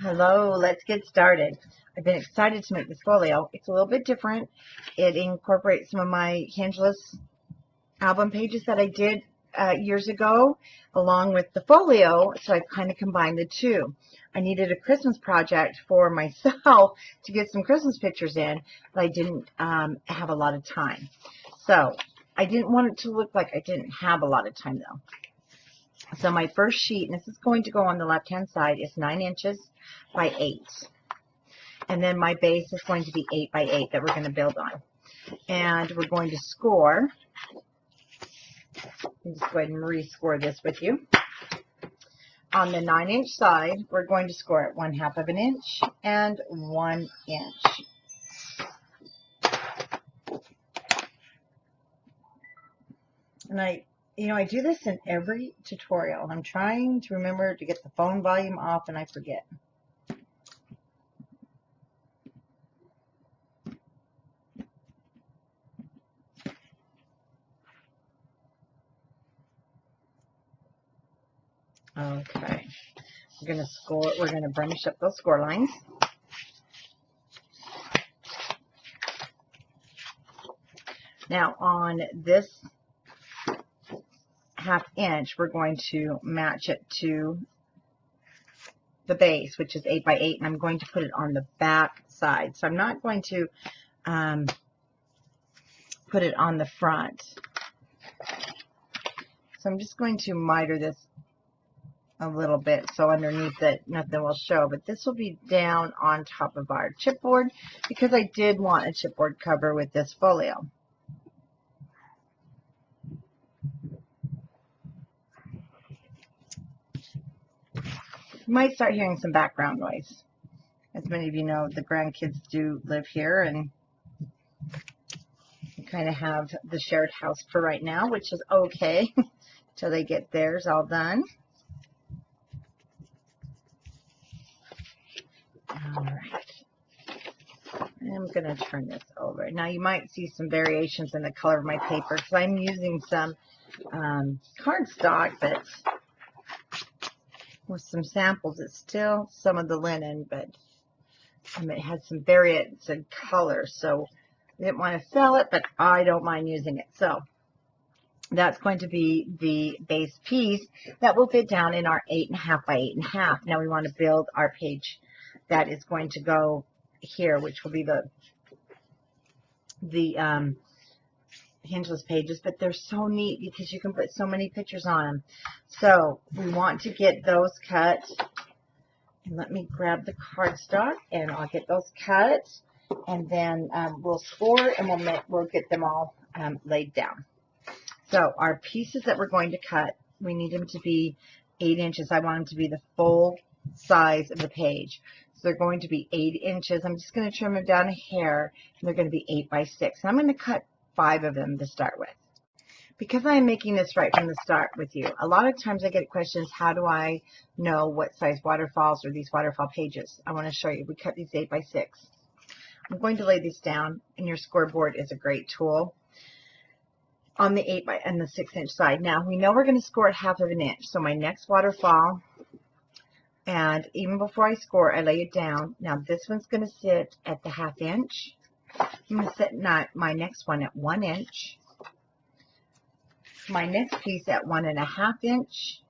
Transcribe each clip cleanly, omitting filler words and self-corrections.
Hello, let's get started. I've been excited to make this folio. It's a little bit different. It incorporates some of my hingeless album pages that I did years ago along with the folio, so I've kind of combined the two. I needed a Christmas project for myself to get some Christmas pictures in, but I didn't have a lot of time. So I didn't want it to look like I didn't have a lot of time though. So my first sheet, and this is going to go on the left-hand side, is 9 inches by 8. And then my base is going to be 8 by 8 that we're going to build on. And we're going to score. I'll just go ahead and rescore this with you. On the 9-inch side, we're going to score it 1/2 of an inch and 1 inch. And I do this in every tutorial. I'm trying to remember to get the phone volume off and I forget. Okay. We're going to burnish up those score lines. Now on this 1/2 inch, we're going to match it to the base, which is 8 by 8, and I'm going to put it on the back side. So I'm not going to put it on the front. So I'm just going to miter this a little bit so underneath it nothing will show, but this will be down on top of our chipboard because I did want a chipboard cover with this folio. You might start hearing some background noise. As many of you know, the grandkids do live here, and we kind of have the shared house for right now, which is okay until they get theirs all done. All right. I'm going to turn this over. Now you might see some variations in the color of my paper because I'm using some cardstock, but with some samples. It's still some of the linen, but it has some variants in color, so I didn't want to sell it, but I don't mind using it. So that's going to be the base piece that will fit down in our 8.5 by 8.5. Now we want to build our page that is going to go here, which will be the hingeless pages, but they're so neat because you can put so many pictures on them. So we want to get those cut. And let me grab the cardstock and I'll get those cut, and then we'll score and we'll get them all laid down. So our pieces that we're going to cut, we need them to be 8 inches. I want them to be the full size of the page. So they're going to be 8 inches. I'm just going to trim them down a hair, and they're going to be 8 by 6. And I'm going to cut 5 of them to start with. Because I'm making this right from the start with you, a lot of times I get questions, how do I know what size waterfalls or these waterfall pages? I want to show you. We cut these 8 by 6. I'm going to lay these down, and your scoreboard is a great tool on the 8 by and the 6-inch side. Now we know we're going to score at 1/2 of an inch. So my next waterfall, and even before I score, I lay it down. Now this one's going to sit at the 1/2 inch. I'm going to set my next one at 1 inch. My next piece at 1.5 inch.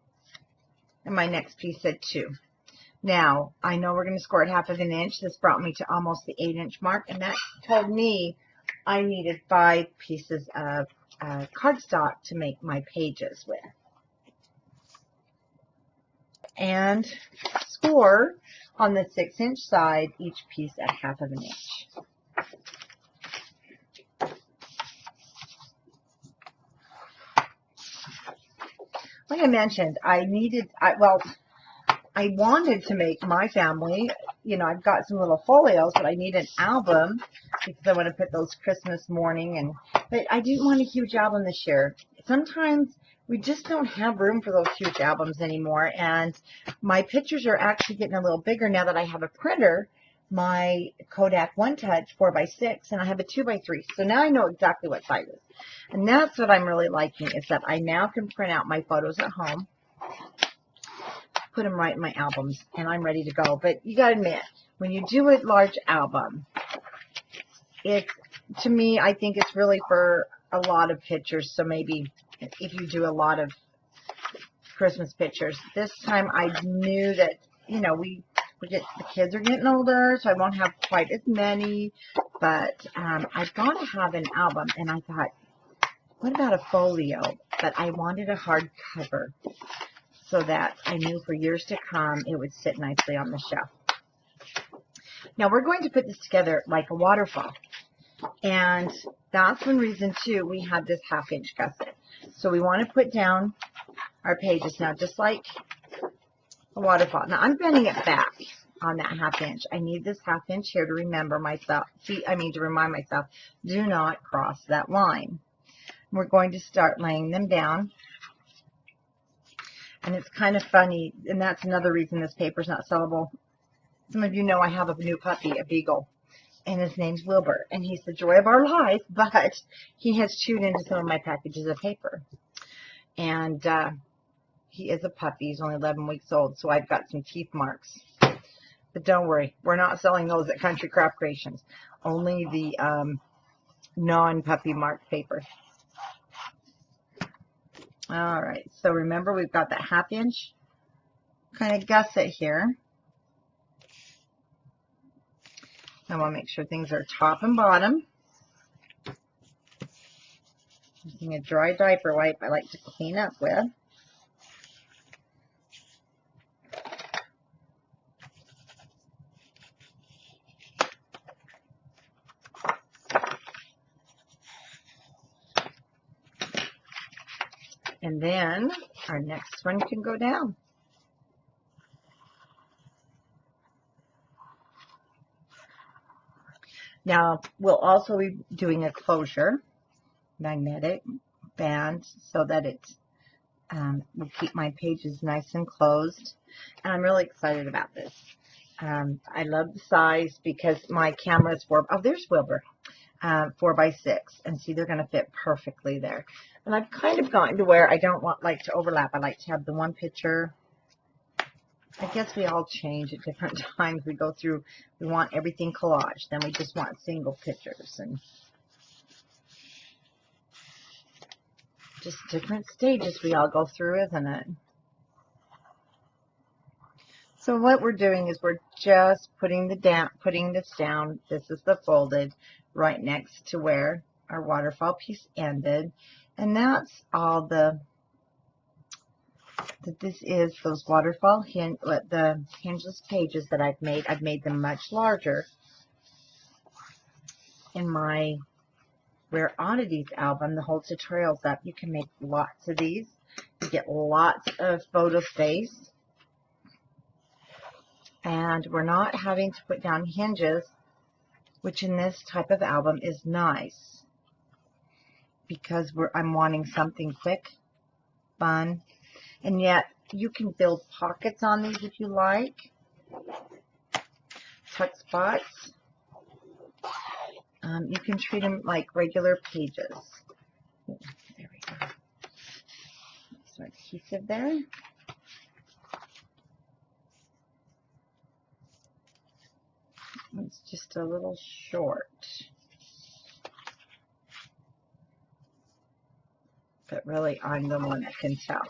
And my next piece at 2. Now, I know we're going to score at 1/2 of an inch. This brought me to almost the 8-inch mark, and that told me I needed 5 pieces of cardstock to make my pages with. And score on the 6-inch side, each piece at 1/2 of an inch. Like I mentioned, I wanted to make my family, I've got some little folios, but I need an album because I want to put those Christmas morning, but I didn't want a huge album this year. Sometimes we just don't have room for those huge albums anymore, and my pictures are actually getting a little bigger now that I have a printer, my Kodak One Touch 4x6, and I have a 2x3, so now I know exactly what sizes. And that's what I'm really liking, is that I now can print out my photos at home. put them right in my albums, and I'm ready to go. But you got to admit, when you do a large album, to me, I think it's really for a lot of pictures. So maybe if you do a lot of Christmas pictures. This time I knew that, you know, the kids are getting older, so I won't have quite as many. But I've got to have an album, and I thought, what about a folio? But I wanted a hardcover so that I knew for years to come it would sit nicely on the shelf. Now we're going to put this together like a waterfall. And that's one reason, too, we have this 1/2-inch gusset. So we want to put down our pages now, just like a waterfall. Now, I'm bending it back on that 1/2-inch. I need this 1/2-inch here to remember myself. To remind myself, do not cross that line. We're going to start laying them down. And it's kind of funny, and that's another reason this paper's not sellable. Some of you know I have a new puppy, a beagle. And his name's Wilbur, and he's the joy of our life, but he has chewed into some of my packages of paper. And he is a puppy. He's only 11 weeks old, so I've got some teeth marks. But don't worry, we're not selling those at Country Craft Creations. Only the non-puppy marked paper. All right, so remember we've got that 1/2-inch kind of gusset here. I want to make sure things are top and bottom. Using a dry diaper wipe I like to clean up with. And then our next one can go down. Now, we'll also be doing a closure, magnetic band, so that it will keep my pages nice and closed. And I'm really excited about this. I love the size because my camera is there's Wilbur, 4x6. And see, they're going to fit perfectly there. And I've kind of gotten to where I don't like to overlap. I like to have the one picture. I guess we all change at different times. We go through, we want everything collaged. Then we just want single pictures. And just different stages we all go through, isn't it? So what we're doing is we're just putting this down. This is the folded right next to where our waterfall piece ended. And that's all that this is, those waterfall the hingeless pages that I've made. I've made them much larger in my Rare Oddities album. The whole tutorial's up. You can make lots of these. You get lots of photo space. And we're not having to put down hinges, which in this type of album is nice because I'm wanting something quick, fun. And yet, you can build pockets on these if you like. Tuck spots. You can treat them like regular pages. There we go. So adhesive there. It's just a little short. But really, I'm the one that can tell.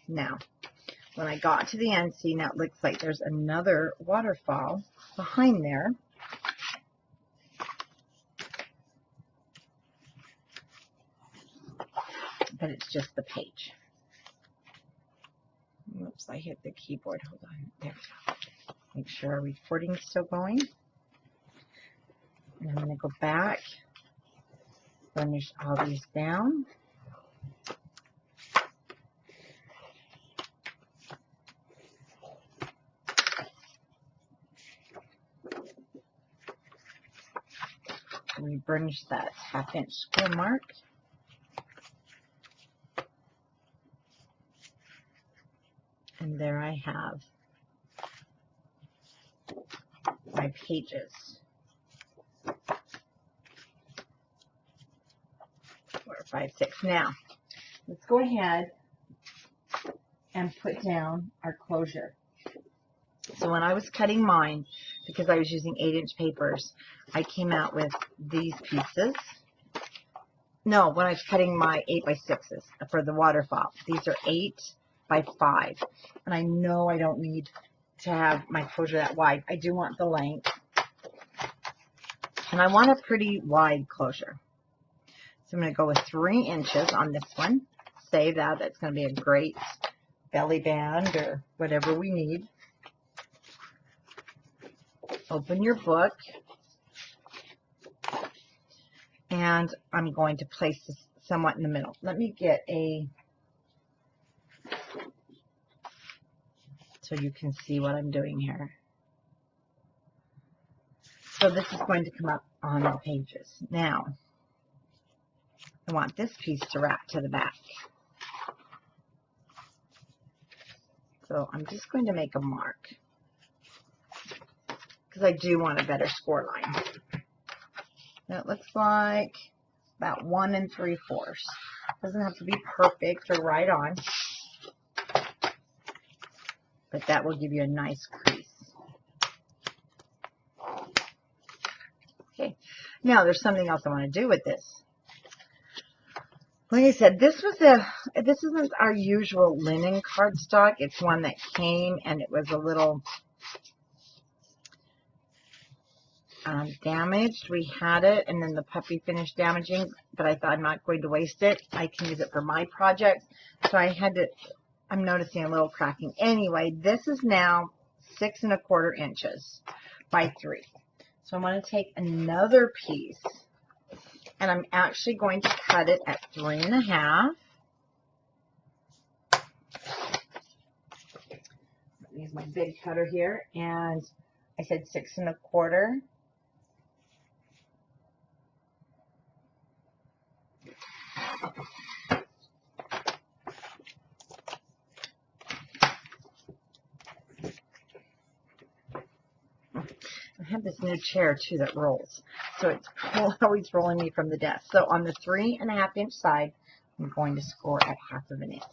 Now, when I got to the end, see, now it looks like there's another waterfall behind there. But it's just the page. Oops, I hit the keyboard. Hold on. There we go. Make sure our recording's still going. And I'm going to go back, finish all these down. We burnish that 1/2-inch square mark. And there I have my pages. 4, 5, 6. Now, let's go ahead and put down our closure. So when I was cutting mine, because I was using 8-inch papers, I came out with these pieces. No, when I was cutting my 8x6s for the waterfall, these are 8 by 5. And I know I don't need to have my closure that wide. I do want the length. And I want a pretty wide closure. So I'm going to go with 3 inches on this one. Save that. That's going to be a great belly band or whatever we need. Open your book. And I'm going to place this somewhat in the middle. Let me get a, so you can see what I'm doing here. So this is going to come up on the pages. Now, I want this piece to wrap to the back. So I'm just going to make a mark because I do want a better score line. That looks like about 1 3/4. Doesn't have to be perfect or right on, but that will give you a nice crease. Okay, now there's something else I want to do with this. Like I said, this isn't our usual linen cardstock. It's one that came and it was a little damaged. We had it and then the puppy finished damaging, but I thought I'm not going to waste it. I can use it for my projects. So I had to, I'm noticing a little cracking. Anyway, this is now 6 1/4 inches by 3. So I'm going to take another piece and I'm actually going to cut it at 3 1/2. Use my big cutter here, and I said 6 1/4. I have this new chair too that rolls, so it's always rolling me from the desk. So on the 3 1/2 inch side, I'm going to score at 1/2 inch.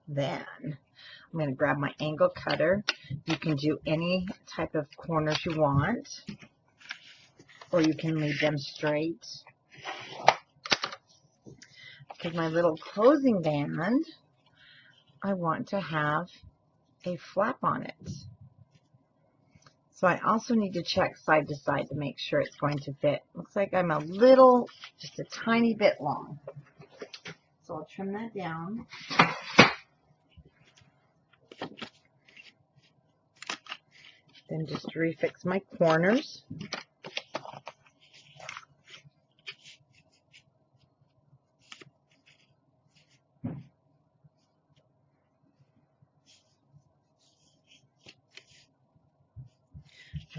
Then I'm going to grab my angle cutter. You can do any type of corners you want, or you can leave them straight. Because my little closing band, I want to have a flap on it. So I also need to check side to side to make sure it's going to fit. Looks like I'm a little, just a tiny bit long. So I'll trim that down. Then just refix my corners.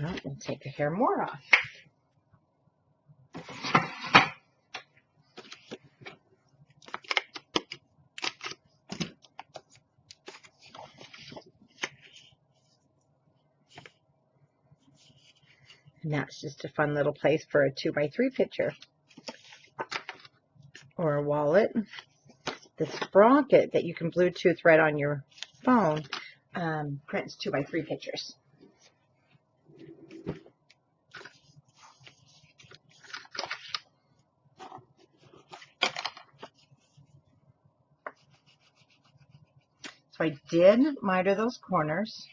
Well, and take a hair more off. And that's just a fun little place for a 2x3 picture or a wallet. The sprocket that you can Bluetooth right on your phone prints 2x3 pictures. So I did miter those corners.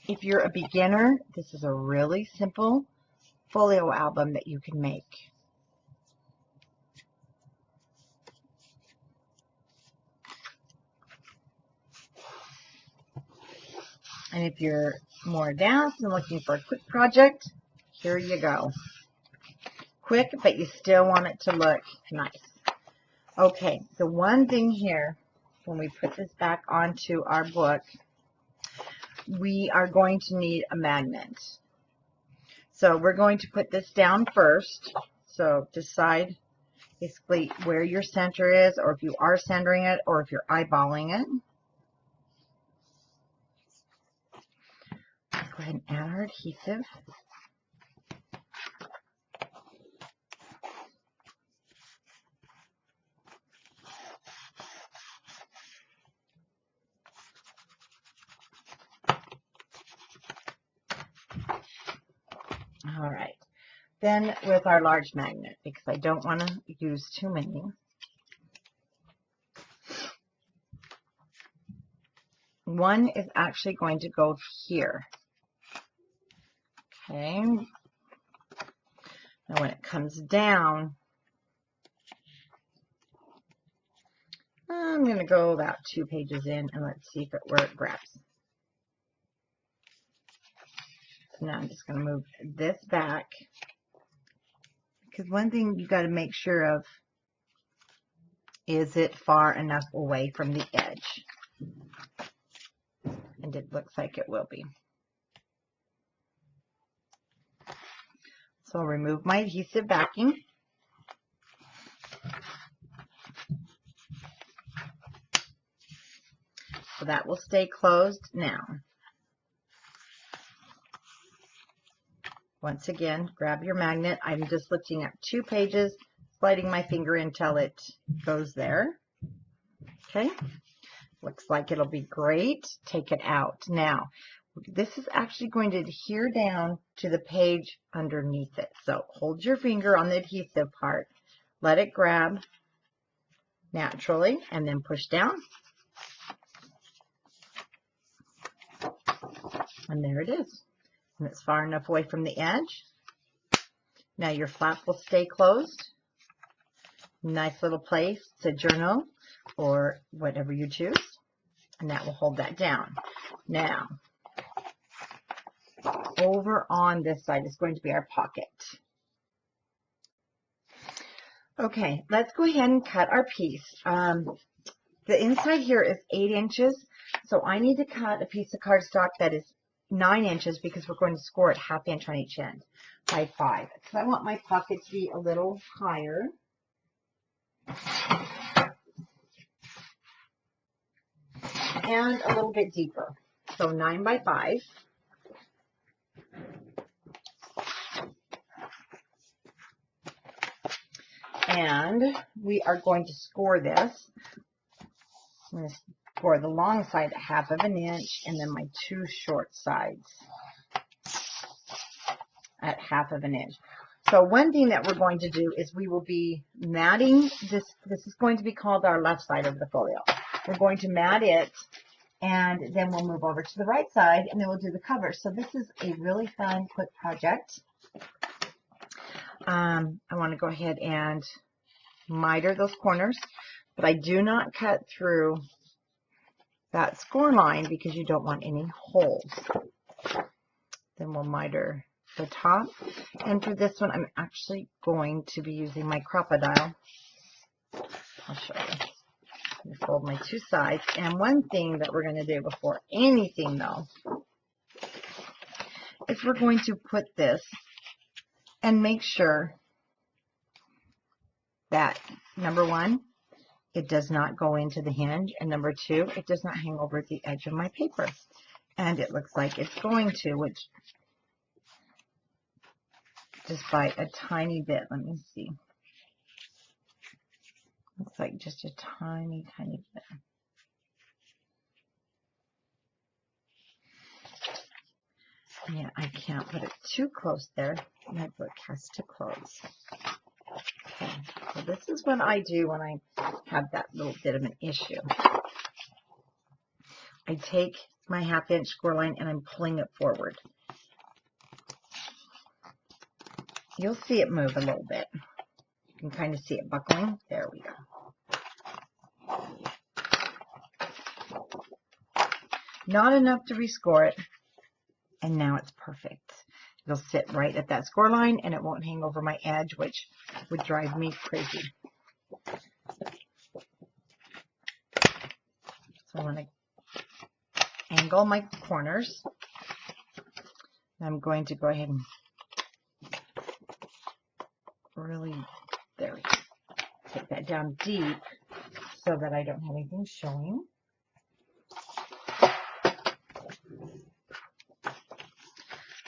If you're a beginner, this is a really simple folio album that you can make. And if you're more advanced and looking for a quick project, here you go. Quick, but you still want it to look nice. Okay, so one thing here, when we put this back onto our book, we are going to need a magnet. So we're going to put this down first. So decide basically where your center is, or if you are centering it, or if you're eyeballing it. Let's go ahead and add our adhesive. All right. Then with our large magnet, because I don't want to use too many. One is actually going to go here. Okay. Now when it comes down, I'm going to go about 2 pages in and let's see where it grabs. So now I'm just going to move this back, because one thing you got to make sure of is it far enough away from the edge. And it looks like it will be. So I'll remove my adhesive backing. So that will stay closed now. Once again, grab your magnet. I'm just lifting up 2 pages, sliding my finger until it goes there. Okay. Looks like it'll be great. Take it out. Now, this is actually going to adhere down to the page underneath it. So hold your finger on the adhesive part. Let it grab naturally and then push down. And there it is. And it's far enough away from the edge. Now your flap will stay closed. Nice little place to journal or whatever you choose. And that will hold that down. Now, over on this side is going to be our pocket. Okay, let's go ahead and cut our piece. The inside here is 8 inches, so I need to cut a piece of cardstock that is 9 inches because we're going to score it 1/2 inch on each end by 5. So I want my pocket to be a little higher. And a little bit deeper. So 9 by 5. And we are going to score this. I'm going to score the long side at 1/2 inch and then my 2 short sides at 1/2 inch. So one thing that we're going to do is we will be matting this. This is going to be called our left side of the folio. We're going to mat it, and then we'll move over to the right side, and then we'll do the cover. So this is a really fun, quick project. I want to go ahead and miter those corners, but I do not cut through that score line because you don't want any holes. Then we'll miter the top, and for this one I'm actually going to be using my crocodile. I'll show you. Let me fold my 2 sides, and one thing that we're going to do before anything though is we're going to put this and make sure that number 1, it does not go into the hinge, and number 2, it does not hang over the edge of my paper. And it looks like it's going to, which just by a tiny bit. Let me see. Looks like just a tiny, tiny bit. Yeah, I can't put it too close there. My book has to close. Okay, so this is what I do when I have that little bit of an issue. I take my 1/2 inch score line and I'm pulling it forward. You'll see it move a little bit. You can kind of see it buckling. There we go. Not enough to rescore it. And now it's perfect. It'll sit right at that score line and it won't hang over my edge, which would drive me crazy. So I want to angle my corners. I'm going to go ahead and really, there we go. take that down deep so that I don't have anything showing.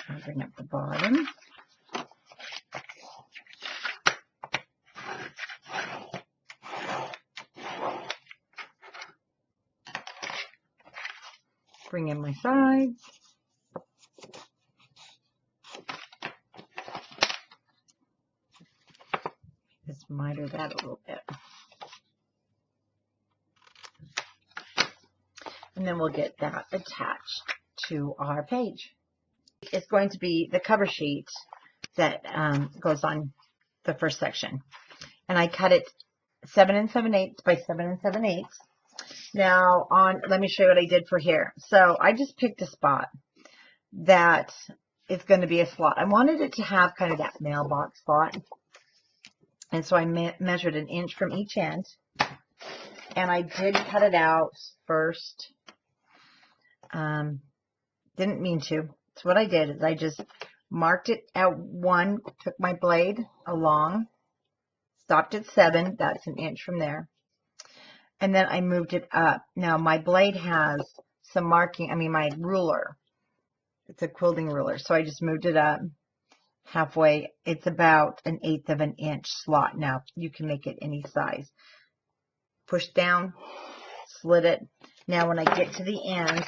I'll bring up the bottom. Bring in my sides. Just miter that a little bit. And then we'll get that attached to our page. It's going to be the cover sheet that goes on the first section. And I cut it 7 7/8 by 7 7/8. Now, let me show you what I did for here. So I just picked a spot that is going to be a slot. I wanted it to have kind of that mailbox spot. And so I measured 1 inch from each end. And I did cut it out first. Didn't mean to. So what I did is I just marked it at 1, took my blade along, stopped at 7. That's 1 inch from there. And then I moved it up. Now my blade has some marking, my ruler. It's a quilting ruler. So I just moved it up halfway. It's about 1/8 of an inch slot. Now you can make it any size. Push down, slit it. Now when I get to the ends,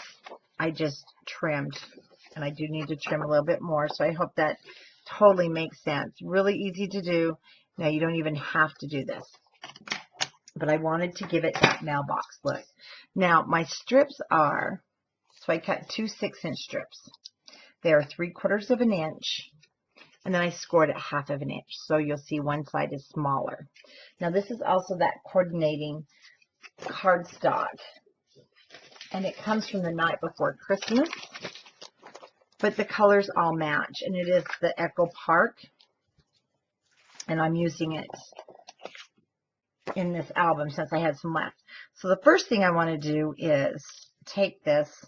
I just trimmed. And I do need to trim a little bit more. So I hope that totally makes sense. Really easy to do. Now you don't even have to do this. But I wanted to give it that mailbox look. Now my strips are, so I cut 2 6-inch strips. They are 3/4 of an inch. And then I scored it 1/2 of an inch. So you'll see one side is smaller. Now this is also that coordinating cardstock. And it comes from the night before Christmas. But the colors all match. And it is the Echo Park. And I'm using it in this album since I had some left. So the first thing I want to do is take this.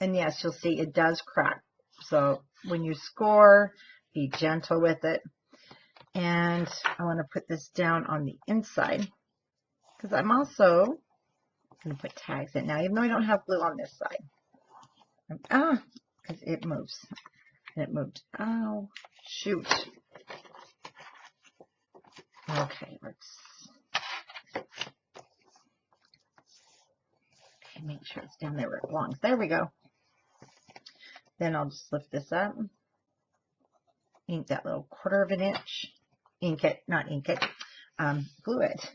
And yes, you'll see it does crack. So when you score, be gentle with it. And I want to put this down on the inside. Because I'm also going to put tags in. Now, even though I don't have glue on this side. Because it moves. And it moved. Oh, shoot. Okay, make sure it's down there where it belongs. There we go. Then I'll just lift this up. Ink that little 1/4 of an inch. Ink it, not ink it. Glue it.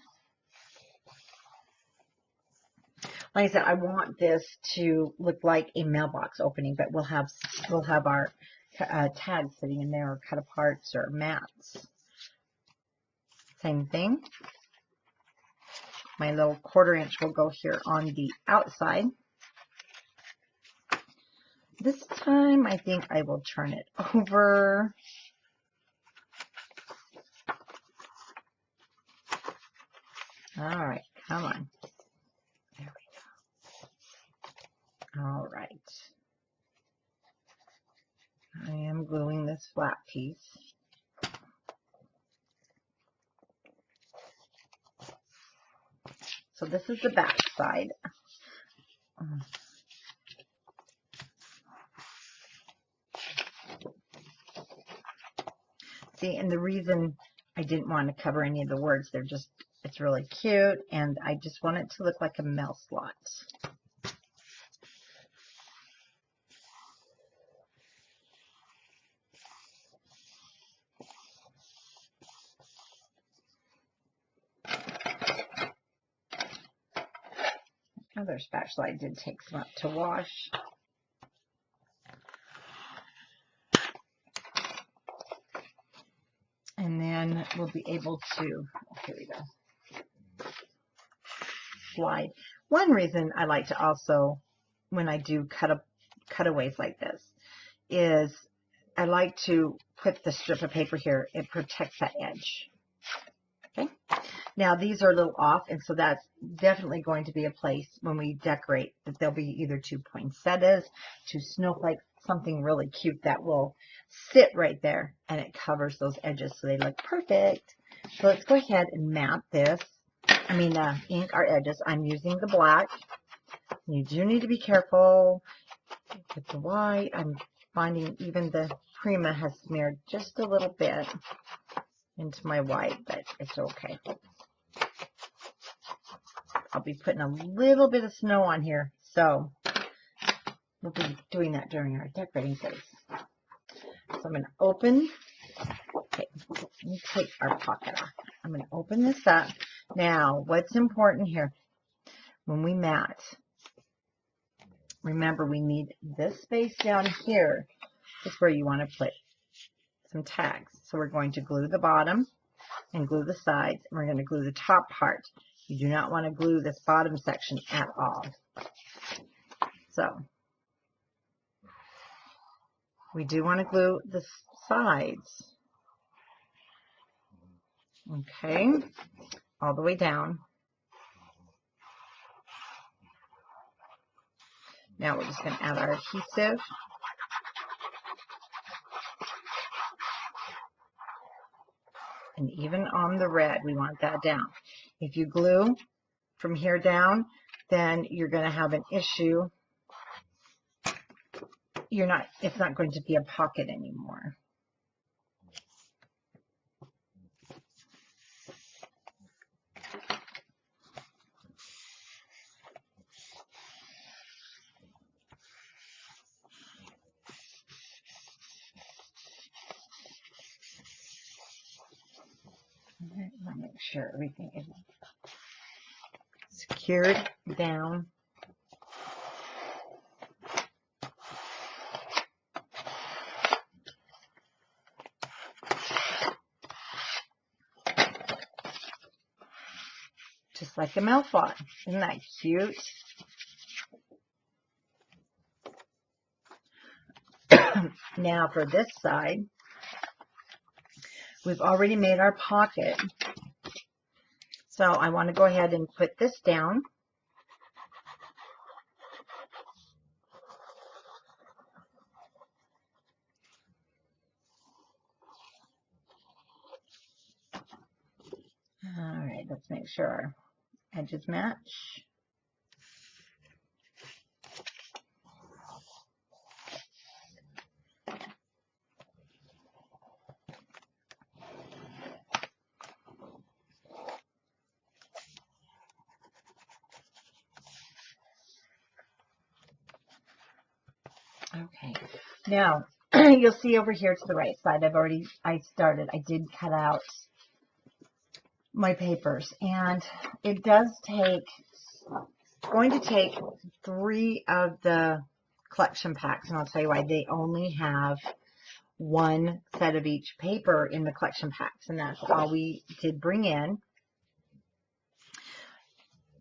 Like I said, I want this to look like a mailbox opening, but we'll have our tags sitting in there, or cut aparts, or mats. Same thing. My little 1/4 inch will go here on the outside. This time, I think I will turn it over. All right, come on. There we go. All right. I am gluing this flat piece. So this is the back side. See, and the reason I didn't want to cover any of the words, it's really cute, and I just want it to look like a mail slot. Another spatula, I did take some up to wash. And then we'll be able to, here we go, slide. One reason I like to also, when I do cutaways like this, is I like to put the strip of paper here. It protects that edge. Okay. Now these are a little off, and so that's definitely going to be a place when we decorate that there'll be either 2 poinsettias, 2 snowflakes, something really cute that will sit right there, and it covers those edges so they look perfect. So let's go ahead and mat this. Ink our edges. I'm using the black. You do need to be careful with the white. I'm finding even the Prima has smeared just a little bit into my white, but it's okay. I'll be putting a little bit of snow on here, so we'll be doing that during our decorating phase. So I'm going to open, okay, let me take our pocket off. I'm going to open this up. Now, what's important here, when we mat, remember we need this space down here is where you want to put some tags. So we're going to glue the bottom and glue the sides, and we're going to glue the top part. You do not want to glue this bottom section at all. So we do want to glue the sides, okay, all the way down. Now we're just going to add our adhesive. And even on the red, we want that down. If you glue from here down, then you're going to have an issue. It's not going to be a pocket anymore. Let me make sure everything is secured down. Just like a mouthwash. Isn't that cute? Now for this side, we've already made our pocket. So I want to go ahead and put this down. All right, let's make sure our edges match. Okay, now you'll see over here to the right side, I did cut out my papers, and it does take, going to take 3 of the collection packs, and I'll tell you why. They only have 1 set of each paper in the collection packs, and that's all we did bring in.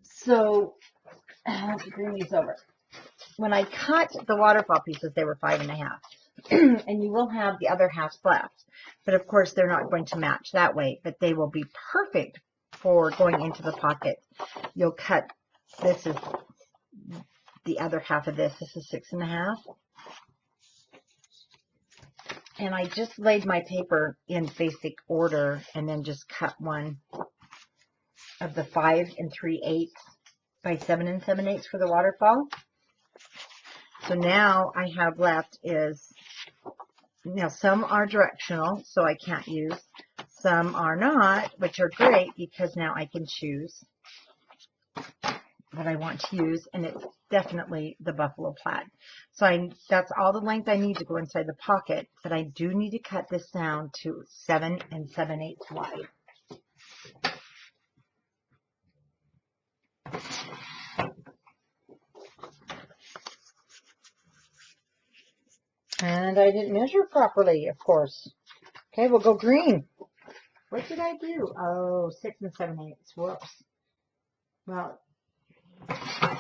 So let's bring these over. When I cut the waterfall pieces, they were 5.5, and you will have the other halves left. But of course, they're not going to match that way, but they will be perfect for going into the pocket. You'll cut, this is the other half of this. This is 6.5. And I just laid my paper in basic order and then just cut one of the 5 3/8 by 7 7/8 for the waterfall. So now I have left is, now some are directional, so I can't use. Some are not, which are great because now I can choose what I want to use, and it's definitely the buffalo plaid. So that's all the length I need to go inside the pocket, but I do need to cut this down to 7 7/8 wide. And I didn't measure properly, of course. Okay, we'll go green. What did I do? Oh, 6 7/8. Whoops. Well,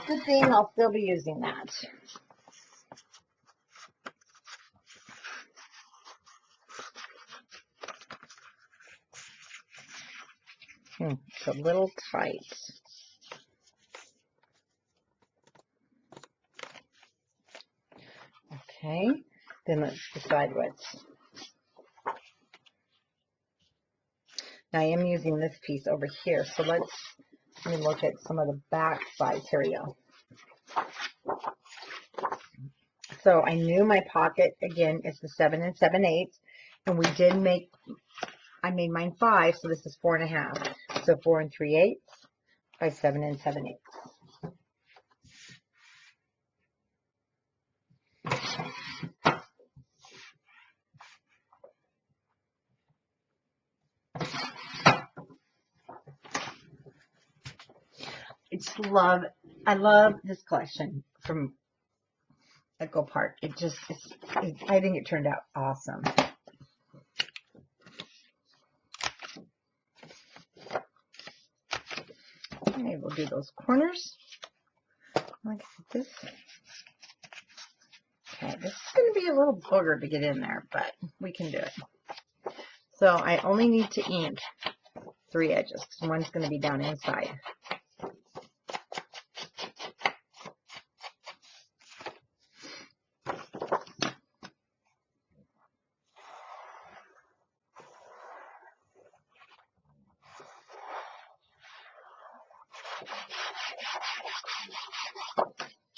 good thing I'll still be using that. It's a little tight. Okay, then let's decide what's. Now, I am using this piece over here, so let me look at some of the back sides. Here we go. So I knew my pocket, again, is the 7 7/8, and we did I made mine 5, so this is 4 1/2. So 4 3/8 by 7 7/8. I love this collection from Echo Park. I think it turned out awesome. Okay, we'll do those corners. Like this. Okay, this is going to be a little booger to get in there, but we can do it. So I only need to ink 3 edges, because one's going to be down inside.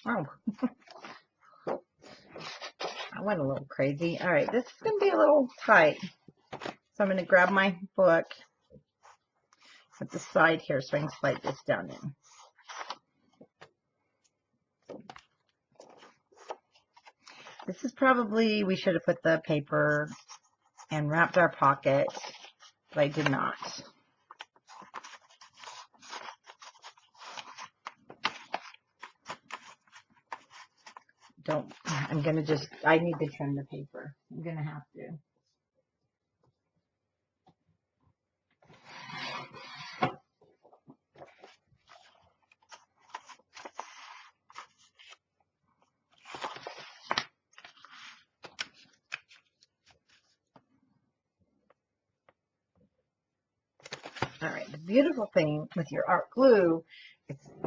Oh, I went a little crazy. All right, this is going to be a little tight. So I'm going to grab my book at the side here so I can slide this down in. This is probably, we should have put the paper and wrapped our pocket, but I did not. I need to trim the paper. I'm going to have to. All right, the beautiful thing with your art glue,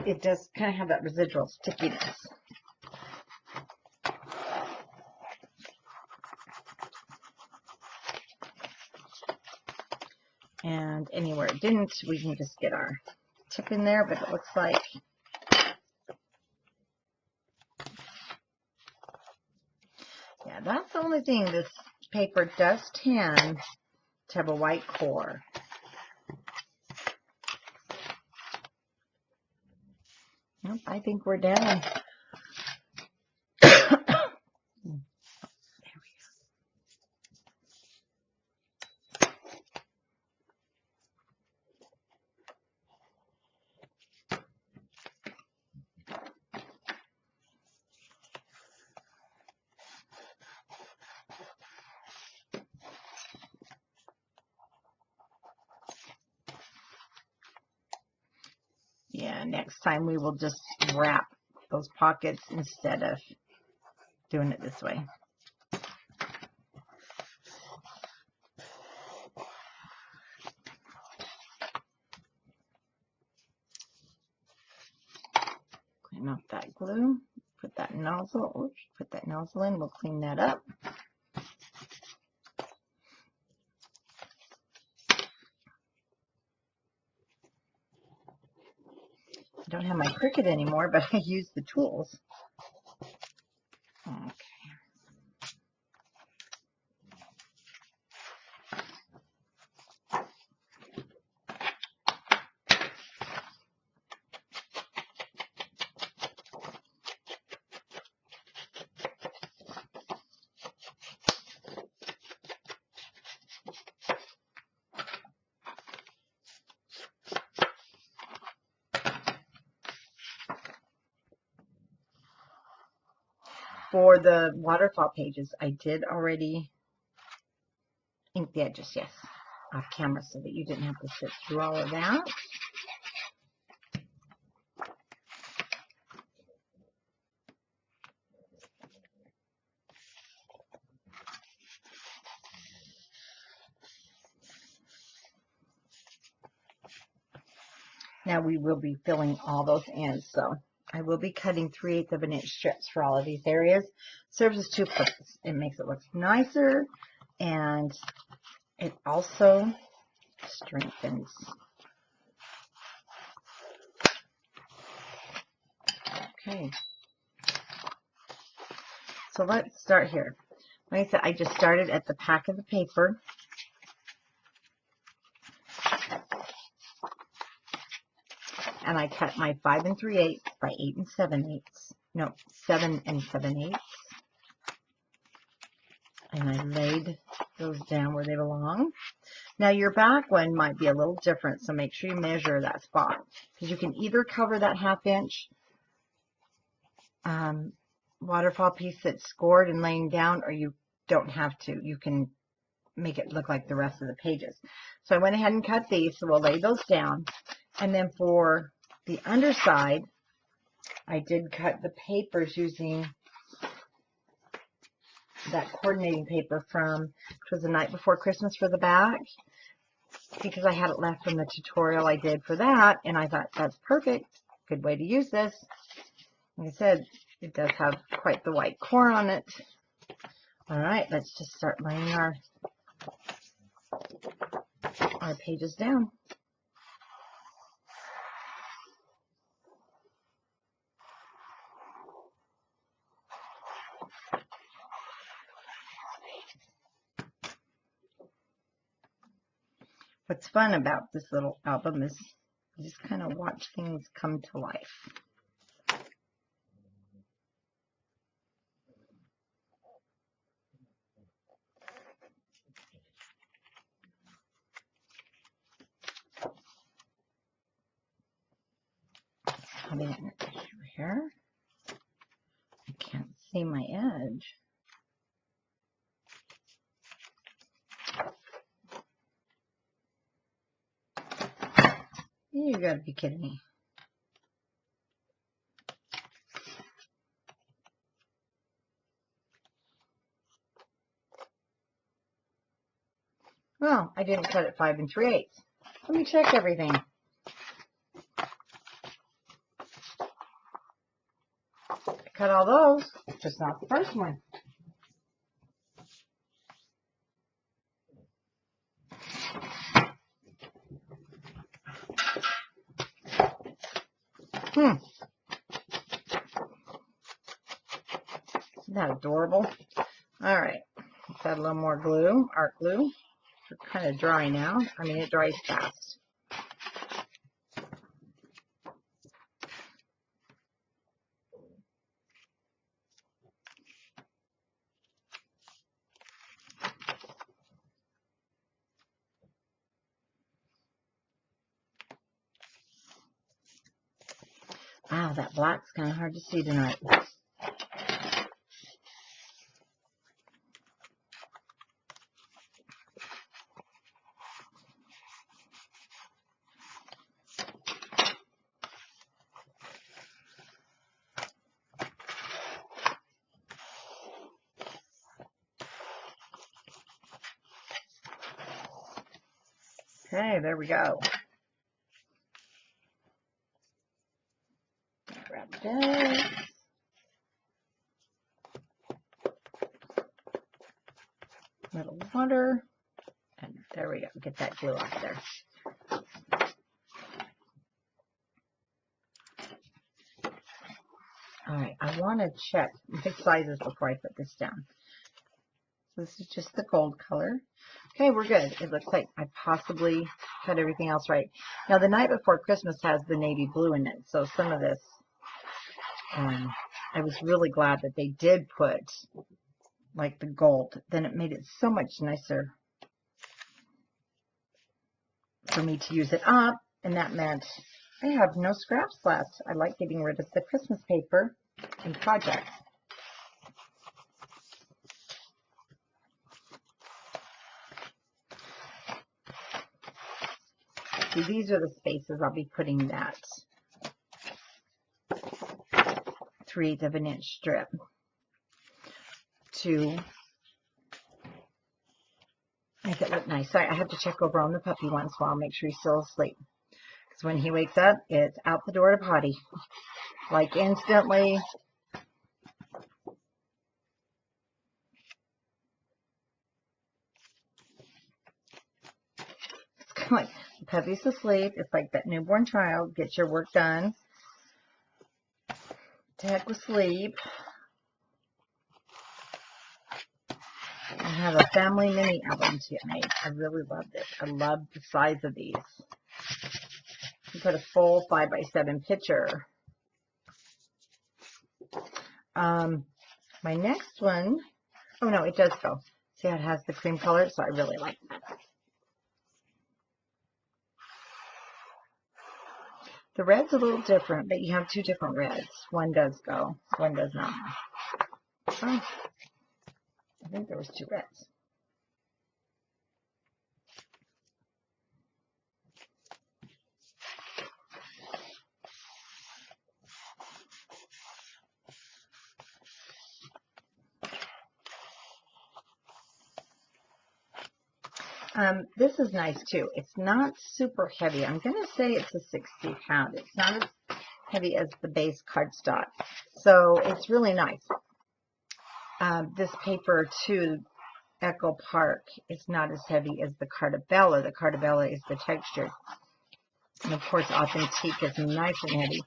it does kind of have that residual stickiness. And anywhere it didn't, we can just get our tip in there, but it looks like yeah, that's the only thing. This paper does tend to have a white core. Nope, I think we're done. Yeah, next time we will just wrap those pockets instead of doing it this way. Clean off that glue. Put that nozzle. Oops, put that nozzle in. We'll clean that up. I don't have my Cricut anymore, but I use the tools. Okay. For the waterfall pages, I did already ink the edges, yes, off camera so that you didn't have to sit through all of that. Now we will be filling all those in, so I will be cutting 3/8 of an inch strips for all of these areas. Serves as two purposes. It makes it look nicer, and it also strengthens. Okay. So let's start here. Like I said, I just started at the back of the paper. And I cut my 5 3/8 by 8 7/8. No, 7 7/8. And I laid those down where they belong. Now your back one might be a little different, so make sure you measure that spot. Because you can either cover that 1/2 inch waterfall piece that's scored and laying down, or you don't have to. You can make it look like the rest of the pages. So I went ahead and cut these, so we'll lay those down. And then for the underside, I did cut the papers using that coordinating paper from, which was the night before Christmas for the back, because I had it left from the tutorial I did for that, and I thought that's perfect. Good way to use this. Like I said, it does have quite the white core on it. All right, let's just start laying our pages down. What's fun about this little album is you just kind of watch things come to life. Having it over here. I can't see my edge. You gotta be kidding me. Well, I didn't cut it 5 3/8. Let me check everything. I cut all those, just not the first one. Isn't that adorable? All right, let's add a little more glue, art glue. It's kind of dry now. I mean, it dries fast. Wow, that black's kind of hard to see tonight. Okay, there we go. Grab this. Little water. And there we go. Get that glue off there. All right, I want to check the sizes before I put this down. So this is just the gold color. Okay, we're good. It looks like I possibly cut everything else right. Now, the night before Christmas has the navy blue in it, so some of this, I was really glad that they did put like the gold. Then it made it so much nicer for me to use it up, and that meant I have no scraps left. I like getting rid of the Christmas paper and projects. See, these are the spaces I'll be putting that 3/8 of an inch strip to make it look nice. So I have to check over on the puppy once in a while, make sure he's still asleep. Because when he wakes up, it's out the door to potty. Like instantly. It's like the puppy's asleep. It's like that newborn child. Get your work done. To heck with sleep. I have a family mini album to get made. I really love this. I love the size of these. You put a full 5x7 picture. My next one, oh no, it does go. See how it has the cream color? So I really like that. The red's a little different, but you have two different reds. One does go, one does not. Oh, I think there was two reds. This is nice too. It's not super heavy. I'm going to say it's a 60 pound. It's not as heavy as the base cardstock. So it's really nice. This paper too, Echo Park, is not as heavy as the Cartabella. The Cartabella is the textured. And of course, Authentique is nice and heavy.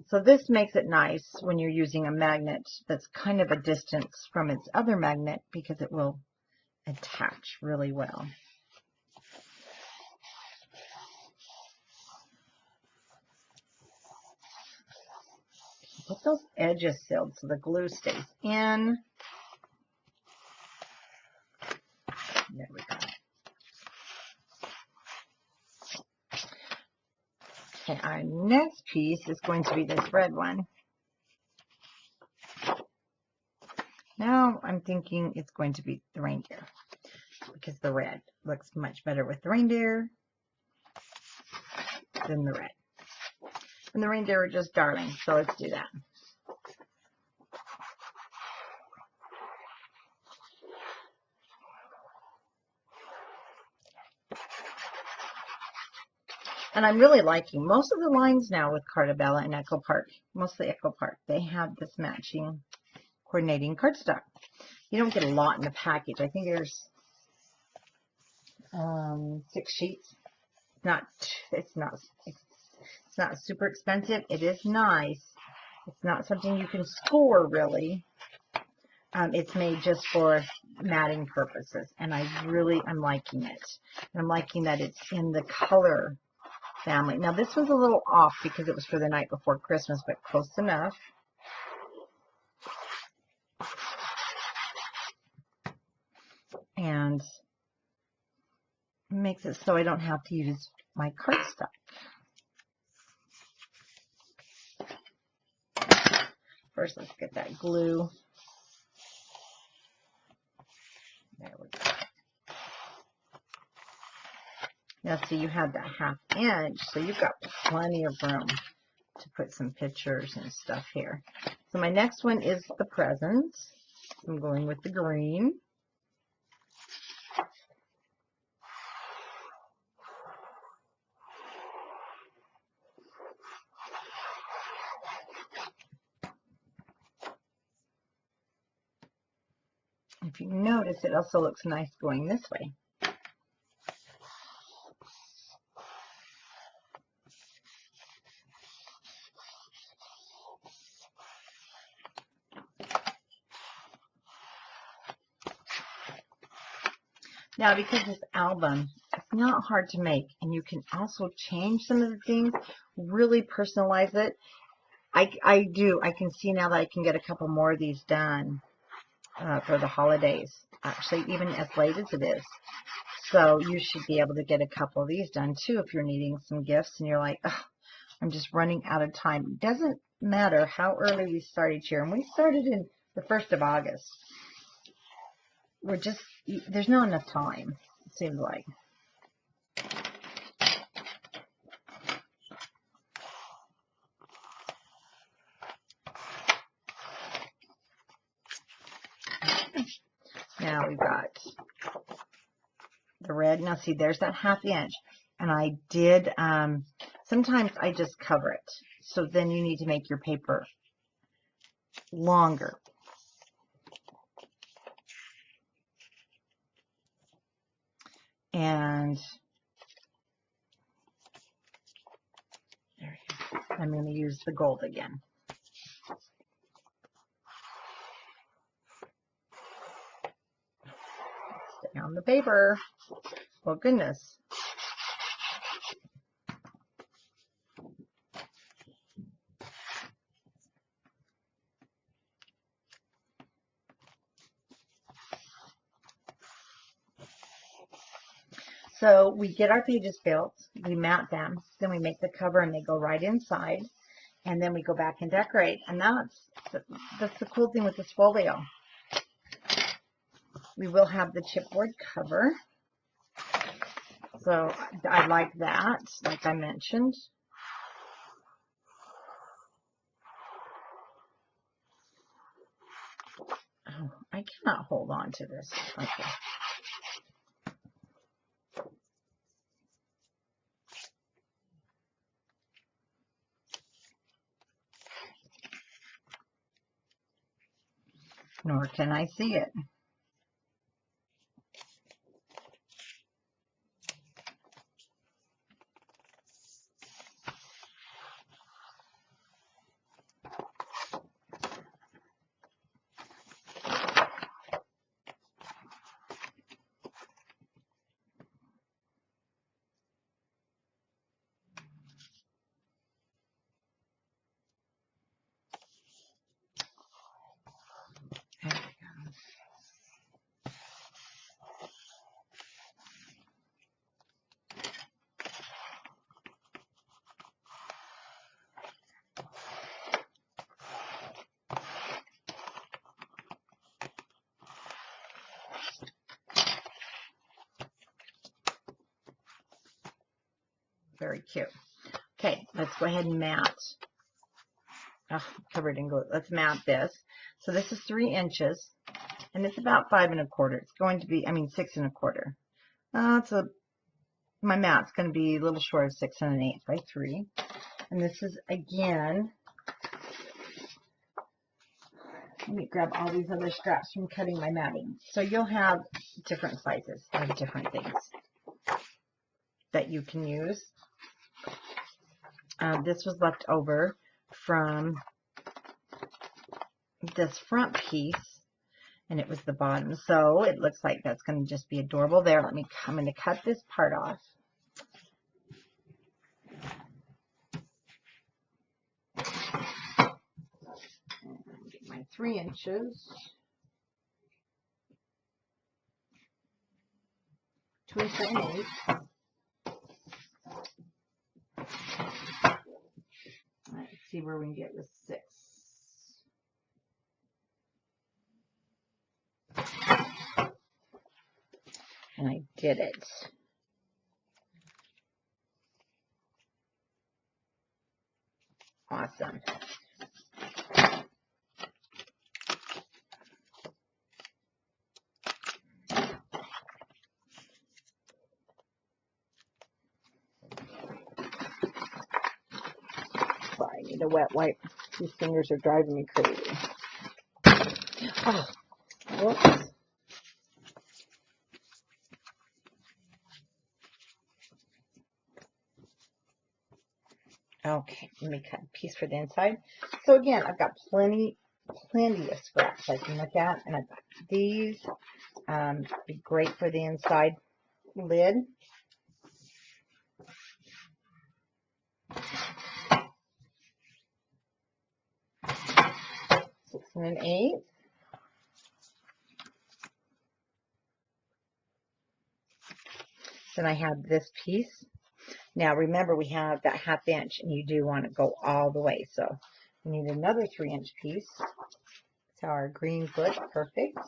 So this makes it nice when you're using a magnet that's kind of a distance from its other magnet because it will attach really well. Put those edges sealed so the glue stays in. There we go. Okay, our next piece is going to be this red one. Now I'm thinking it's going to be the reindeer because the red looks much better with the reindeer than the red. And the reindeer are just darling, so let's do that. And I'm really liking most of the lines now with Cartabella and Echo Park, mostly Echo Park. They have this matching coordinating cardstock. You don't get a lot in the package. I think there's 6 sheets. It's not super expensive. It is nice. It's not something you can score really. It's made just for matting purposes, and I'm liking it. And I'm liking that it's in the color family. Now this was a little off because it was for the night before Christmas, but close enough. And it makes it so I don't have to use my cardstock. First, let's get that glue. There we go. Now, see, you have that 1/2 inch, so you've got plenty of room to put some pictures and stuff here. So my next one is the presents. I'm going with the green. If you notice, it also looks nice going this way. Now, because this album, it's not hard to make, and you can also change some of the things, really personalize it. I can see now that I can get a couple more of these done for the holidays, actually, even as late as it is. So you should be able to get a couple of these done, too, if you're needing some gifts, and you're like, oh, I'm just running out of time. It doesn't matter how early we start each year, and we started in the 1st of August. There's not enough time, it seems like. Now we've got the red. Now see, there's that 1/2 inch. And I did, sometimes I just cover it. So then you need to make your paper longer. And I'm going to use the gold again. Stay on the paper. Oh, goodness. So we get our pages built, we mat them, then we make the cover and they go right inside, and then we go back and decorate. And that's the cool thing with this folio. We will have the chipboard cover. So I like that, like I mentioned. Oh, I cannot hold on to this. Okay. Nor can I see it. There we go. Very cute. Okay, let's go ahead and mat. Oh, covered in glue. Let's mat this. So this is 3 inches, and it's about 5 1/4. It's going to be, 6 1/4. My mat's going to be a little short of 6 1/8 by 3. And this is, again, let me grab all these other scraps from cutting my matting. So you'll have different sizes of different things that you can use. This was left over from this front piece, and it was the bottom. So it looks like that's going to just be adorable there. I'm going to cut this part off. Get my 3 inches. 2 1/8. Let's see where we can get with 6. And I did it. Awesome. I need a wet wipe. These fingers are driving me crazy. Oh, whoops. Okay, let me cut a piece for the inside. So again, I've got plenty of scraps I can look at, and I've got these. Be great for the inside lid. Six and an eighth. Then I have this piece. Now remember, we have that 1/2 inch, and you do want to go all the way. So we need another 3 inch piece. That's how our green foot, perfect.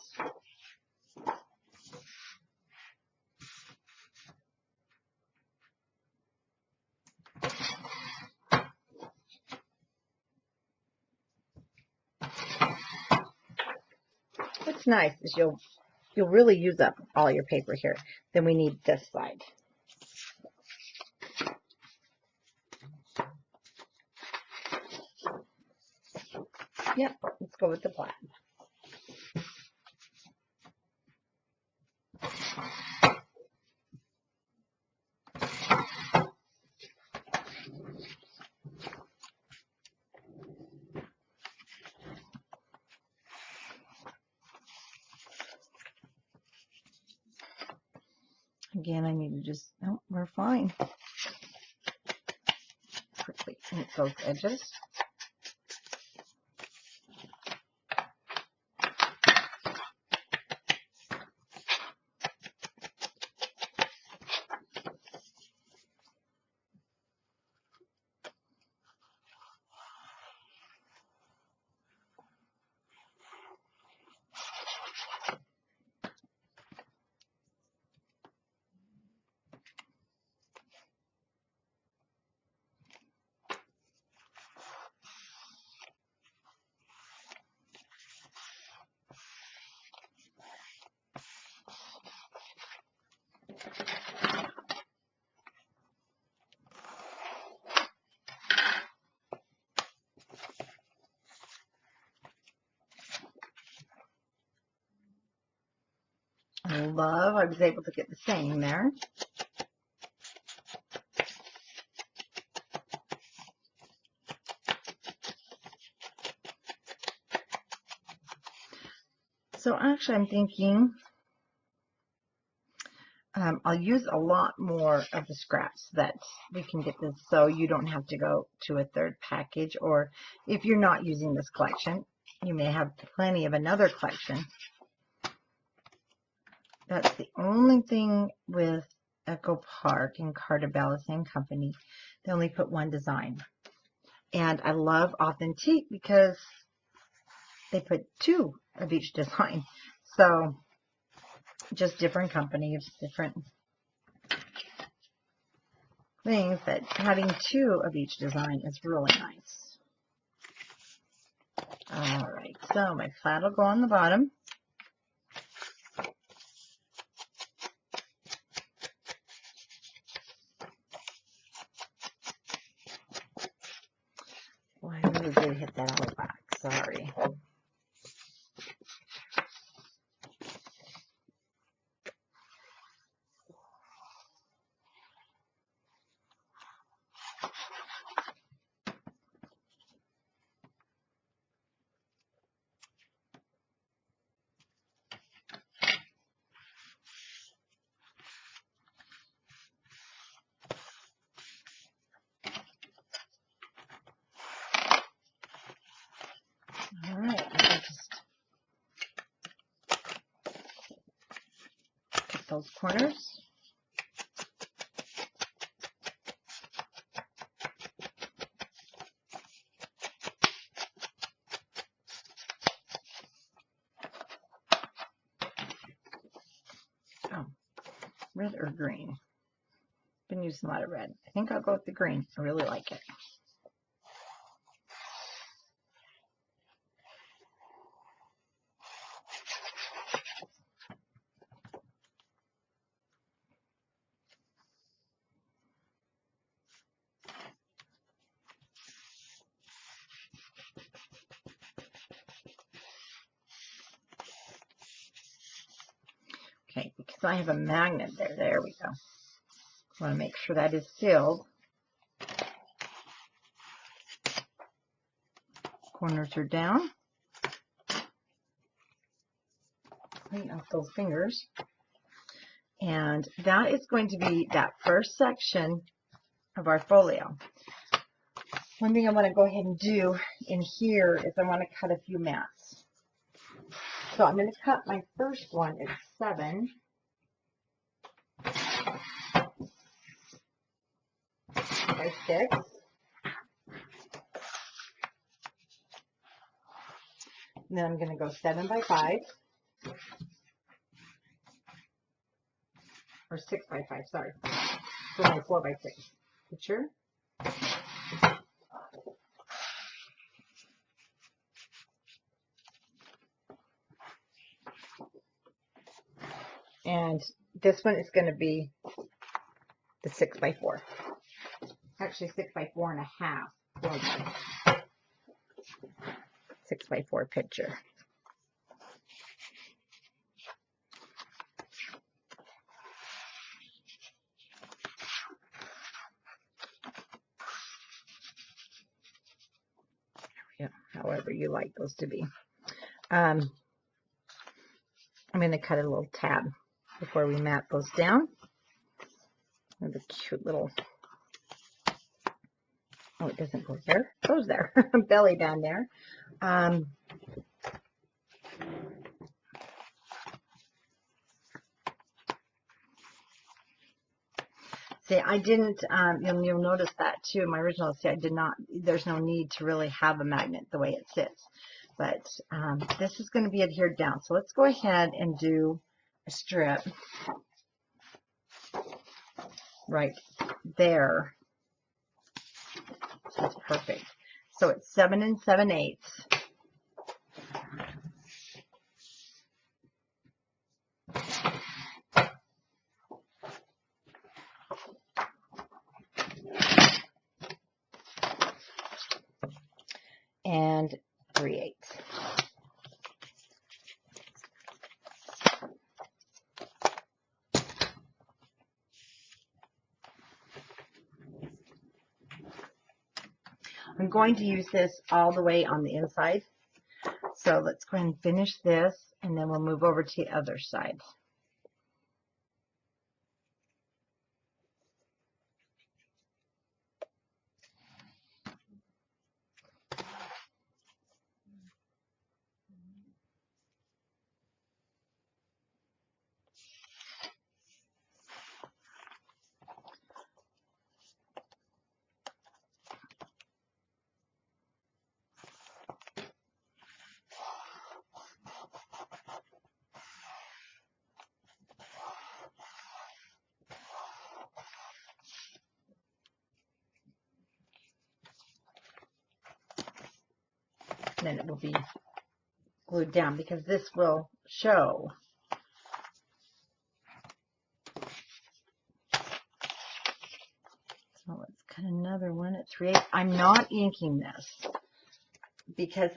What's nice is you'll really use up all your paper here. Then we need this side. Yep, let's go with the black. Again, I need to just, oh, we're fine. Quickly ink those edges. I was able to get the same there. So actually I'm thinking I'll use a lot more of the scraps so that we can get this so you don't have to go to a third package, or if you're not using this collection, you may have plenty of another collection. That's the only thing with Echo Park and Cartabella, same company. They only put one design. And I love Authentique because they put two of each design. So just different companies, different things, that having two of each design is really nice. All right, so my plaid will go on the bottom. Well, I really did hit that out of the back, sorry. All right, I'll just cut those corners. Oh, red or green? Been using a lot of red. I think I'll go with the green. I really like it. Okay, because I have a magnet there. There we go. I want to make sure that is sealed. Corners are down. Clean off those fingers. And that is going to be that first section of our folio. One thing I want to go ahead and do in here is I want to cut a few mats. So I'm going to cut my first one at 7 by 6. And then I'm going to go 7 by 5. Or 6 by 5, sorry. So only 4 by 6. Picture. And this one is going to be the 6 by 4. Actually 6 by 4.5. 6 by 4 picture. Yeah, however you like those to be. I'm going to cut a little tab before we mat those down. And the cute little, oh, it doesn't go there. It goes there. Belly down there. See, I didn't, you'll notice that too. In my original, see, I did not, there's no need to really have a magnet the way it sits. But this is going to be adhered down. So let's go ahead and do a strip right there. That's perfect. So it's 7 7/8. And 3/8. I'm going to use this all the way on the inside. So let's go ahead and finish this, and then we'll move over to the other side. Then it will be glued down because this will show. So let's cut another one at 3/8. I'm not inking this because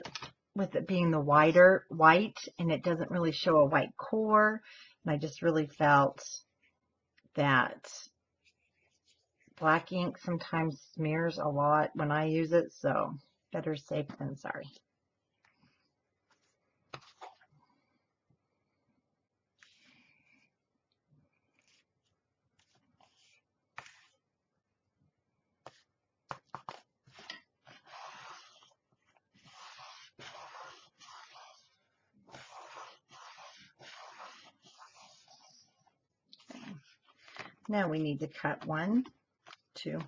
with it being the white and it doesn't really show a white core, and I just really felt that black ink sometimes smears a lot when I use it, so better safe than sorry. Now we need to cut 1, 2,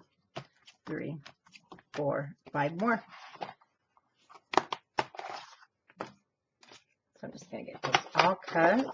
3, 4, 5 more. So I'm just going to get this all cut.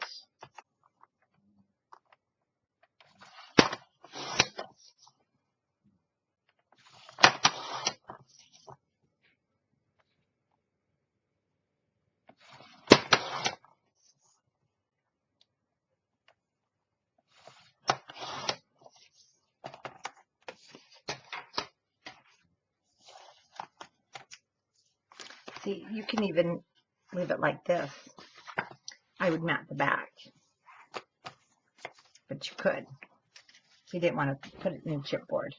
See, you can even leave it like this. I would mat the back, but you could if you didn't want to put it in a chipboard.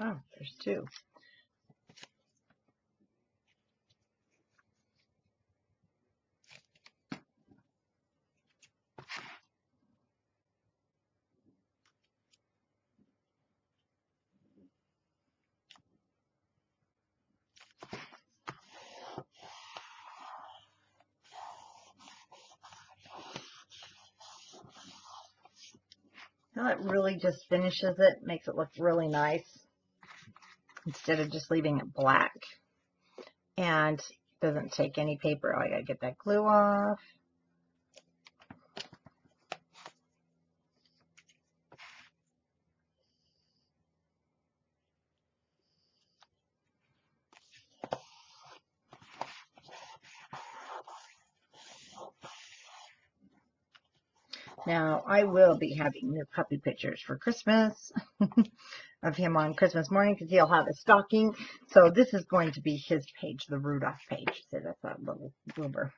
Oh, there's 2. Now it really just finishes it, makes it look really nice instead of just leaving it black. And doesn't take any paper. Oh, I gotta get that glue off. Now, I will be having new puppy pictures for Christmas of him on Christmas morning because he'll have a stocking. So this is going to be his page, the Rudolph page. So that's that little goober.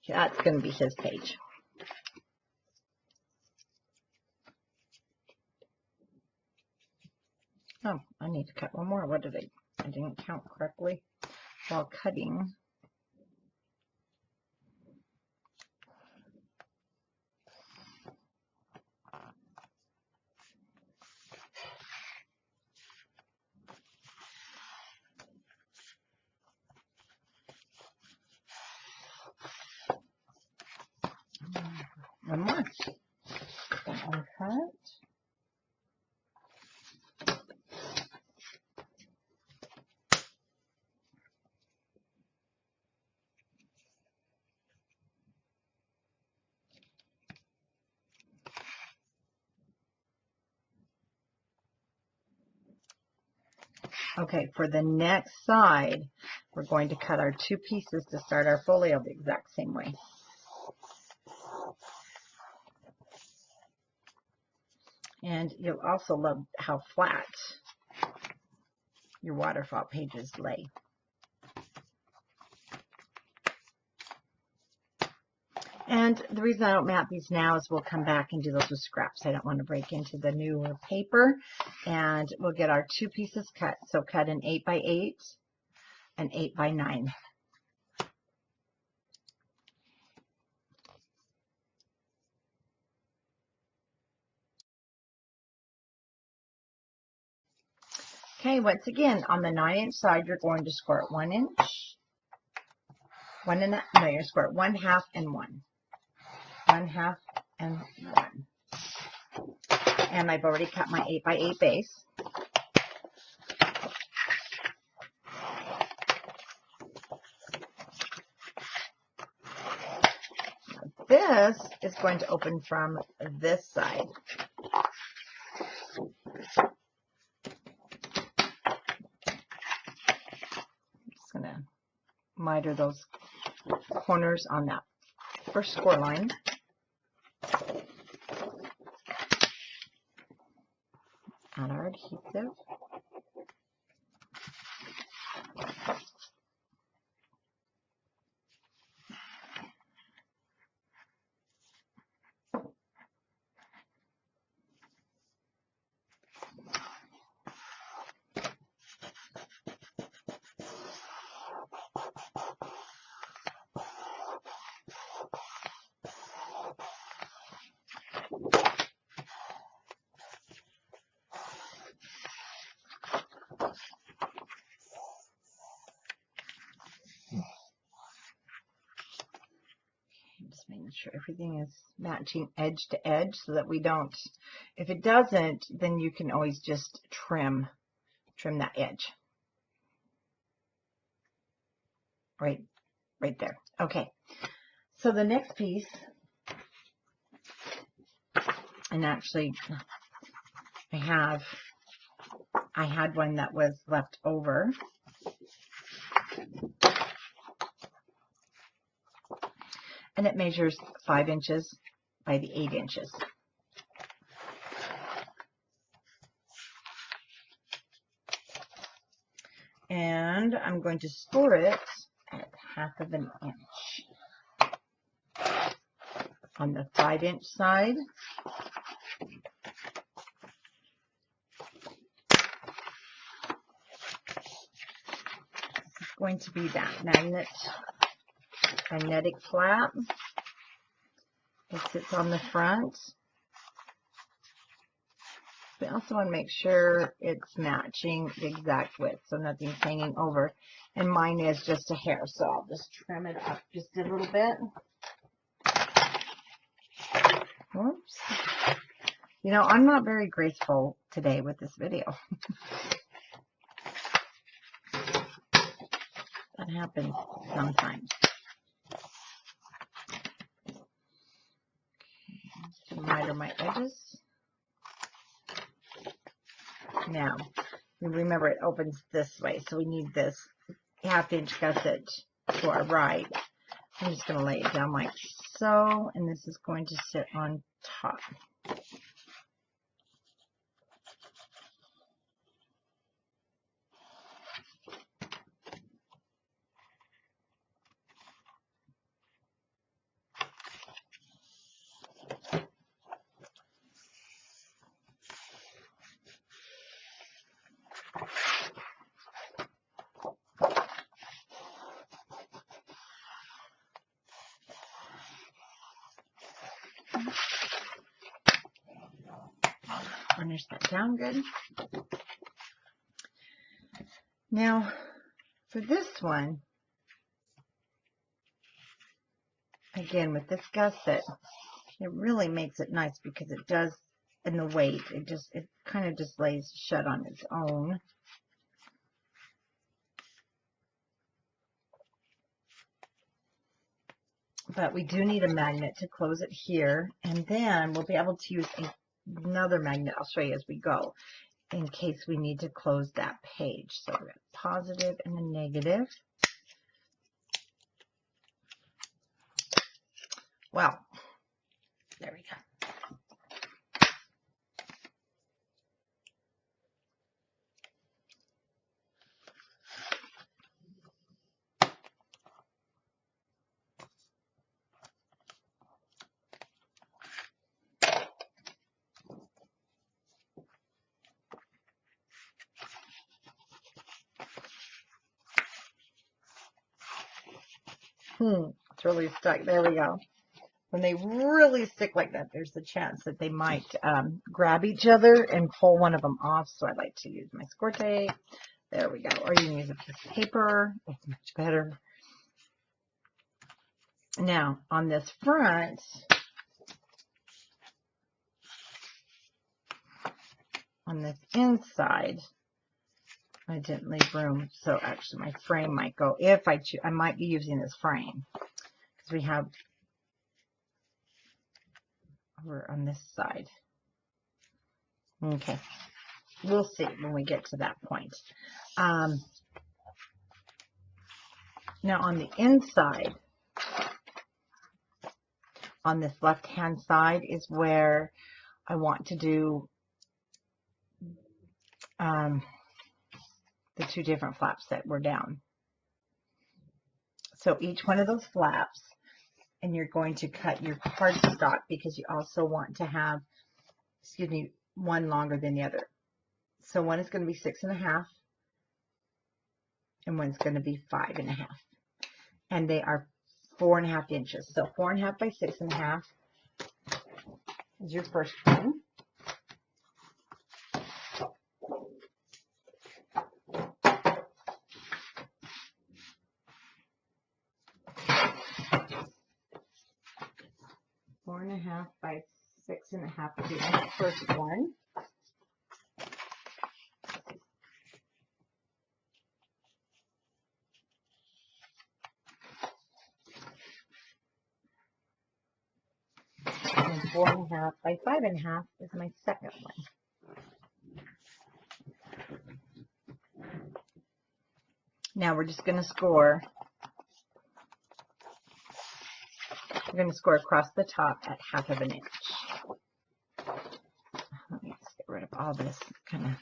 That's going to be his page. Oh, I need to cut one more. What did I didn't count correctly while cutting. One more. One cut. Okay, for the next side, we're going to cut our 2 pieces to start our folio the exact same way. And you'll also love how flat your waterfall pages lay. And the reason I don't mat these now is we'll come back and do those with scraps. I don't want to break into the newer paper. And we'll get our 2 pieces cut. So cut an 8x8 and 8x9. Okay, once again, on the 9-inch side, you're going to score it 1 inch. You're going to score it 1/2 and 1. 1/2 and 1. And I've already cut my 8x8 base. This is going to open from this side. I'm just going to miter those corners on that first score line. Add our adhesive. Just making sure everything is matching edge to edge so that we don't, if it doesn't, then you can always just trim that edge. Right there. Okay. So the next piece, and actually I had one that was left over. And it measures 5 inches by the 8 inches. And I'm going to score it at 1/2 inch. On the 5-inch side. It's going to be that magnetic flap. It sits on the front. We also want to make sure it's matching the exact width, so nothing's hanging over. And mine is just a hair, so I'll just trim it up just a little bit. Oops. You know, I'm not very graceful today with this video. That happens sometimes. To miter my edges. Now, remember it opens this way, so we need this 1/2 inch gusset to our right. I'm just going to lay it down like so, and this is going to sit on top. Finish that down good. Now, for this one, again, with this gusset, it really makes it nice because it does, and the weight, it kind of just lays shut on its own. But we do need a magnet to close it here, and then we'll be able to use another magnet. I'll show you as we go, in case we need to close that page. So we're going to positive and a negative. Well, there we go. It's really stuck. There we go. When they really stick like that, there's a chance that they might grab each other and pull one of them off. So I like to use my score tape. There we go. Or you can use a piece of paper. It's much better. Now, on this front, on this inside, I didn't leave room, so actually my frame might go, if I choose, I might be using this frame, because we have over on this side. Okay, we'll see when we get to that point. Now on the inside, on this left-hand side is where I want to do the two different flaps that were down. So each one of those flaps, and you're going to cut your cardstock because you also want to have, excuse me, one longer than the other. So one is going to be 6.5 and one's going to be 5.5. And they are 4.5 inches. So 4.5 by 6.5 is your first one. Four and a half by 6.5 would be my first one. And 4.5 by 5.5 is my second one. Now we're just going to score. We're going to score across the top at 1/2 inch. Let me just get rid of all this kind of.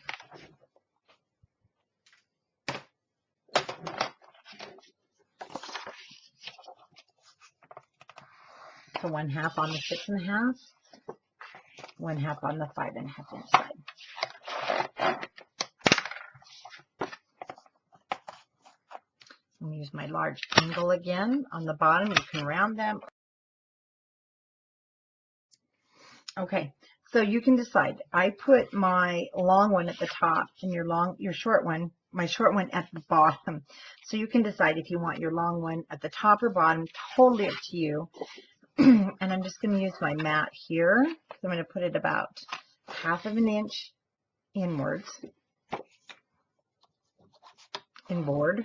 So 1/2 on the 6.5, 1/2 on the 5.5 inch side. I'm going to use my large angle again on the bottom. You can round them. Okay, so you can decide. I put my long one at the top and your short one, my short one at the bottom. So you can decide if you want your long one at the top or bottom, totally up to you. And I'm just going to use my mat here. So I'm going to put it about 1/2 inch inwards, inboard.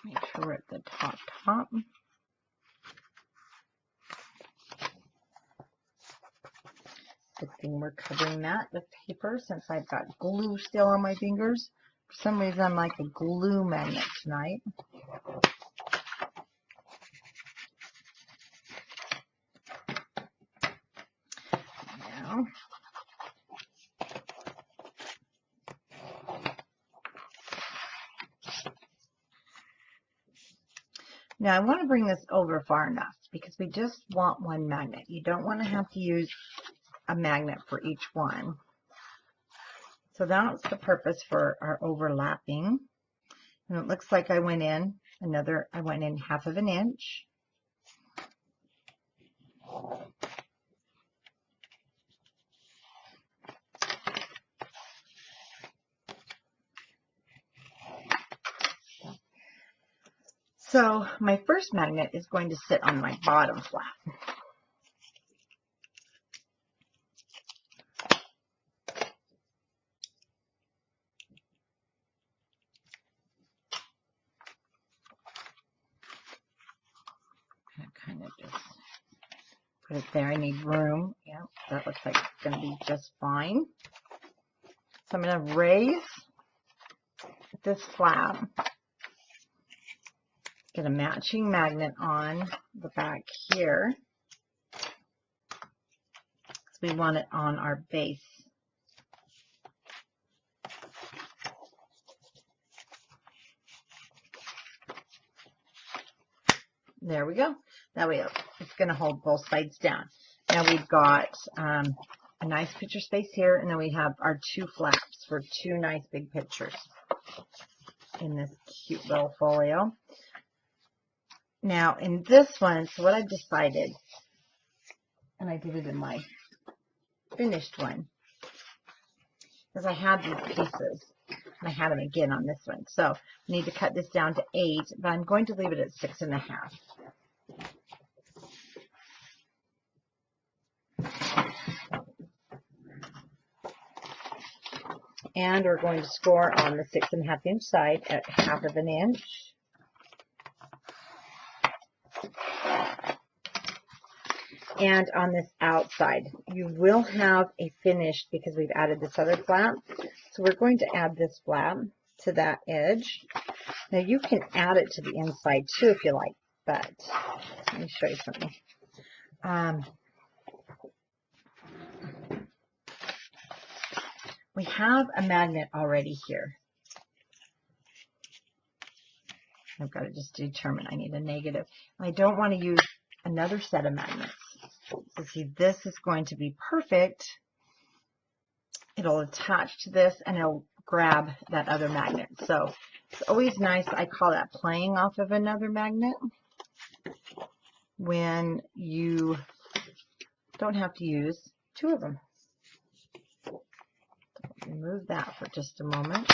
Make sure we're at the top. Good thing we're covering that with paper since I've got glue still on my fingers. For some reason, I'm like a glue magnet tonight. Now I want to bring this over far enough because we just want one magnet. You don't want to have to use a magnet for each one. So that's the purpose for our overlapping. And it looks like I went in half of an inch. So my first magnet is going to sit on my bottom flap. Kind of just put it there. I need room. Yeah, that looks like it's going to be just fine. So I'm going to raise this flap. Get a matching magnet on the back here. We want it on our base. There we go. That way it's going to hold both sides down. Now we've got a nice picture space here, and then we have our two flaps for two nice big pictures in this cute little folio. Now in this one, so what I've decided, and I did it in my finished one, is I had these pieces, and I had them again on this one. So I need to cut this down to 8, but I'm going to leave it at 6.5. And we're going to score on the 6.5 inch side at 1/2 inch. And on this outside, you will have a finished because we've added this other flap. So we're going to add this flap to that edge. Now you can add it to the inside too if you like, but let me show you something. We have a magnet already here. I've got to just determine I need a negative. I don't want to use another set of magnets. So see, this is going to be perfect. It'll attach to this and it'll grab that other magnet. So it's always nice. I call that playing off of another magnet when you don't have to use two of them. Remove that for just a moment.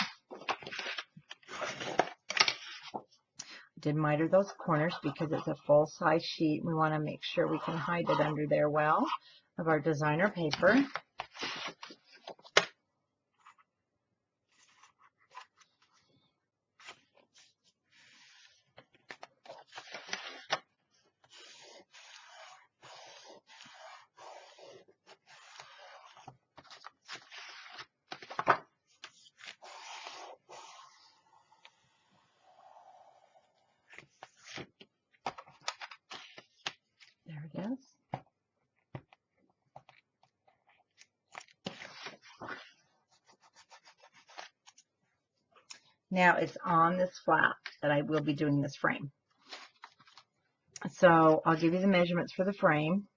I did miter those corners because it's a full-size sheet. We want to make sure we can hide it under there well of our designer paper. There it is. Now it's on this flap that I will be doing this frame. So I'll give you the measurements for the frame.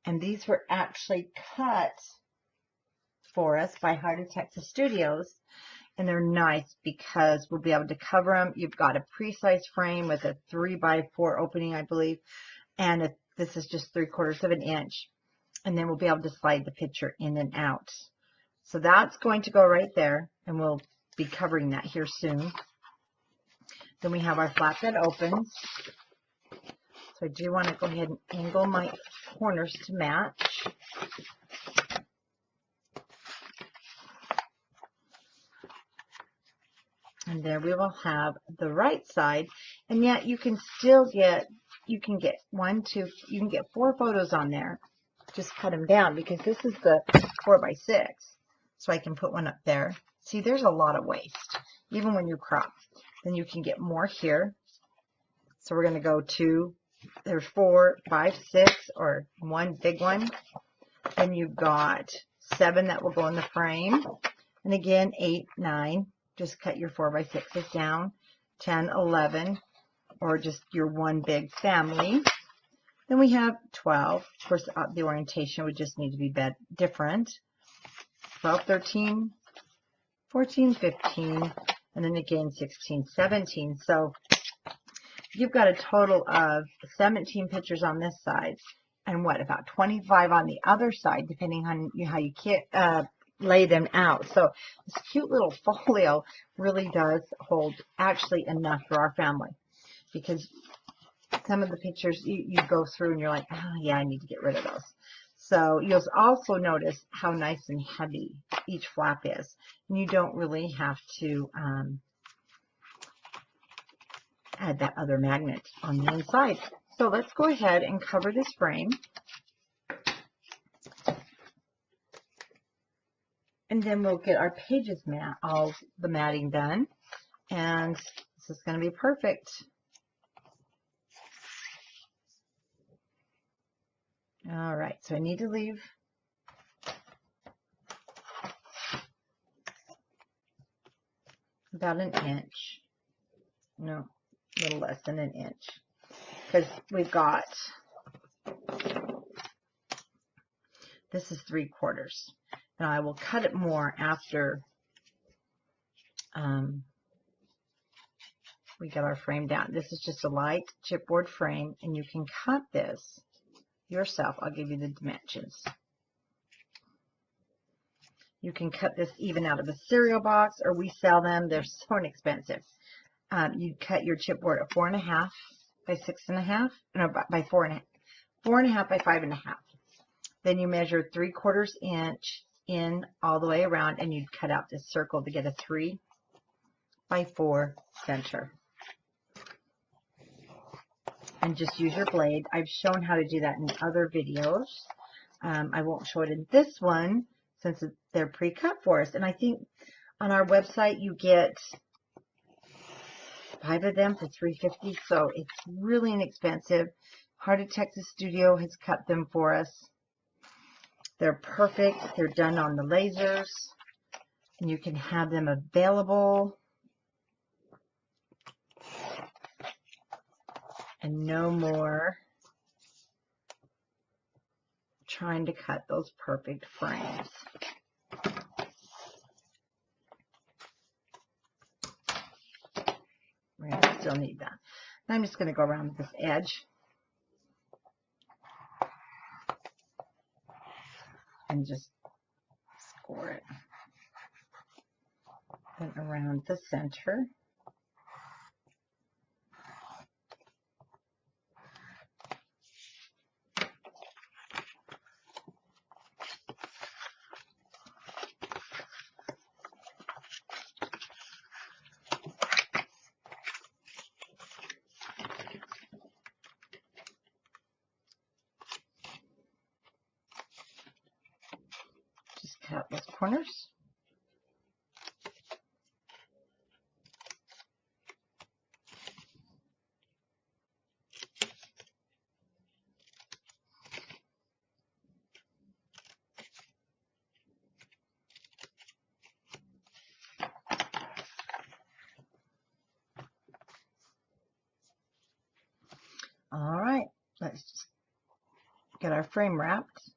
And these were actually cut for us by Heart of Texas Studios. And they're nice because we'll be able to cover them. You've got a pre-size frame with a 3x4 opening, I believe. And this is just 3/4 inch. And then we'll be able to slide the picture in and out. So that's going to go right there. And we'll be covering that here soon. Then we have our flap that opens. So I do want to go ahead and angle my corners to match. And there we will have the right side. And yet you can still get, you can get 4 photos on there. just cut them down because this is the 4x6. So I can put one up there. See, there's a lot of waste, even when you crop. Then you can get more here. So we're going to go to, there's 4, 5, 6, or one big one. Then you've got 7 that will go in the frame. And again, 8, 9. Just cut your 4x6s down. 10, 11, or just your one big family. Then we have 12. Of course, the orientation would just need to be different. 12, 13, 14, 15, and then again 16, 17. So you've got a total of 17 pictures on this side, and what, about 25 on the other side, depending on how you lay them out. So this cute little folio really does hold actually enough for our family, because some of the pictures you go through and you're like, oh yeah, I need to get rid of those. So you'll also notice how nice and heavy each flap is. And you don't really have to add that other magnet on the inside. So let's go ahead and cover this frame. And then we'll get our pages all the matting done. And this is going to be perfect. All right, so I need to leave about an inch. No, a little less than an inch. Because we've got, this is 3/4. Now I will cut it more after we get our frame down. This is just a light chipboard frame, and you can cut this yourself. I'll give you the dimensions. You can cut this even out of a cereal box, or we sell them. They're so inexpensive. You cut your chipboard at 4.5 by 6.5, no, by 4.5, 4.5 by 5.5. Then you measure 3/4 inch in all the way around, and you'd cut out this circle to get a 3 by 4 center. And just use your blade. I've shown how to do that in other videos. I won't show it in this one since they're pre-cut for us. And I think on our website you get 5 of them for $3.50, so it's really inexpensive. Heart of Texas Studio has cut them for us. They're perfect. They're done on the lasers, and you can have them available. And no more trying to cut those perfect frames. We're going to still need that. And I'm just going to go around this edge and just score it. Then around the center. Just cut those corners. All right, let's just get our frame wrapped.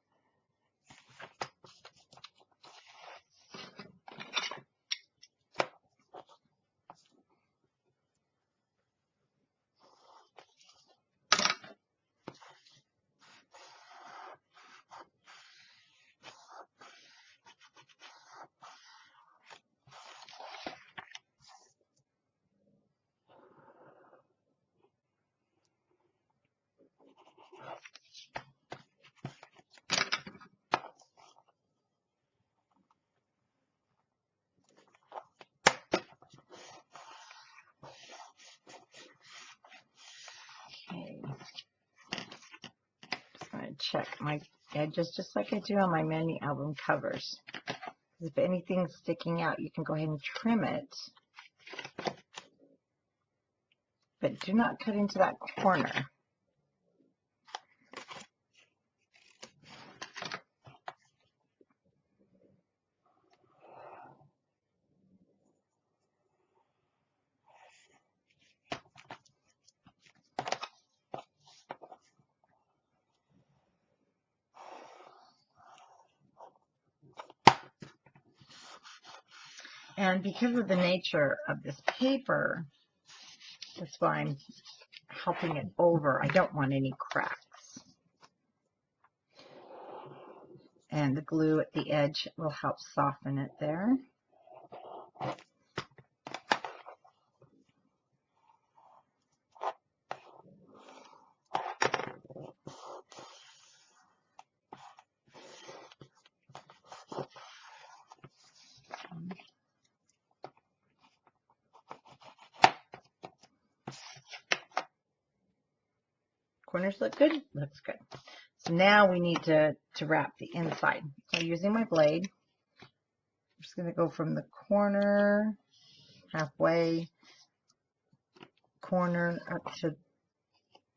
Okay. Just going to check my edges just like I do on my mini album covers. If anything's sticking out, you can go ahead and trim it. But do not cut into that corner. And because of the nature of this paper, that's why I'm helping it over. I don't want any cracks. And the glue at the edge will help soften it there. Corners look good? Looks good. So now we need to wrap the inside. So using my blade, I'm just going to go from the corner, halfway, corner up to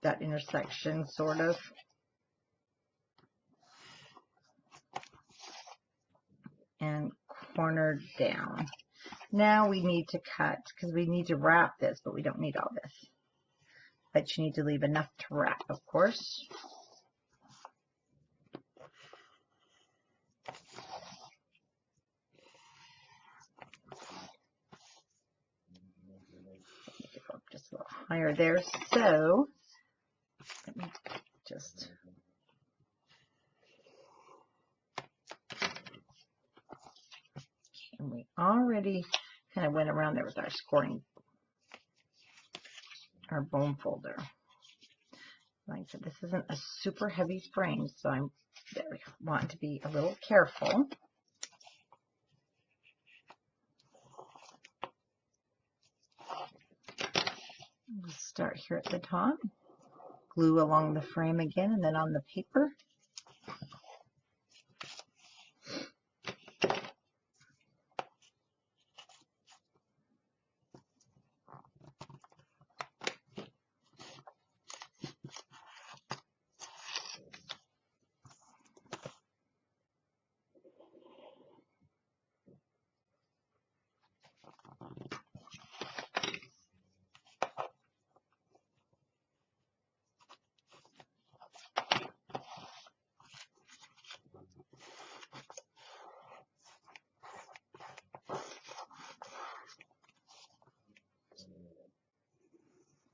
that intersection, sort of. And corner down. Now we need to cut, because we need to wrap this, but we don't need all this. But you need to leave enough to wrap, of course. Go up just a little higher there. So let me just and we already kind of went around there with our scoring, our bone folder. Like I said, this isn't a super heavy frame, so I'm want to be a little careful. We'll start here at the top, glue along the frame again, and then on the paper.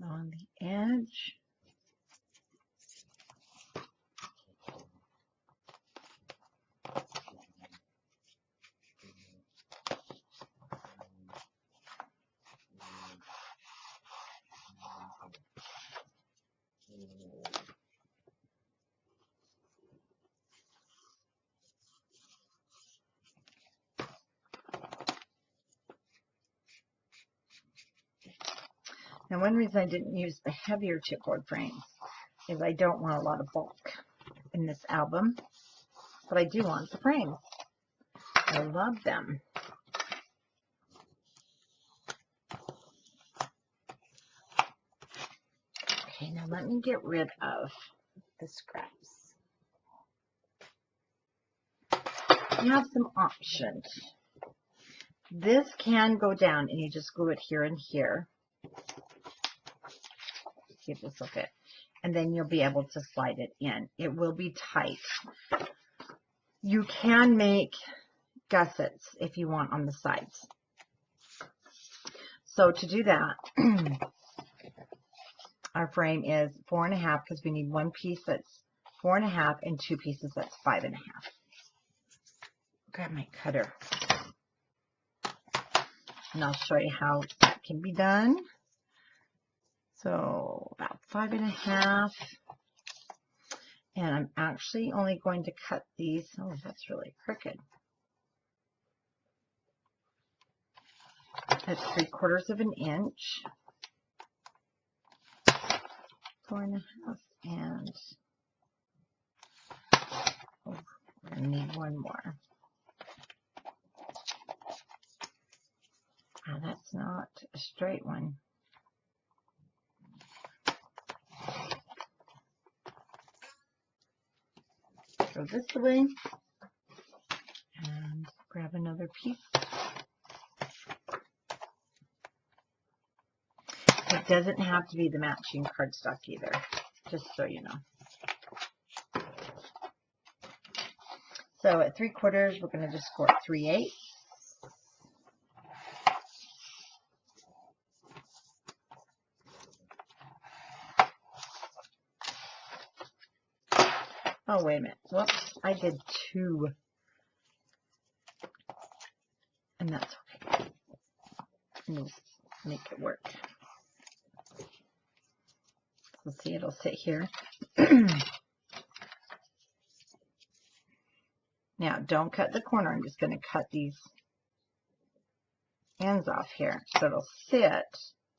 On the edge. Now, one reason I didn't use the heavier chipboard frames is I don't want a lot of bulk in this album, but I do want the frames. I love them. Okay, now let me get rid of the scraps. You have some options. This can go down and you just glue it here and here. See if this will fit. And then you'll be able to slide it in. It will be tight. You can make gussets if you want on the sides. So to do that, our frame is 4.5 because we need one piece that's 4.5 and two pieces that's 5.5. Grab my cutter. And I'll show you how that can be done. So about 5.5. And I'm actually only going to cut these. Oh, that's really crooked. That's 3/4 of an inch. 4.5 and I need one more. Oh, that's not a straight one. Go this way and grab another piece. It doesn't have to be the matching cardstock either, just so you know. So at 3/4, we're going to just score 3/8. Oh, wait a minute. Whoops, I did 2. And that's okay. We'll make it work. Let's see, it'll sit here. Now, don't cut the corner. I'm just going to cut these ends off here. So it'll sit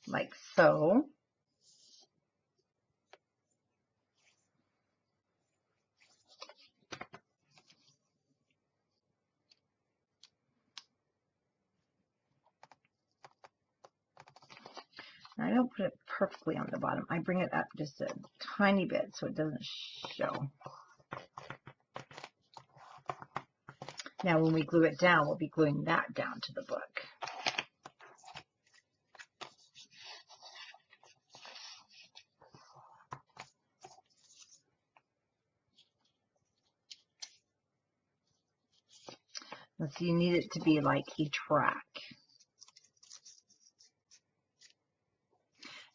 like so. I don't put it perfectly on the bottom. I bring it up just a tiny bit so it doesn't show. Now when we glue it down, we'll be gluing that down to the book. And so you need it to be like a track.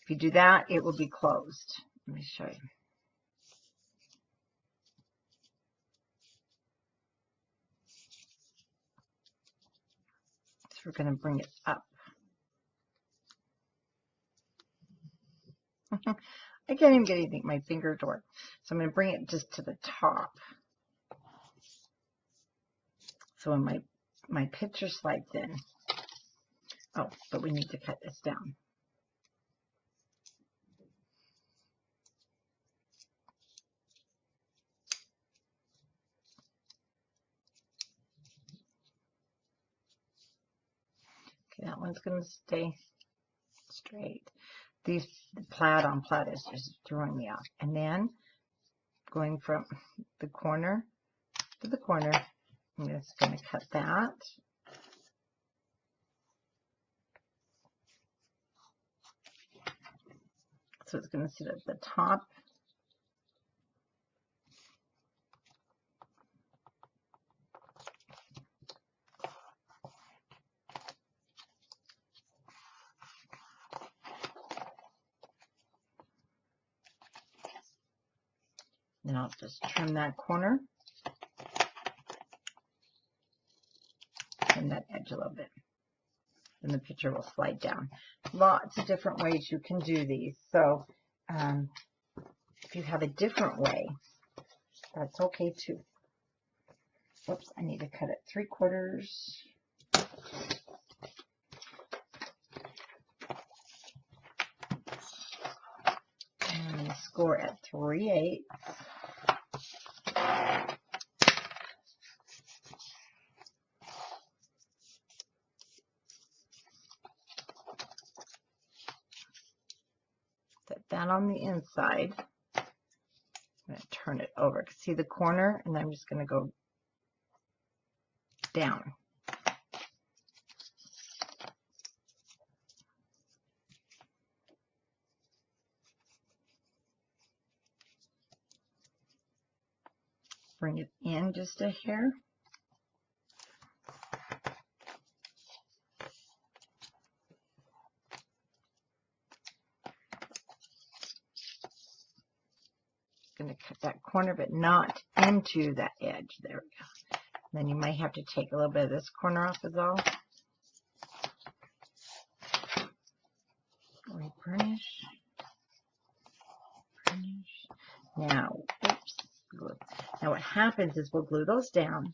If you do that, it will be closed. Let me show you. So we're going to bring it up. I can't even get anything. My fingers work. So I'm going to bring it just to the top. So when my picture slides in. Oh, but we need to cut this down. Okay, that one's going to stay straight. These plaid on plaid is just throwing me off. And then going from the corner to the corner, I'm just going to cut that. So it's going to sit at the top. Then I'll just trim that corner. Trim that edge a little bit. Then the picture will slide down. Lots of different ways you can do these. So if you have a different way, that's okay too. Whoops, I need to cut it 3/4. And score at 3/8. Set that on the inside. I'm going to turn it over. See the corner, and I'm just going to go down. Bring it in just a hair. Going to cut that corner, but not into that edge. There we go. Then you might have to take a little bit of this corner off as well. Reburnish. Burnish. Now, oops. Glue. Now what happens is we'll glue those down,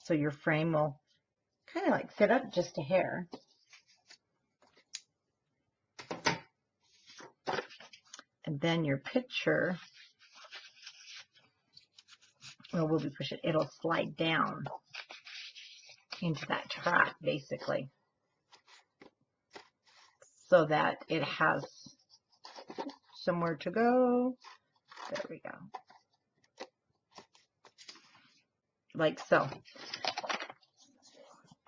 so your frame will kind of like sit up just a hair. And then your picture well, we'll be pushing, it'll slide down into that track basically, so that it has somewhere to go. There we go. Like so.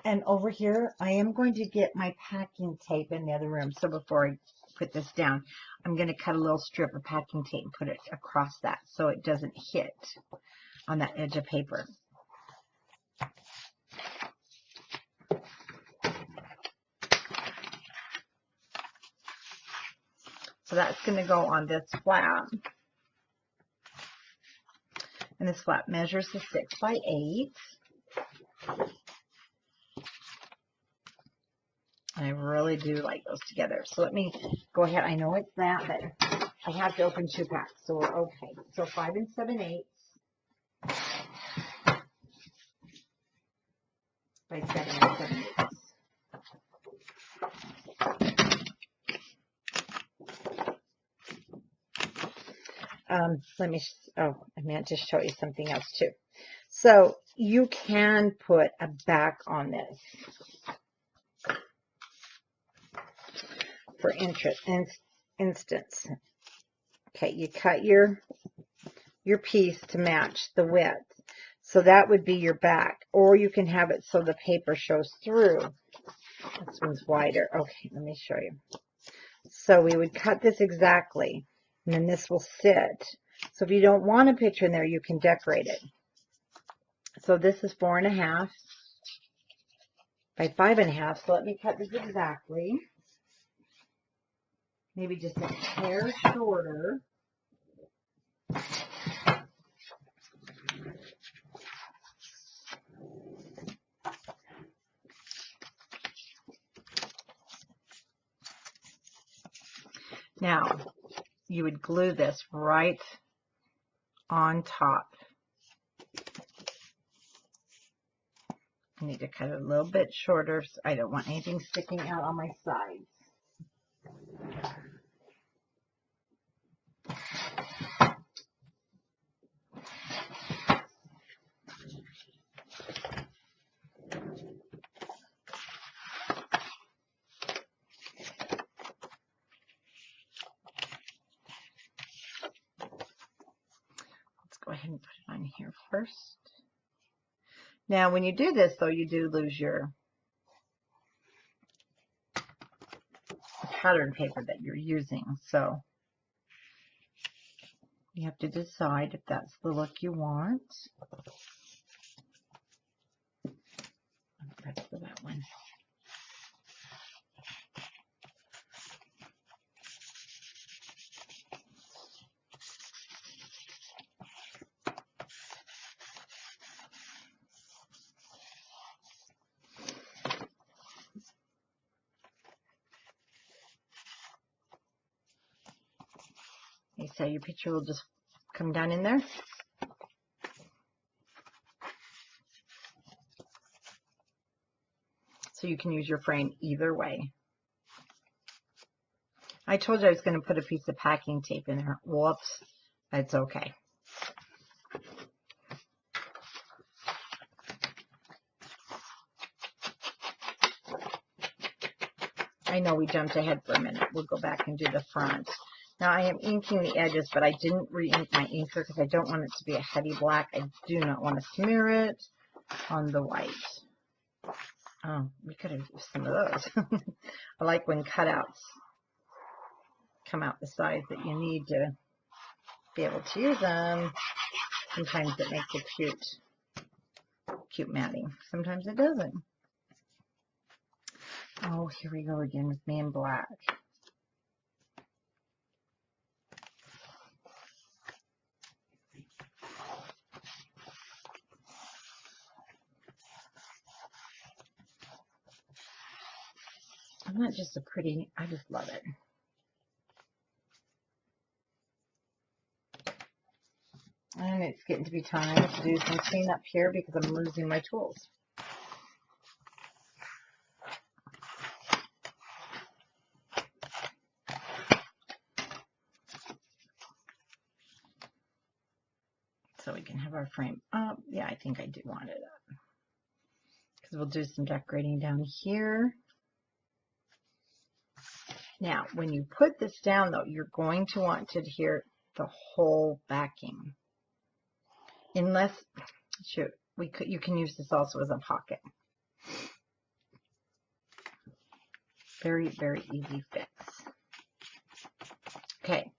And over here, I am going to get my packing tape in the other room. So before I put this down, I'm going to cut a little strip of packing tape and put it across that so it doesn't hit on that edge of paper. So that's going to go on this flap. And this flap measures the 6 by 8. And I really do like those together. So let me go ahead. I know it's that, but I have to open 2 packs, so we're okay. So 5 7/8 by 7 7/8. I meant to show you something else too. So you can put a back on this for instance. Okay, you cut your piece to match the width. So that would be your back. Or you can have it so the paper shows through. This one's wider. Okay, let me show you. So we would cut this exactly, and then this will sit. So if you don't want a picture in there, you can decorate it. So this is 4 1/2 by 5 1/2. So let me cut this exactly. Maybe just a hair shorter. Now, you would glue this right on top. I need to cut it a little bit shorter. So I don't want anything sticking out on my sides. Let's go ahead and put it on here first. Now, when you do this, though, you do lose your pattern paper that you're using. So you have to decide if that's the look you want. That's for that one. Okay, so your picture will just come down in there. So you can use your frame either way. I told you I was going to put a piece of packing tape in there. Whoops, it's okay. I know we jumped ahead for a minute. We'll go back and do the front. Now I am inking the edges, but I didn't re-ink my inker because I don't want it to be a heavy black. I do not want to smear it on the white. Oh, we could have used some of those. I like when cutouts come out the size that you need to be able to use them. Sometimes it makes a cute matting. Sometimes it doesn't. Oh, here we go again with me in black. Isn't that just a pretty, I just love it. And it's getting to be time to do some cleanup here because I'm losing my tools. so we can have our frame up. Yeah, I think I do want it up because we'll do some decorating down here. Now, when you put this down, though, you're going to want to adhere the whole backing. Unless, shoot, you can use this also as a pocket. Very, very easy fix. Okay,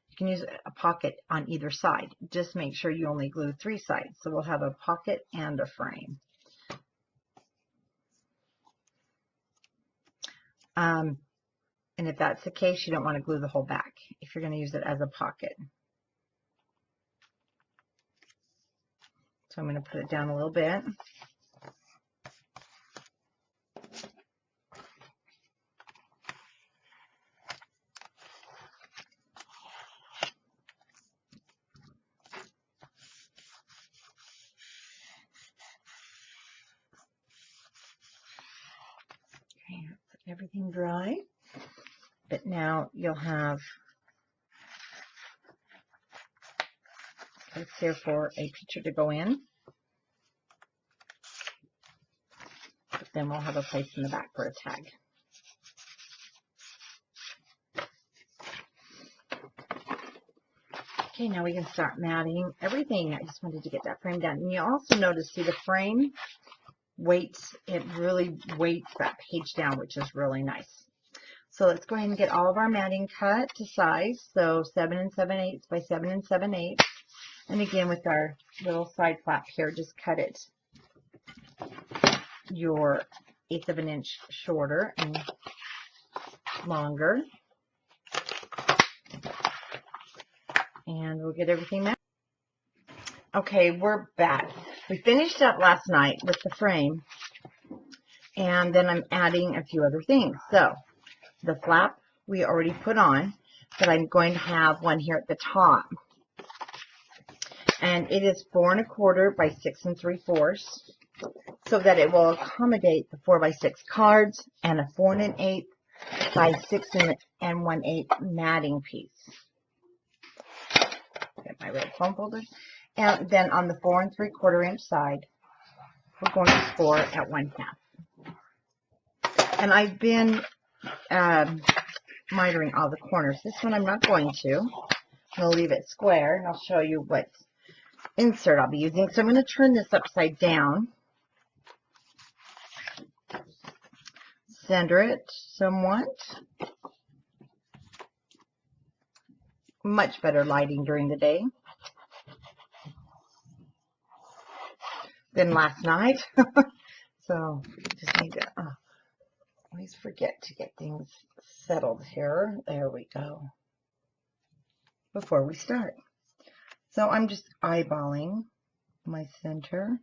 you can use a pocket on either side. Just make sure you only glue 3 sides. So we'll have a pocket and a frame. And if that's the case, you don't want to glue the whole back if you're going to use it as a pocket. So I'm going to put it down a little bit. Okay, let everything dry. But now you'll have this here for a picture to go in. But then we'll have a place in the back for a tag. Okay, now we can start matting everything. I just wanted to get that frame done. And you also notice, see, the frame weights, it really weights that page down, which is really nice. So let's go ahead and get all of our matting cut to size. So 7 7/8 by 7 7/8. And again, with our little side flap here, just cut it your 1/8 of an inch shorter and longer. And we'll get everything matted. Okay, we're back. We finished up last night with the frame, and then I'm adding a few other things. So the flap we already put on, but I'm going to have one here at the top. And it is 4 1/4 by 6 3/4, so that it will accommodate the 4 by 6 cards and a 4 1/8 by 6 1/8 matting piece. Get my red foam folder. And then on the 4 3/4 inch side, we're going to score at 1/2. And I've been mitering all the corners. This one I'm not going to. I'm going to leave it square, and I'll show you what insert I'll be using. So I'm going to turn this upside down. Center it somewhat. Much better lighting during the day than last night. So just need to always forget to get things settled here. There we go. Before we start. So I'm just eyeballing my center.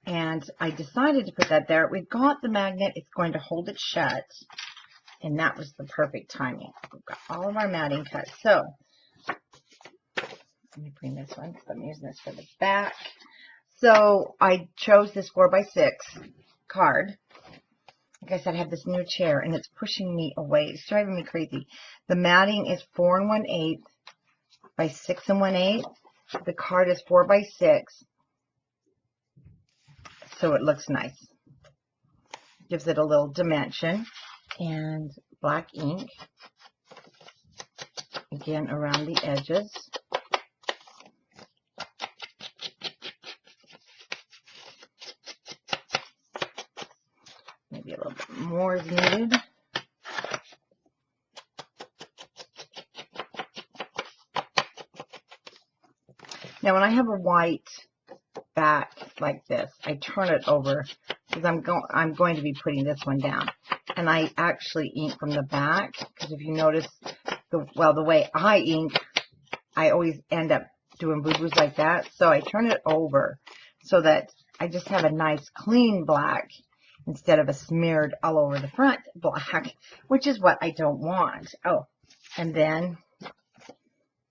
And I decided to put that there. We've got the magnet. It's going to hold it shut. And that was the perfect timing. We've got all of our matting cut. So let me bring this one because I'm using this for the back. So I chose this 4 by 6 card. Like I said, I have this new chair and it's pushing me away. It's driving me crazy. The matting is 4 1/8 by 6 1/8. The card is 4 by 6. So it looks nice. Gives it a little dimension. And black ink. Again, around the edges. Maybe a little bit more is needed. Now, when I have a white back like this, I turn it over because I'm going to be putting this one down. And I actually ink from the back because if you notice, the way I ink, I always end up doing boo-boos like that. So I turn it over so that I just have a nice clean black instead of a smeared all over the front black, which is what I don't want. Oh, and then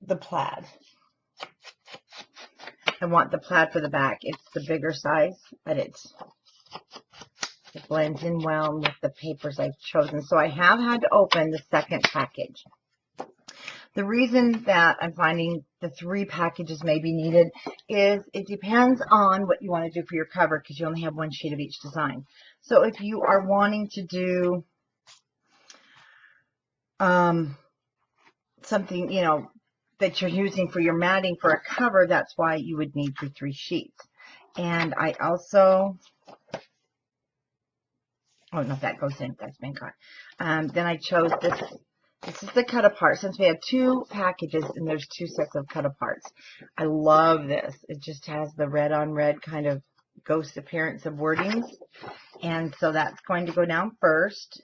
the plaid. I want the plaid for the back. It's the bigger size, but it blends in well with the papers I've chosen. So I have had to open the second package. The reason that I'm finding the 3 packages may be needed is it depends on what you want to do for your cover, because you only have 1 sheet of each design. So if you are wanting to do something, you know, that you're using for your matting for a cover, that's why you would need your 3 sheets. And I also, oh no, that goes in, that's been cut. Then I chose this. This is the cut apart. Since we have 2 packages and there's 2 sets of cut aparts, I love this. It just has the red on red kind of ghost appearance of wordings. And so that's going to go down first.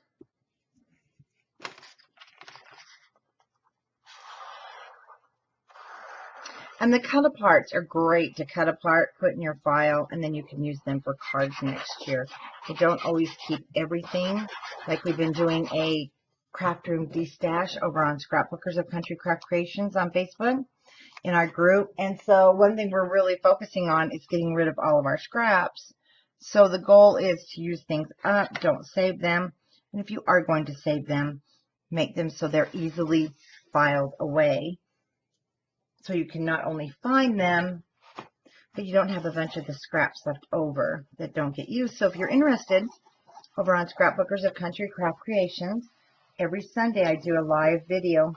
And the cut aparts are great to cut apart, put in your file, and then you can use them for cards next year. I don't always keep everything. Like we've been doing a craft room de-stash over on Scrapbookers of Country Craft Creations on Facebook in our group. And so one thing we're really focusing on is getting rid of all of our scraps. So the goal is to use things up, don't save them. And if you are going to save them, make them so they're easily filed away. So you can not only find them, but you don't have a bunch of the scraps left over that don't get used. So if you're interested, over on Scrapbookers of Country Craft Creations, every Sunday I do a live video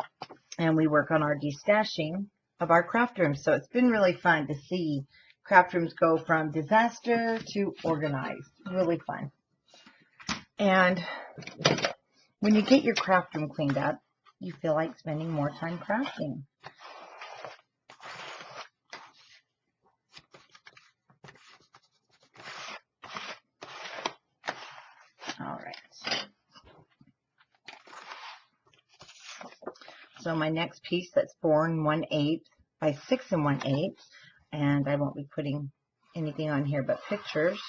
and we work on our destashing of our craft rooms. So it's been really fun to see craft rooms go from disaster to organized. Really fun. And when you get your craft room cleaned up, you feel like spending more time crafting. All right. So my next piece, that's 4 1/8 by 6 1/8, and I won't be putting anything on here but pictures.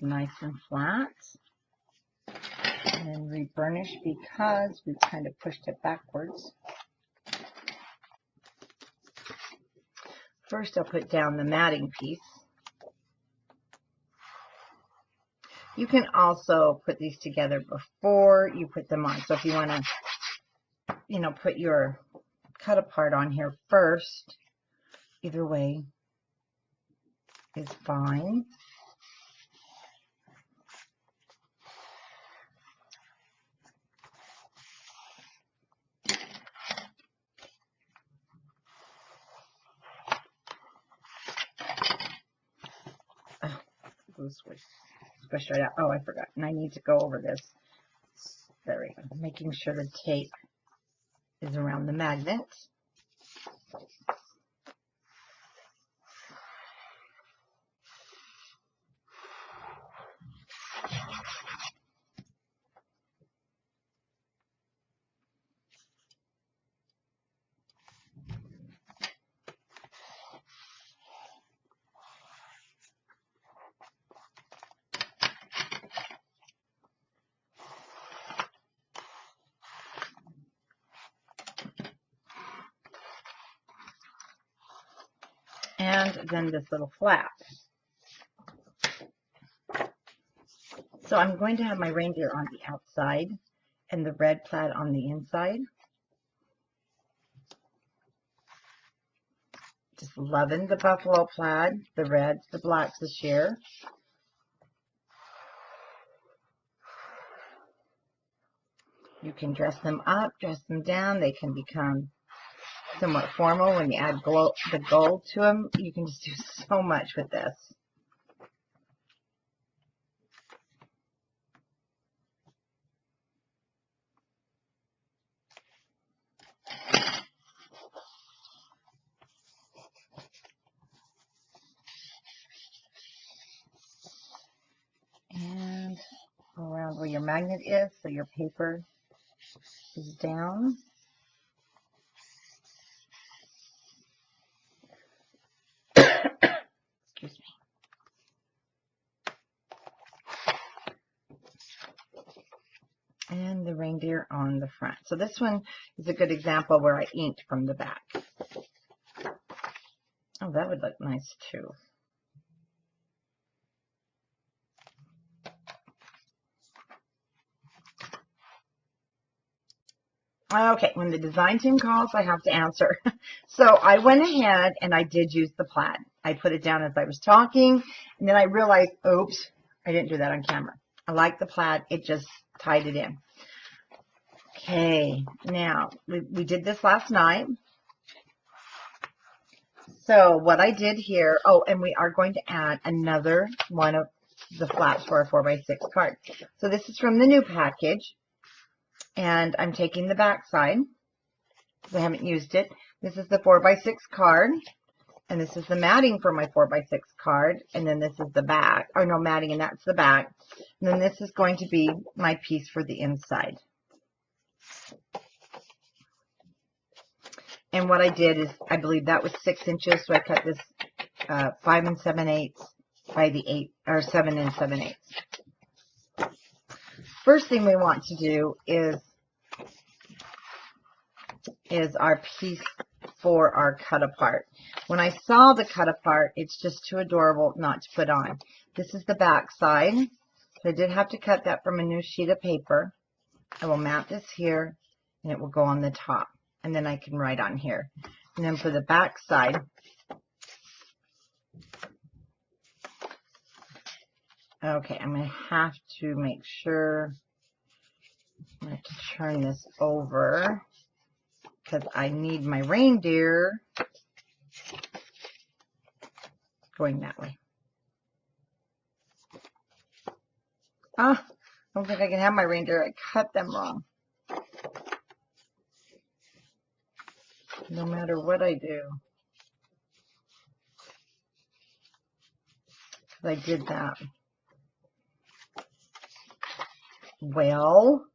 Nice and flat, and reburnish because we kind of pushed it backwards. First I'll put down the matting piece. You can also put these together before you put them on. So if you want to, you know, put your cut apart on here first, either way is fine. Squish right out. Oh, I forgot. And I need to go over this. There we go. Making sure the tape is around the magnet. And then this little flap. So I'm going to have my reindeer on the outside and the red plaid on the inside. Just loving the buffalo plaid, the reds, the blacks this year. You can dress them up, dress them down. They can become somewhat formal when you add the gold to them. You can just do so much with this. where your magnet is, so your paper is down. Excuse me. And the reindeer on the front. So this one is a good example where I inked from the back. Oh, that would look nice too. Okay, when the design team calls, I have to answer. So I went ahead and I did use the plaid. I put it down as I was talking, and then I realized, oops, I didn't do that on camera. I like the plaid. It just tied it in. Okay, now, we did this last night. So what I did here, oh, and we are going to add another one of the flaps for our 4x6 card. So this is from the new package, and I'm taking the back side. I haven't used it. This is the 4x6 card, and this is the matting for my 4x6 card, and then this is the back, or no matting, and that's the back. And then this is going to be my piece for the inside. And what I did is, I believe that was 6 inches, so I cut this 5 7/8 by the 8, or 7 7/8. First thing we want to do is our piece for our cut apart. When I saw the cut apart, it's just too adorable not to put on. This is the back side. So I did have to cut that from a new sheet of paper. I will mat this here, and it will go on the top. And then I can write on here. And then for the back side, okay, I'm going to have to make sure, I'm going to have to turn this over because I need my reindeer going that way. Ah, I don't think I can have my reindeer. I cut them wrong. No matter what I do. I did that. Well,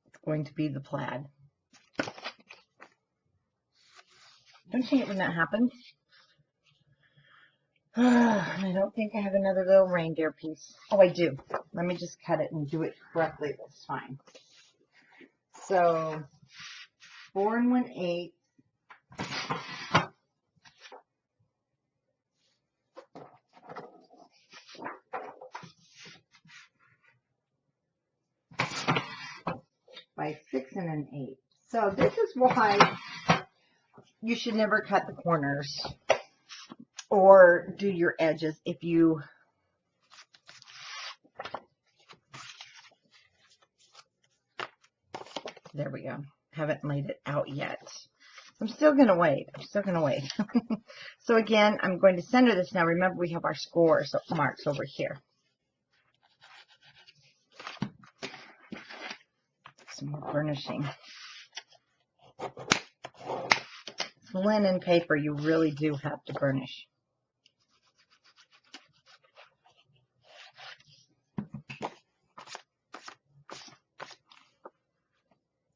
it's going to be the plaid. Don't you hate when that happens? I don't think I have another little reindeer piece. Oh, I do. Let me just cut it and do it correctly this time. So, 4 1/8. By 6 1/8. So this is why you should never cut the corners or do your edges if you there we go. Haven't laid it out yet. I'm still going to wait. So again, I'm going to center this now. Remember, we have our scores marks over here. Some more burnishing. It's linen paper. You really do have to burnish.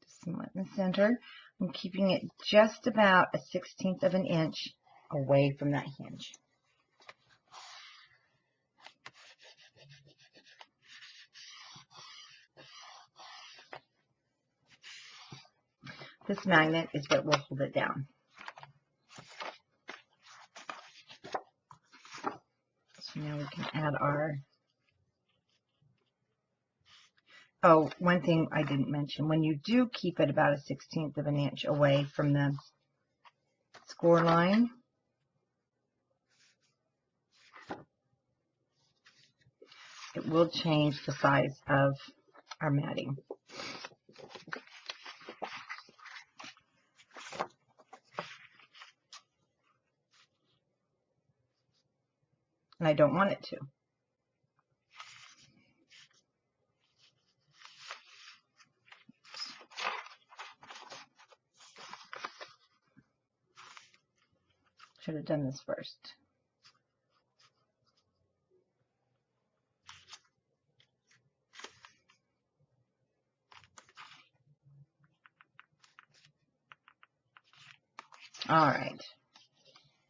Just in the center. I'm keeping it just about a 1/16 of an inch away from that hinge. This magnet is what will hold it down. So now we can add our, oh, one thing I didn't mention, when you do keep it about a 1/16 of an inch away from the score line, it will change the size of our matting. And I don't want it to. should have done this first. All right.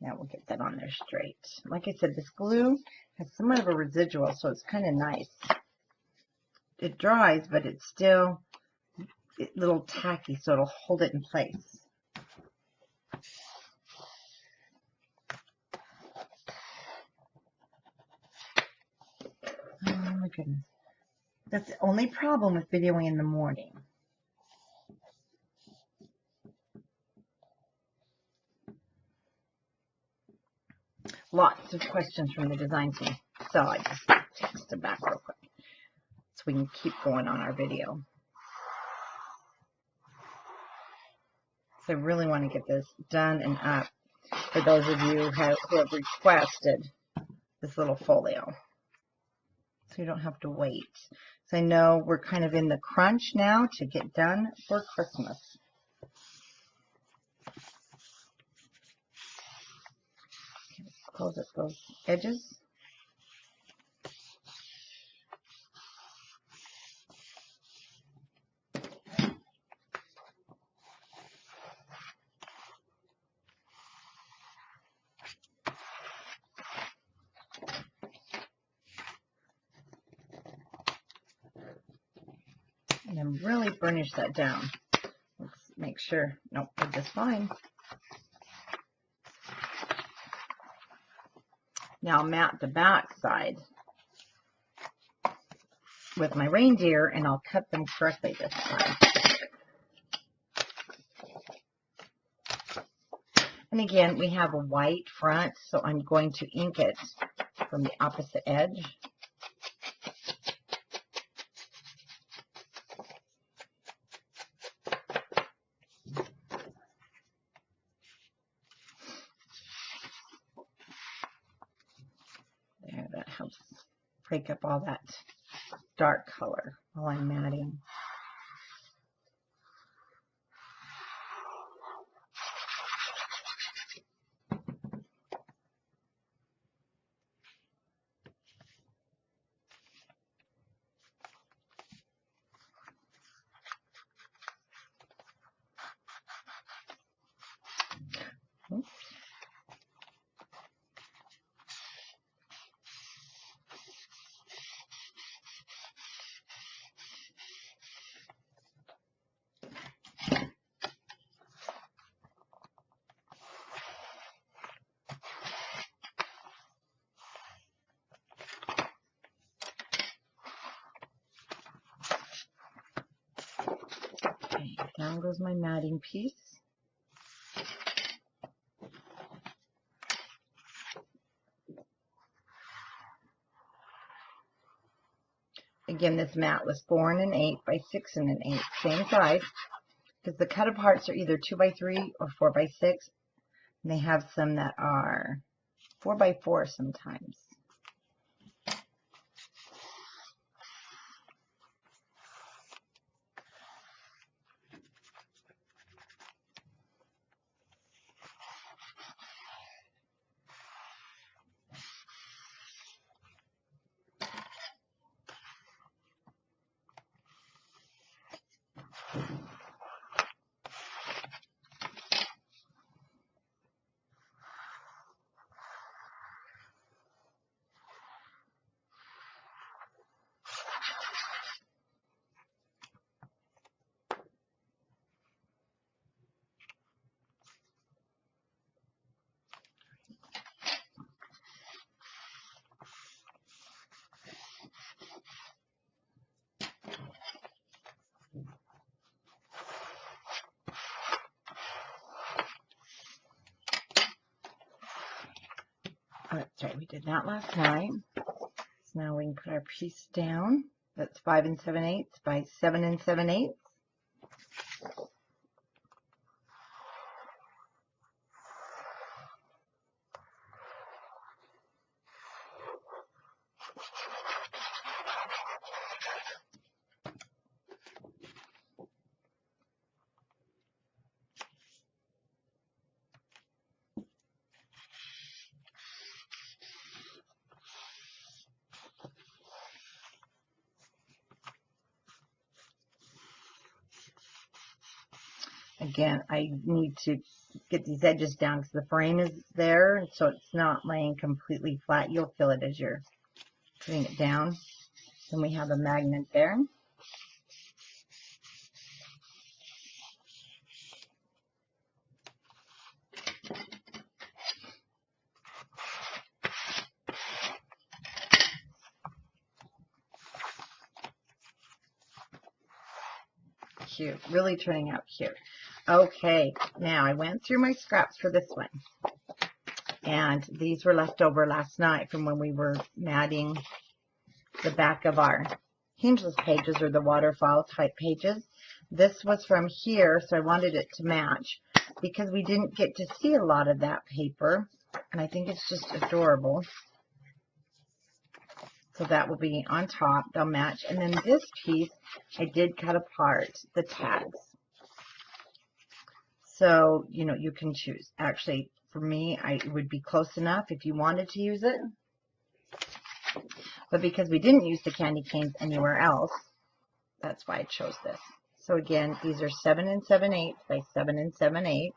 Now we'll get that on there straight. Like I said, this glue has somewhat of a residual, so it's kind of nice. It dries, but it's still a little tacky, so it'll hold it in place. Oh my goodness. That's the only problem with videoing in the morning. Lots of questions from the design team. So I just texted back real quick so we can keep going on our video. So I really want to get this done and up for those of you who have requested this little folio. So you don't have to wait. So I know we're kind of in the crunch now to get done for Christmas. Close up those edges. And then really burnish that down. Let's make sure. Nope, we're just fine. Now I'll mat the back side with my reindeer, and I'll cut them correctly this time. And again, we have a white front, so I'm going to ink it from the opposite edge. There, that helps break up all that dark color while I'm matting. Oops. Okay, down goes my matting piece. Again, this mat was 4 1/8 by 6 1/8, same size, because the cut aparts are either 2 by 3 or 4 by 6. And they have some that are 4 by 4 sometimes. Oh, that's right, we did that last night. So now we can put our piece down. That's 5 7/8 by 7 7/8. Again, I need to get these edges down because the frame is there, and so it's not laying completely flat. You'll feel it as you're putting it down. Then we have a magnet there. Cute, really turning out cute. Okay, now I went through my scraps for this one, and these were left over last night from when we were matting the back of our hingeless pages, or the waterfall type pages. This was from here, so I wanted it to match because we didn't get to see a lot of that paper, and I think it's just adorable. So that will be on top. They'll match. And then this piece, I did cut apart the tags. So, you know, you can choose. Actually, for me, it would be close enough if you wanted to use it. But because we didn't use the candy canes anywhere else, that's why I chose this. So again, these are 7 7/8 by 7 7/8.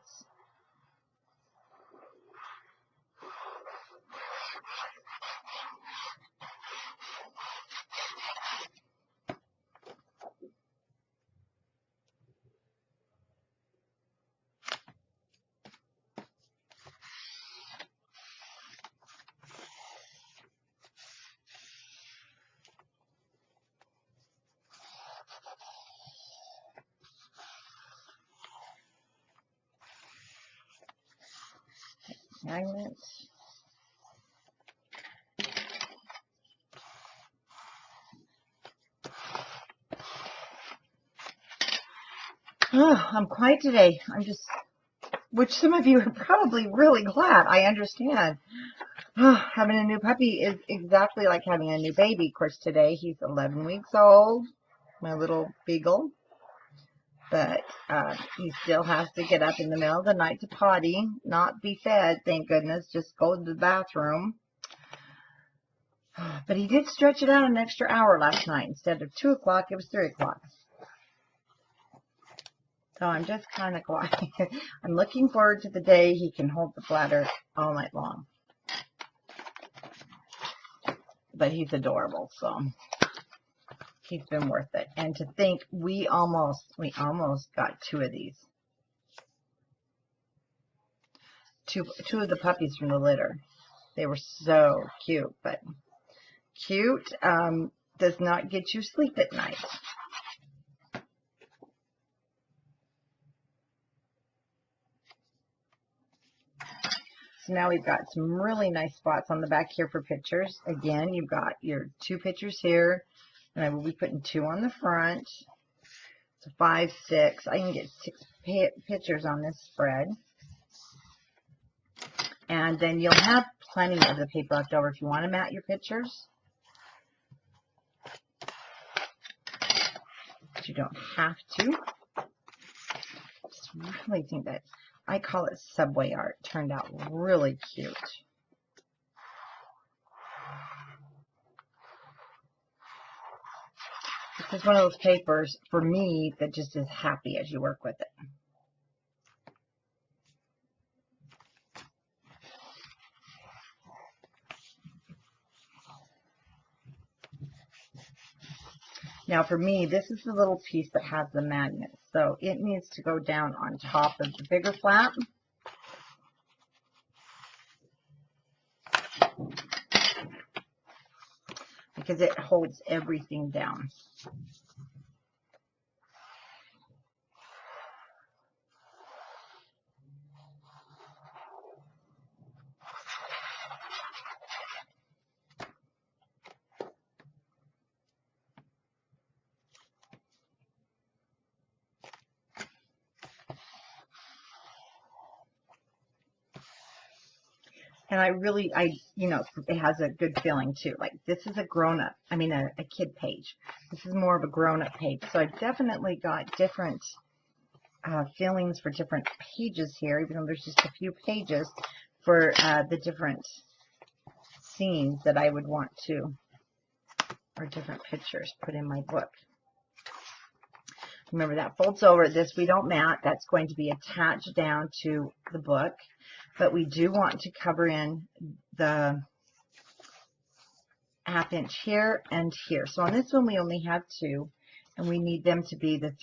Magnet. Oh, I'm quiet today. I'm just, which some of you are probably really glad. I understand. Oh, having a new puppy is exactly like having a new baby. Of course, today he's 11 weeks old, my little beagle. But he still has to get up in the middle of the night to potty, not be fed, thank goodness, just go to the bathroom. But he did stretch it out an extra hour last night. Instead of 2 o'clock, it was 3 o'clock. So I'm just kind of quiet. I'm looking forward to the day he can hold the bladder all night long. But he's adorable, so he's been worth it. And to think we almost got 2 of these. Two of the puppies from the litter. They were so cute, but cute does not get you sleep at night. So now we've got some really nice spots on the back here for pictures. Again, you've got your 2 pictures here, and I will be putting 2 on the front. So 5, 6. I can get 6 pictures on this spread. And then you'll have plenty of the paper left over if you want to mat your pictures. But you don't have to. I just really think that, I call it subway art, turned out really cute. This is one of those papers, for me, that just is happy as you work with it. Now for me, this is the little piece that has the magnet. So it needs to go down on top of the bigger flap. Because it holds everything down. And you know, it has a good feeling too. Like this is a grown-up, I mean a kid page. This is more of a grown-up page. So I've definitely got different feelings for different pages here, even though there's just a few pages for the different scenes that I would want to, or different pictures put in my book. Remember, that folds over. This we don't mat. That's going to be attached down to the book. But we do want to cover in the 1/2 inch here and here. So on this one, we only have 2. And we need them to be the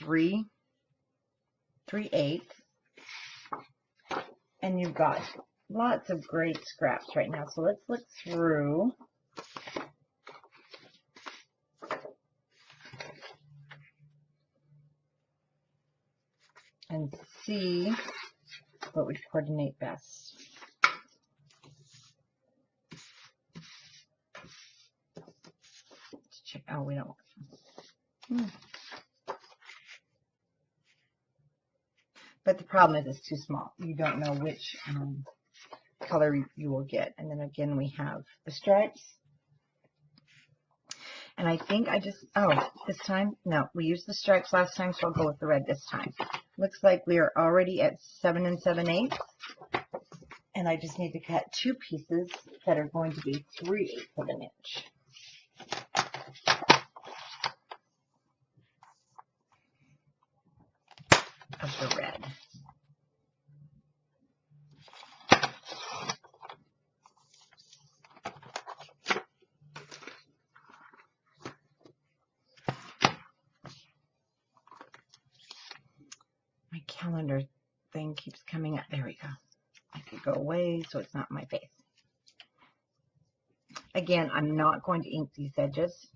3/8. And you've got lots of great scraps right now. So let's look through. And see what would coordinate best. Let's check. Oh, we don't. But the problem is it's too small. You don't know which color you will get. And then again, we have the stripes. And I think this time, no, we used the stripes last time, so I'll go with the red this time. Looks like we are already at 7 7/8. And I just need to cut 2 pieces that are going to be 3/8 of an inch. Of the red. My calendar thing keeps coming up. There we go. I could go away so it's not my face. Again, I'm not going to ink these edges.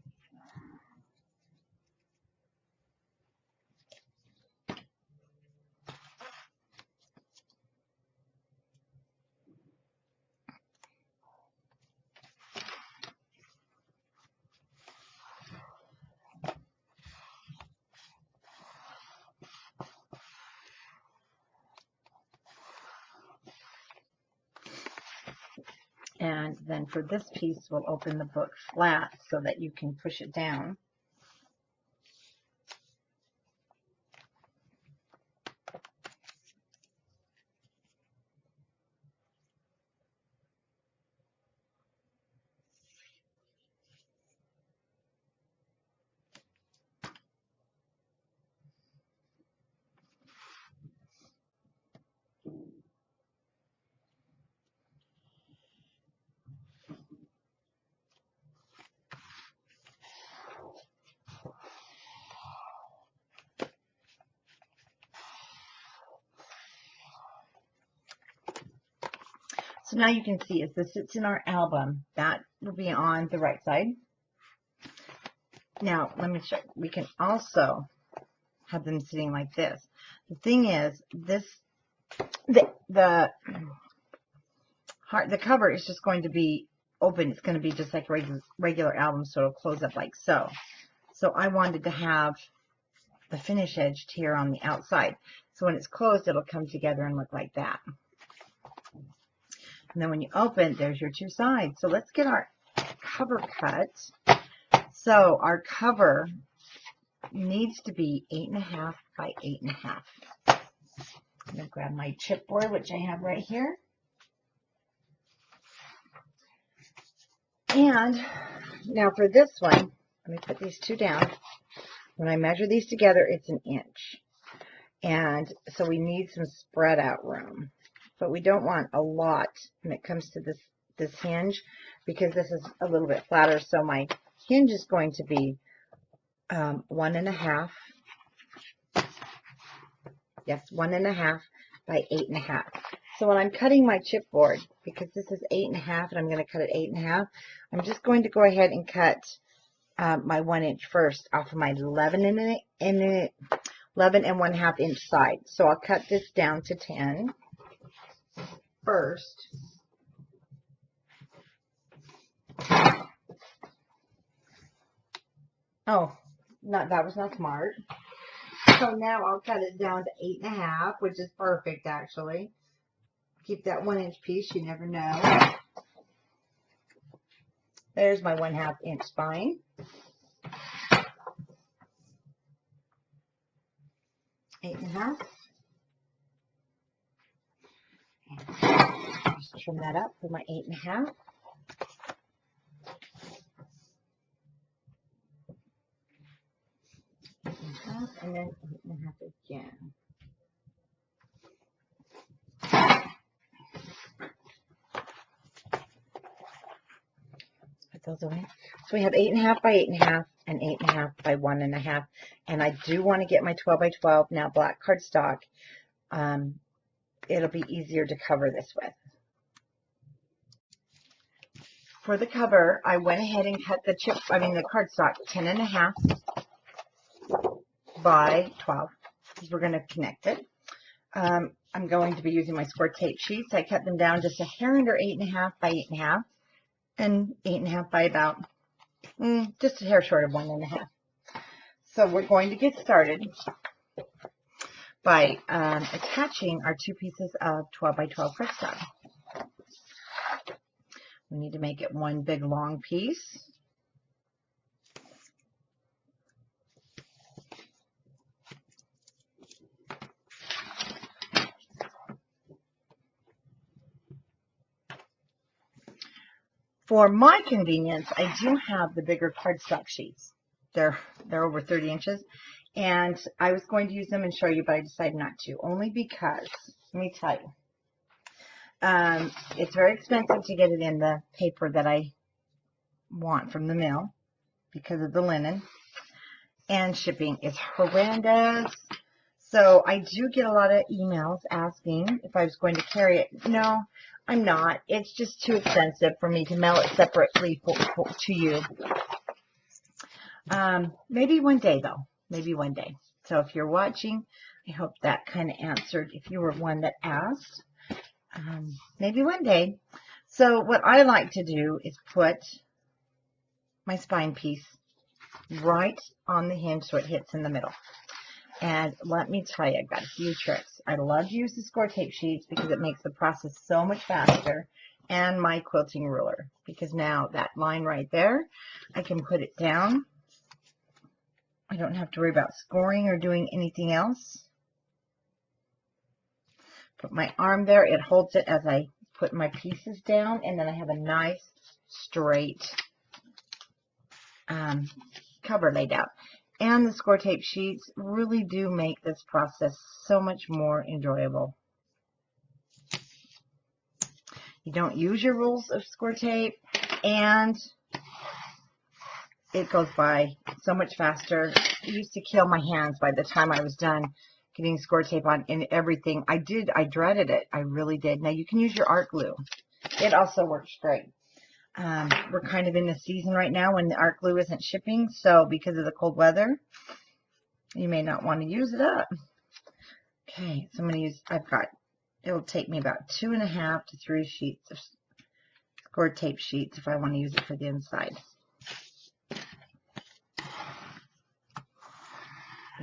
And then for this piece, we'll open the book flat so that you can push it down. So now you can see as this sits in our album, that will be on the right side. Now, let me check. We can also have them sitting like this. The thing is, the cover is just going to be open. It's going to be just like a regular album, so it'll close up like so. So I wanted to have the finish edged here on the outside. So when it's closed, it'll come together and look like that. And then when you open, there's your 2 sides. So let's get our cover cut. So our cover needs to be 8.5 by 8.5. I'm going to grab my chipboard, which I have right here. And now for this one, let me put these 2 down. When I measure these together, it's 1 inch. And so we need some spread out room. But we don't want a lot when it comes to this hinge, because this is a little bit flatter. So my hinge is going to be 1.5. Yes, 1.5 by 8.5. So when I'm cutting my chipboard, because this is 8.5 and I'm going to cut it 8.5, I'm just going to go ahead and cut my 1 inch first off of my 11 1/2 inch side. So I'll cut this down to 10 first. Oh, that was not smart. So now I'll cut it down to 8.5, which is perfect actually. Keep that 1 inch piece, you never know. There's my 1/2 inch spine. Eight and a half. Just trim that up for my 8.5. 8.5 and then 8.5 again. Put those away. So we have 8.5 by 8.5 and 8.5 by 1.5. And I do want to get my 12 by 12 now black cardstock. It'll be easier to cover this with. For the cover, I went ahead and cut the cardstock 10.5 by 12 because we're going to connect it. I'm going to be using my score tape sheets. I cut them down just a hair under 8.5 by 8.5 and 8.5 by about just a hair short of 1.5. So we're going to get started by attaching our 2 pieces of 12 by 12 cardstock. We need to make it one big long piece. For my convenience, I do have the bigger cardstock sheets. They're over 30 inches, and I was going to use them and show you, but I decided not to, only because, let me tell you, it's very expensive to get it in the paper that I want from the mill because of the linen, and shipping is horrendous. So I do get a lot of emails asking if I was going to carry it. No, I'm not. It's just too expensive for me to mail it separately to you. Maybe one day, though. Maybe one day. So if you're watching, I hope that kind of answered if you were one that asked. Maybe one day. So what I like to do is put my spine piece right on the hinge so it hits in the middle. And let me tell you, I've got a few tricks. I love to use the score tape sheets because it makes the process so much faster, and my quilting ruler, because now that line right there, I can put it down. I don't have to worry about scoring or doing anything else. Put my arm there. It holds it as I put my pieces down, and then I have a nice straight cover laid out. And the score tape sheets really do make this process so much more enjoyable. You don't use your rules of score tape, and it goes by so much faster. It used to kill my hands by the time I was done getting score tape on and everything. I dreaded it. I really did. Now you can use your art glue. It also works great. We're kind of in the season right now when the art glue isn't shipping, so because of the cold weather, you may not want to use it up. Okay, so I'm going to use, it'll take me about 2.5 to 3 sheets of score tape sheets if I want to use it for the inside.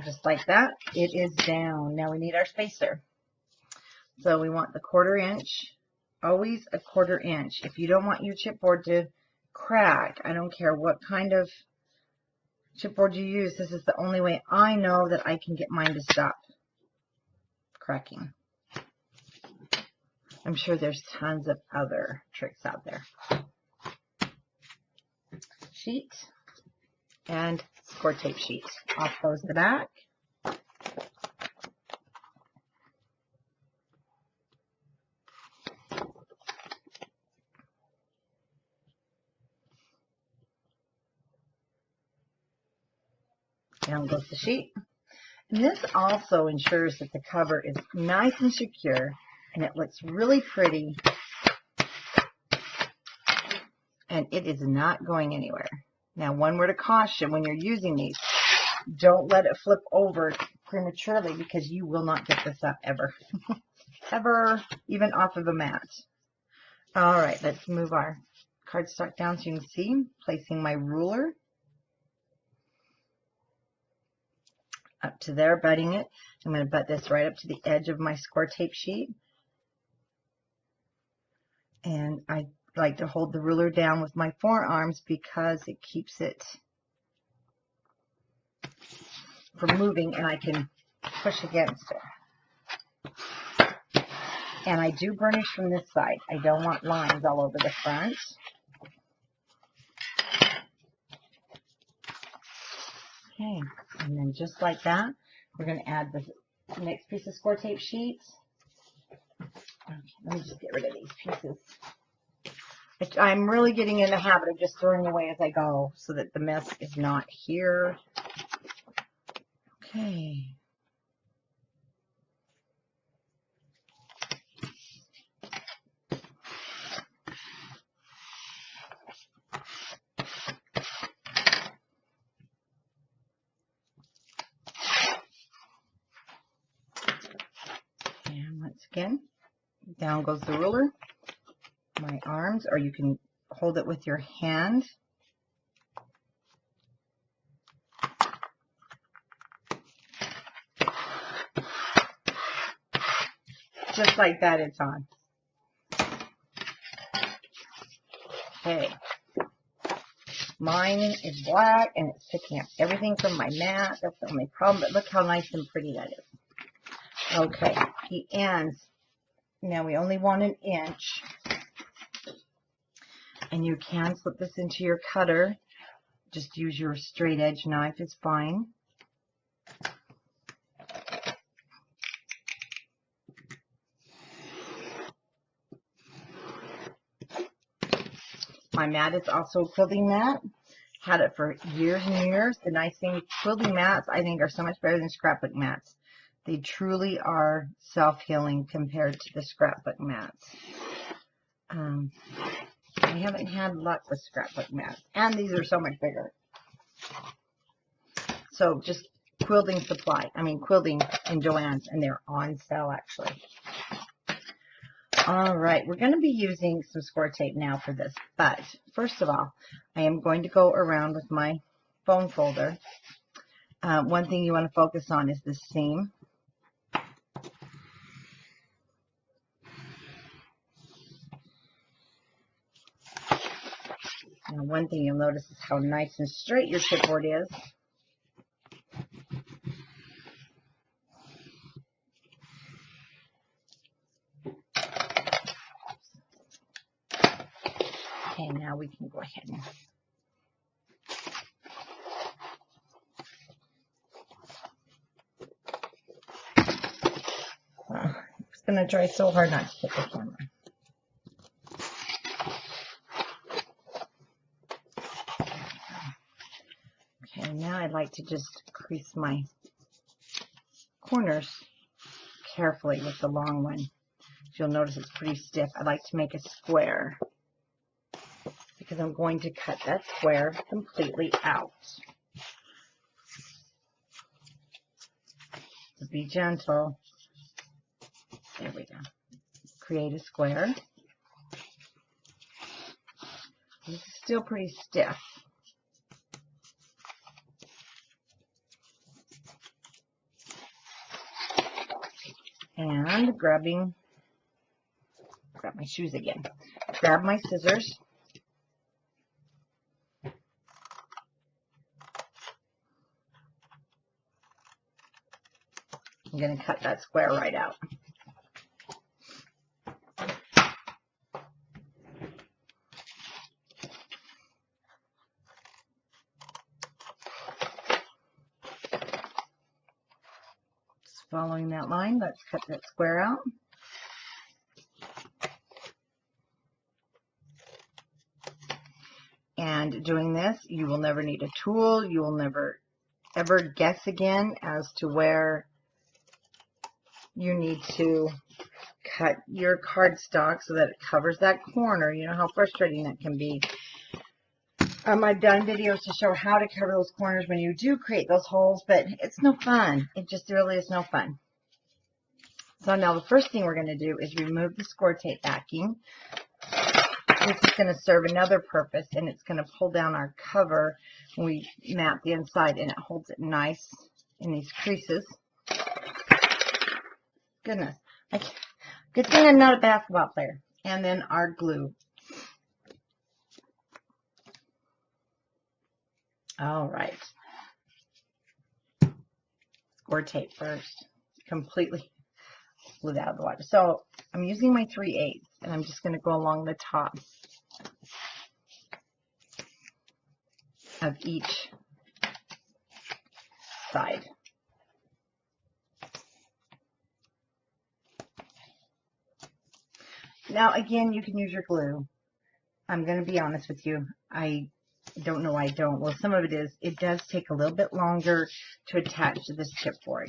Just like that, it is down. Now we need our spacer. So we want the 1/4 inch. Always a 1/4 inch. If you don't want your chipboard to crack, I don't care what kind of chipboard you use, this is the only way I know that I can get mine to stop cracking. I'm sure there's tons of other tricks out there. Sheet and score tape sheet. I'll close the back. Down goes the sheet. And this also ensures that the cover is nice and secure and it looks really pretty and it is not going anywhere. Now, one word of caution when you're using these, don't let it flip over prematurely because you will not get this up ever. Ever, even off of a mat. All right, let's move our cardstock down so you can see, placing my ruler up to there, butting it. I'm going to butt this right up to the edge of my score tape sheet. And I like to hold the ruler down with my forearms because it keeps it from moving and I can push against it. And I do burnish from this side. I don't want lines all over the front. Okay. And then just like that, we're going to add the next piece of score tape sheets. Okay, let me just get rid of these pieces. I'm really getting in the habit of just throwing away as I go so that the mess is not here. Okay. And once again, down goes the ruler, my arms, or you can hold it with your hand. Just like that, it's on. Okay. Mine is black and it's picking up everything from my mat. That's the only problem, but look how nice and pretty that is. Okay, the ends. Now we only want an inch. And you can slip this into your cutter. Just use your straight edge knife, it's fine. My mat is also a quilting mat. Had it for years and years. The nice thing with quilting mats, I think, are so much better than scrapbook mats. They truly are self-healing compared to the scrapbook mats. I haven't had luck with scrapbook mats. And these are so much bigger. So just quilting supply. I mean, quilting in Joann's, and they're on sale, actually. All right, we're going to be using some score tape now for this, but first of all, I am going to go around with my bone folder. One thing you want to focus on is the seam. Now, one thing you'll notice is how nice and straight your chipboard is. Okay, now we can go ahead and I'm just going to try so hard not to hit the camera. Okay, now I'd like to just crease my corners carefully with the long one. You'll notice it's pretty stiff. I'd like to make a square because I'm going to cut that square completely out. So be gentle. There we go. Create a square. This is still pretty stiff. And grab my shoes again. Grab my scissors. I'm going to cut that square right out. Just following that line, let's cut that square out. And doing this, you will never need a tool. You will never ever guess again as to where you need to cut your cardstock so that it covers that corner. You know how frustrating that can be. I've done videos to show how to cover those corners when you do create those holes, but it's no fun. It just really is no fun. So now the first thing we're going to do is remove the score tape backing. This is going to serve another purpose, and it's going to pull down our cover when we mat the inside, and it holds it nice in these creases. Goodness. Good thing I'm not a basketball player. And then our glue. All right. Score tape first. Completely blew out of the water. So I'm using my 3/8, and I'm just going to go along the top of each side. Now again, you can use your glue. I'm going to be honest with you. I don't know why I don't. Well, some of it is, it does take a little bit longer to attach to this chipboard.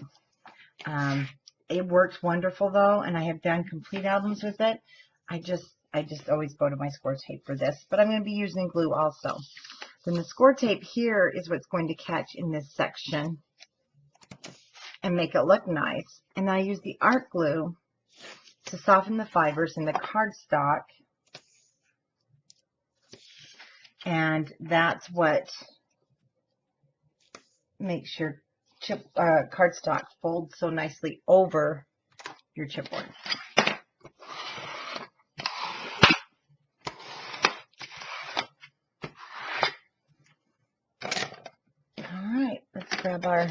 It works wonderful though, and I have done complete albums with it. I just always go to my score tape for this, but I'm going to be using glue also. Then the score tape here is what's going to catch in this section and make it look nice. And I use the art glue to soften the fibers in the cardstock, and that's what makes your cardstock fold so nicely over your chipboard. Alright, let's grab our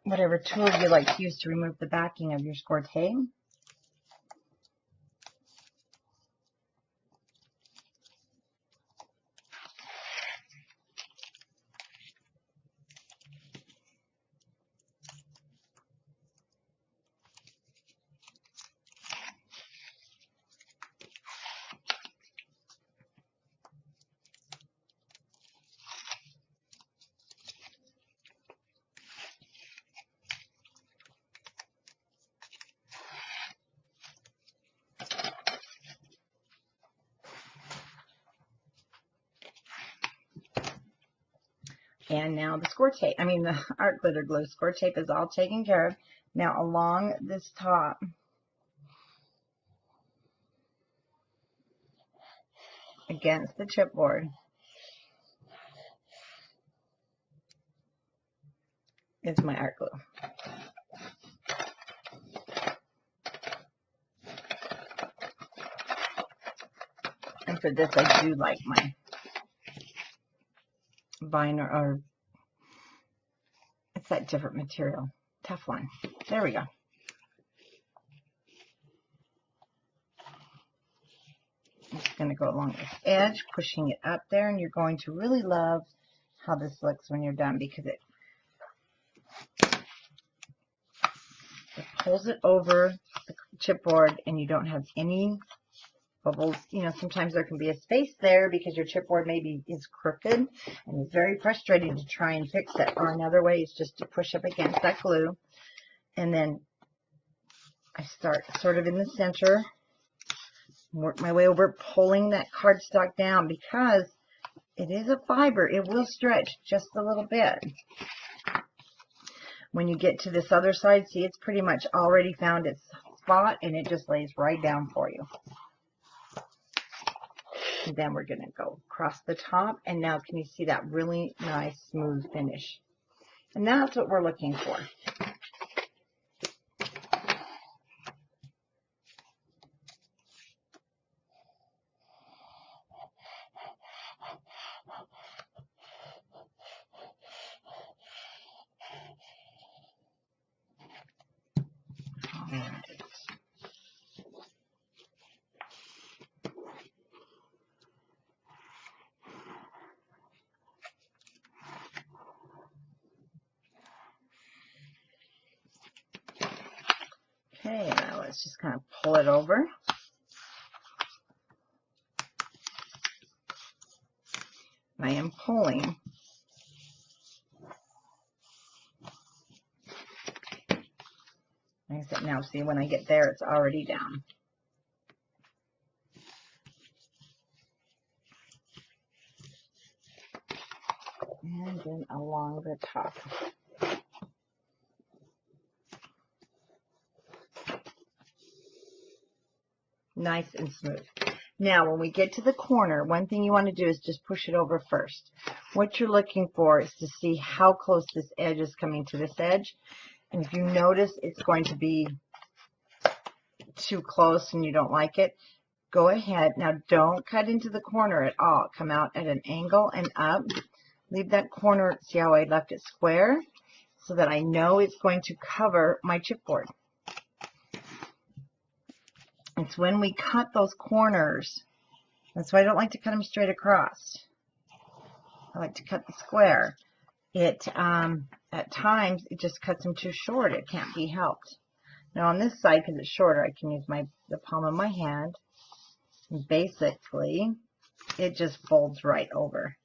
whatever tool you like to use to remove the backing of your score tape. And now the score tape, the art glitter glue. Score tape is all taken care of. Now along this top, against the chipboard, is my art glue. And for this, I do like my vinyl, or it's that different material, Teflon. There we go. I'm just going to go along this edge, pushing it up there, and you're going to really love how this looks when you're done, because it pulls it over the chipboard and you don't have any bubbles. Sometimes there can be a space there because your chipboard maybe is crooked, and it's very frustrating to try and fix it. Or another way is just to push up against that glue, and then I start sort of in the center, work my way over, pulling that cardstock down, because it is a fiber. It will stretch just a little bit. When you get to this other side, see, it's pretty much already found its spot, and it just lays right down for you. And then we're going to go across the top, and now can you see that really nice smooth finish? And that's what we're looking for. Okay, now let's just kind of pull it over. I am pulling. Like I said, now see, when I get there, it's already down. And then along the top. Nice and smooth. Now, when we get to the corner, one thing you want to do is just push it over first. What you're looking for is to see how close this edge is coming to this edge. And if you notice it's going to be too close and you don't like it, go ahead. Now, don't cut into the corner at all. Come out at an angle and up. Leave that corner. See how I left it square? So that I know it's going to cover my chipboard. It's when we cut those corners. That's why I don't like to cut them straight across. I like to cut the square. it at times it just cuts them too short. It can't be helped. Now on this side, because it's shorter, I can use the palm of my hand. And basically, it just folds right over,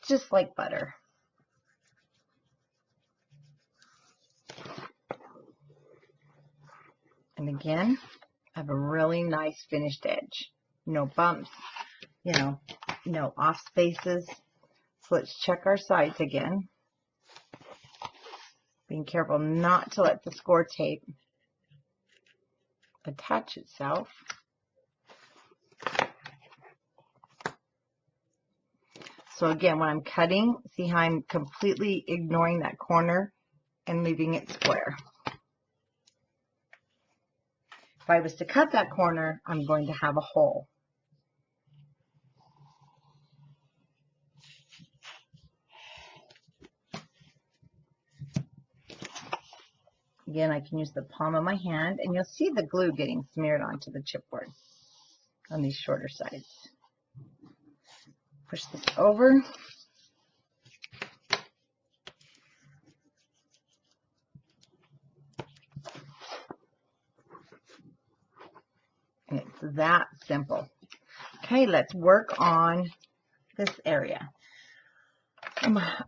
just like butter. And again, I have a really nice finished edge. No bumps, you know, no off spaces. So let's check our sides again. Being careful not to let the score tape attach itself. So again, when I'm cutting, see how I'm completely ignoring that corner and leaving it square. If I was to cut that corner, I'm going to have a hole. Again, I can use the palm of my hand, and you'll see the glue getting smeared onto the chipboard on these shorter sides. Push this over. And it's that simple. Okay, let's work on this area.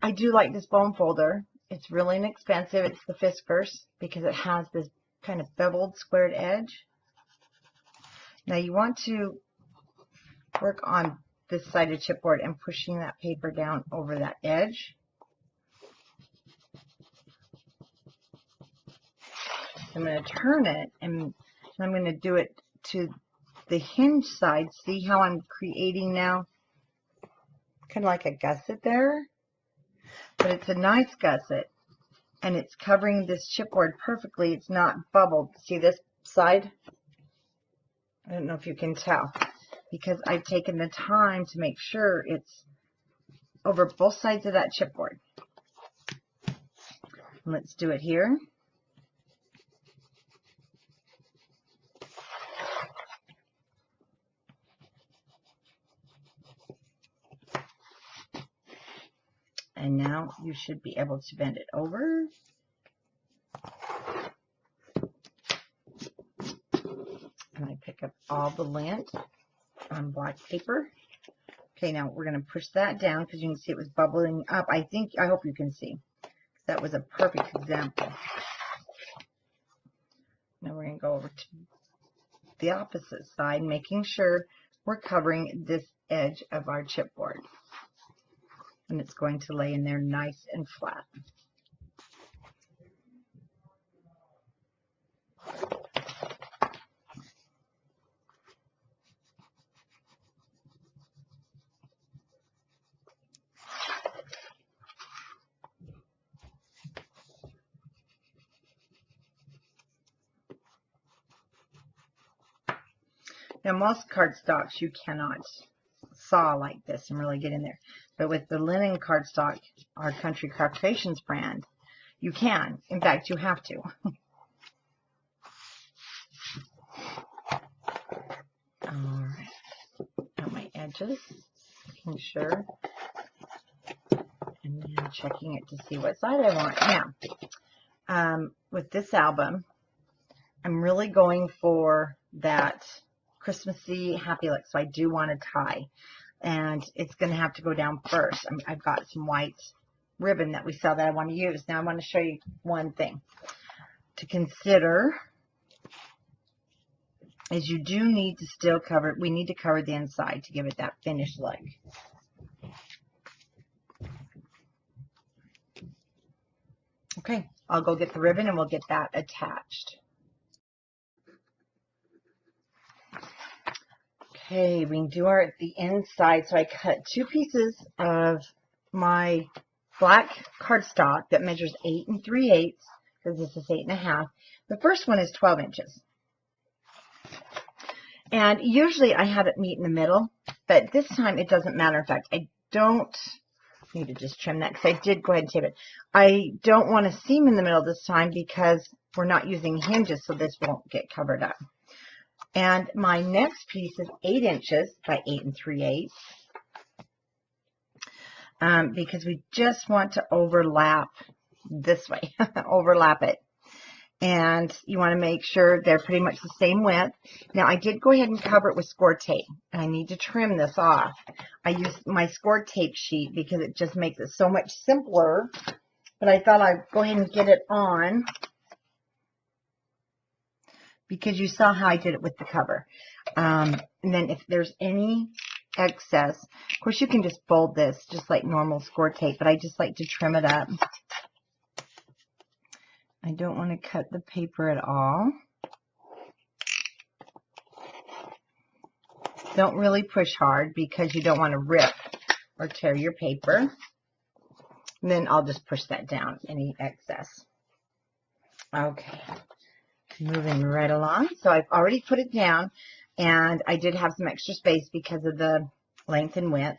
I do like this bone folder. It's really inexpensive. It's the Fiskars because it has this kind of beveled squared edge. Now you want to work on this side of chipboard and pushing that paper down over that edge. I'm going to turn it and I'm going to do it to the hinge side. See how I'm creating now kind of like a gusset there? But it's a nice gusset, and it's covering this chipboard perfectly. It's not bubbled. See this side? I don't know if you can tell, because I've taken the time to make sure it's over both sides of that chipboard. Let's do it here. And now you should be able to bend it over. And I pick up all the lint on black paper. Okay, now we're going to push that down because you can see it was bubbling up. I hope you can see. That was a perfect example. Now we're going to go over to the opposite side, making sure we're covering this edge of our chipboard. And it's going to lay in there nice and flat. Now most cardstocks you cannot saw like this and really get in there. But with the linen cardstock, our Country Craft Creations brand, you can. In fact, you have to. Alright. Got my edges. Making sure. And then checking it to see what side I want. Now, with this album, I'm really going for that Christmassy happy look. So I do want a tie. And it's going to have to go down first. I've got some white ribbon that we sell that I want to use. Now I want to show you one thing to consider is you do need to still cover, we need to cover the inside to give it that finished look. Okay, I'll go get the ribbon and we'll get that attached. Okay, we can do the inside. So I cut 2 pieces of my black cardstock that measures 8 3/8 because this is 8 1/2. The first one is 12 inches. And usually I have it meet in the middle, but this time it doesn't matter. In fact, I don't need to just trim that because I did go ahead and tape it. I don't want a seam in the middle this time because we're not using hinges, so this won't get covered up. And my next piece is 8 inches by 8 3/8. because we just want to overlap this way, overlap it. And you want to make sure they're pretty much the same width. Now, I did go ahead and cover it with score tape. I need to trim this off. I used my score tape sheet because it just makes it so much simpler. But I thought I'd go ahead and get it on because you saw how I did it with the cover. And then if there's any excess, of course, you can just fold this just like normal score tape, but I just like to trim it up. I don't want to cut the paper at all. Don't really push hard because you don't want to rip or tear your paper. And then I'll just push that down, any excess. Okay, moving right along. So I've already put it down, and I did have some extra space because of the length and width.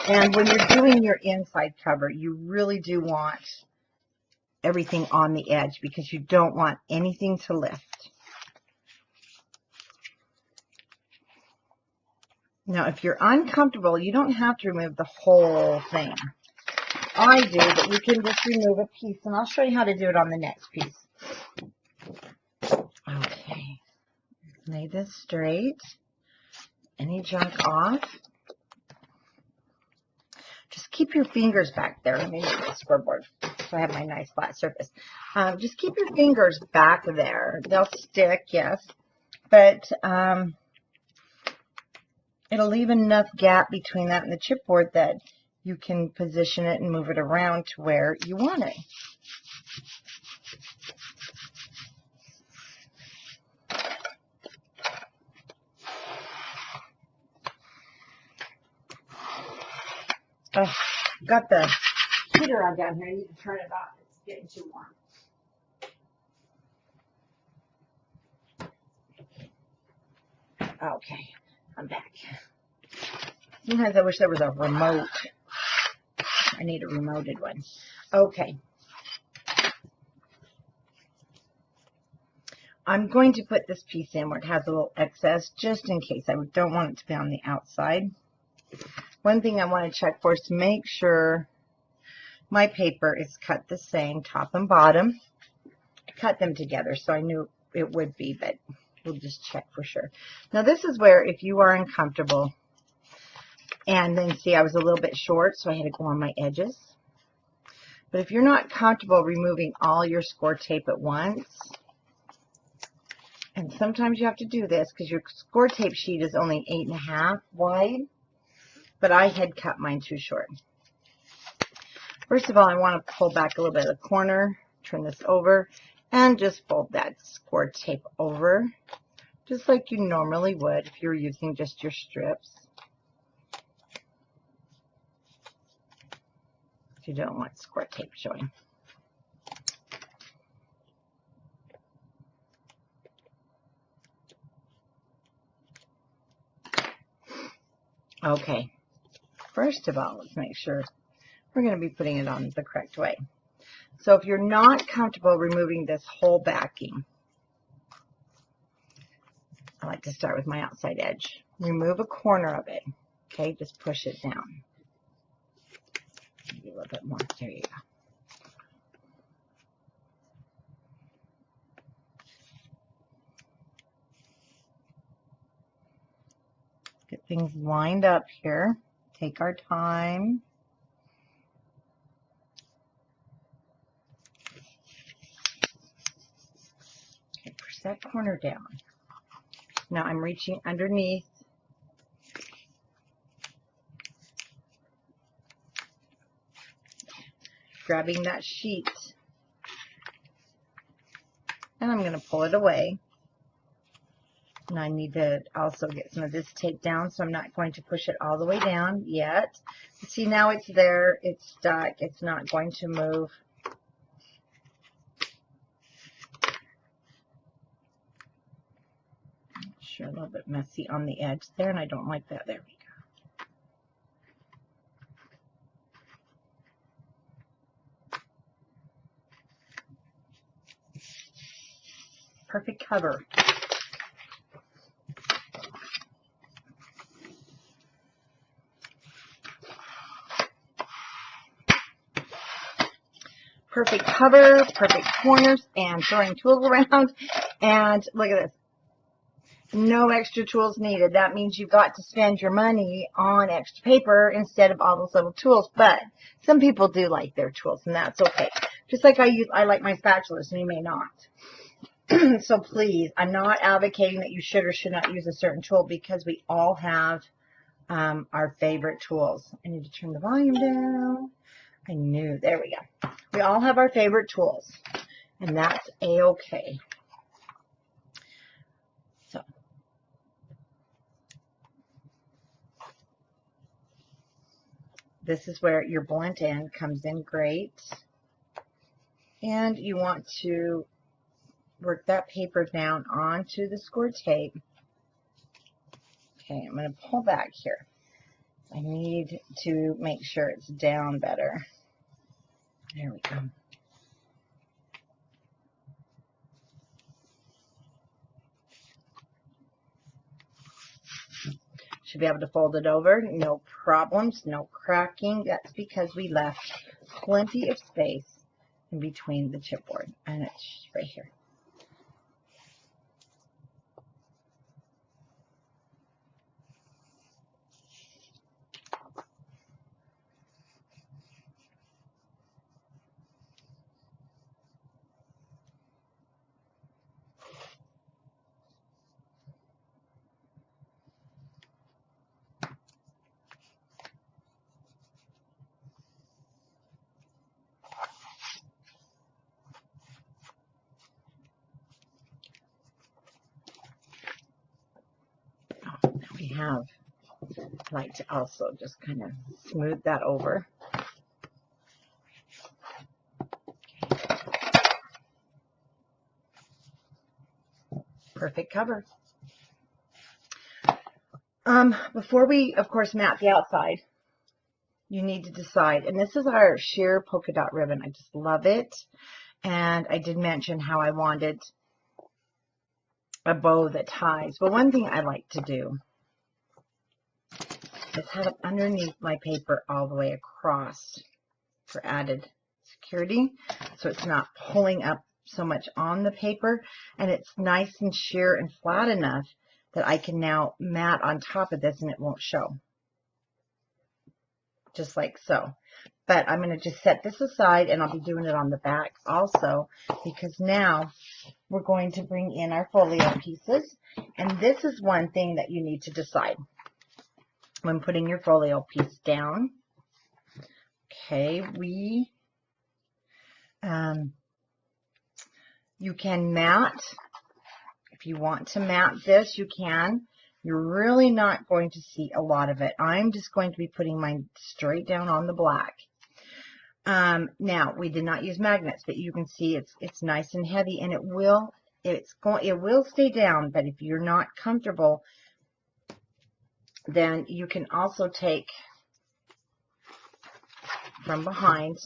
And when you're doing your inside cover, you really do want everything on the edge because you don't want anything to lift. Now, if you're uncomfortable, you don't have to remove the whole thing. I do, but you can just remove a piece, and I'll show you how to do it on the next piece. Okay, lay this straight. Any junk off. Just keep your fingers back there. Let me move the scoreboard so I have my nice flat surface. Just keep your fingers back there. They'll stick, yes, but it'll leave enough gap between that and the chipboard that you can position it and move it around to where you want it. Oh, got the heater on down here. I need to turn it off. It's getting too warm. Okay, I'm back. Sometimes I wish there was a remote. I need a remoted one. Okay. I'm going to put this piece in where it has a little excess just in case. I don't want it to be on the outside. One thing I want to check for is to make sure my paper is cut the same top and bottom. I cut them together, so I knew it would be, but we'll just check for sure. Now this is where if you are uncomfortable, and then see I was a little bit short, so I had to go on my edges. But if you're not comfortable removing all your score tape at once, and sometimes you have to do this because your score tape sheet is only 8.5 wide, but I had cut mine too short. First of all, I want to pull back a little bit of the corner, turn this over, and just fold that score tape over, just like you normally would if you were using just your strips. If you don't want score tape showing. Okay, first of all, let's make sure we're going to be putting it on the correct way. So if you're not comfortable removing this whole backing, I like to start with my outside edge. Remove a corner of it. Okay, just push it down. Maybe a little bit more. There you go. Get things lined up here. Take our time. Okay, push that corner down. Now I'm reaching underneath. Grabbing that sheet. And I'm going to pull it away. And I need to also get some of this tape down, so I'm not going to push it all the way down yet. See, now it's there. It's stuck. It's not going to move. Sure, a little bit messy on the edge there, and I don't like that. There we go. Perfect cover. Perfect cover, perfect corners, and throwing tools around. And look at this. No extra tools needed. That means you've got to spend your money on extra paper instead of all those little tools. But some people do like their tools, and that's okay. Just like I like my spatulas, and you may not. So please, I'm not advocating that you should or should not use a certain tool, because we all have our favorite tools. I need to turn the volume down. I knew. There we go. We all have our favorite tools, and that's a-okay. So this is where your blunt end comes in great. And you want to work that paper down onto the score tape. Okay, I'm going to pull back here. I need to make sure it's down better. There we go. Should be able to fold it over. No problems, no cracking. That's because we left plenty of space in between the chipboard. And it's right here. We have, I like to also just kind of smooth that over. Perfect cover. Before we, of course, mat the outside, you need to decide, and this is our sheer polka dot ribbon. I just love it. And I did mention how I wanted a bow that ties. But one thing I like to do is have it underneath my paper all the way across for added security, so it's not pulling up so much on the paper, and it's nice and sheer and flat enough that I can now mat on top of this and it won't show. Just like so. But I'm going to just set this aside, and I'll be doing it on the back also, because now we're going to bring in our folio pieces. And this is one thing that you need to decide when putting your folio piece down. Okay, you can mat. If you want to mat this, you can. You're really not going to see a lot of it. I'm just going to be putting mine straight down on the black. Now, we did not use magnets, but you can see it's nice and heavy, and it will stay down. But if you're not comfortable, then you can also take from behind,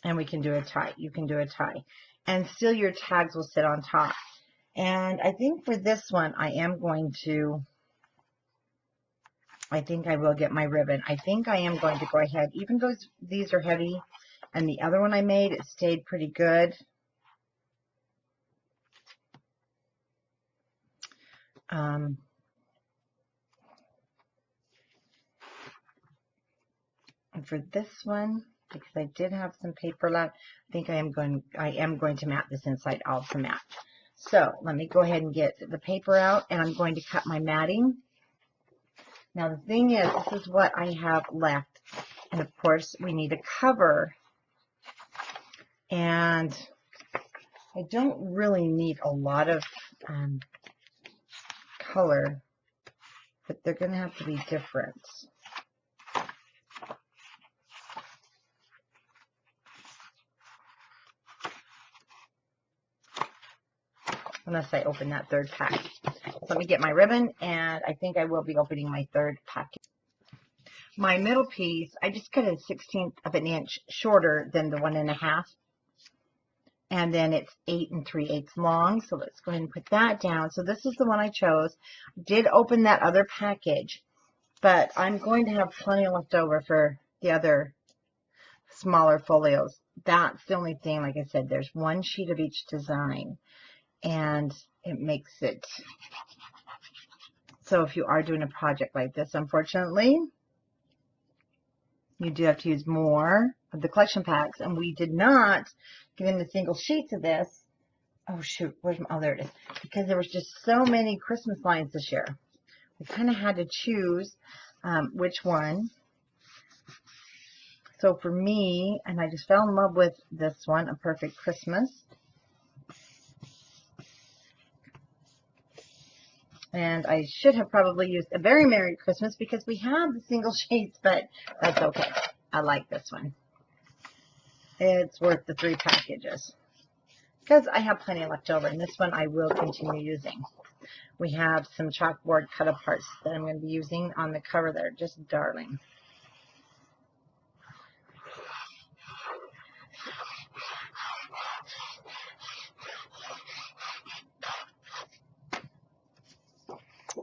and we can do a tie. You can do a tie, and still your tags will sit on top. And I think for this one, I think I will get my ribbon. I think I am going to go ahead, even though these are heavy, and the other one I made, it stayed pretty good. And for this one, because I did have some paper left, I think I am going to mat this inside also mat. So let me go ahead and get the paper out, and I'm going to cut my matting. Now the thing is, this is what I have left, and of course we need a cover, and I don't really need a lot of color, but they're going to have to be different. Unless I open that third pack. Let me get my ribbon, and I think I will be opening my third packet. My middle piece, I just cut a 1/16 of an inch shorter than the 1 1/2. And then it's 8 3/8 long. So let's go ahead and put that down. So this is the one I chose. I did open that other package, but I'm going to have plenty left over for the other smaller folios. That's the only thing, like I said, there's one sheet of each design, and it makes it so if you are doing a project like this, unfortunately, you do have to use more of the collection packs, and we did not get into single sheets of this. Oh shoot, where's my, oh there it is. Because there was just so many Christmas lines this year. We kind of had to choose which one. So for me, and I just fell in love with this one, A Perfect Christmas. And I should have probably used A Very Merry Christmas because we have the single sheets, but that's okay. I like this one. It's worth the 3 packages because I have plenty left over, and this one I will continue using. We have some chalkboard cut-aparts that I'm going to be using on the cover that are just darling.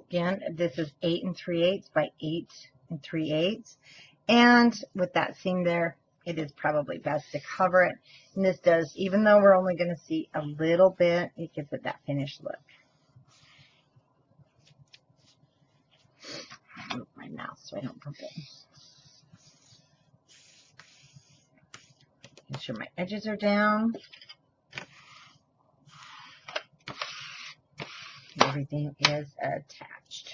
Again, this is 8 3/8 by 8 3/8. And with that seam there, it is probably best to cover it. And this does, even though we're only going to see a little bit, it gives it that finished look. Move my mouse so I don't bump it. Make sure my edges are down. Everything is attached.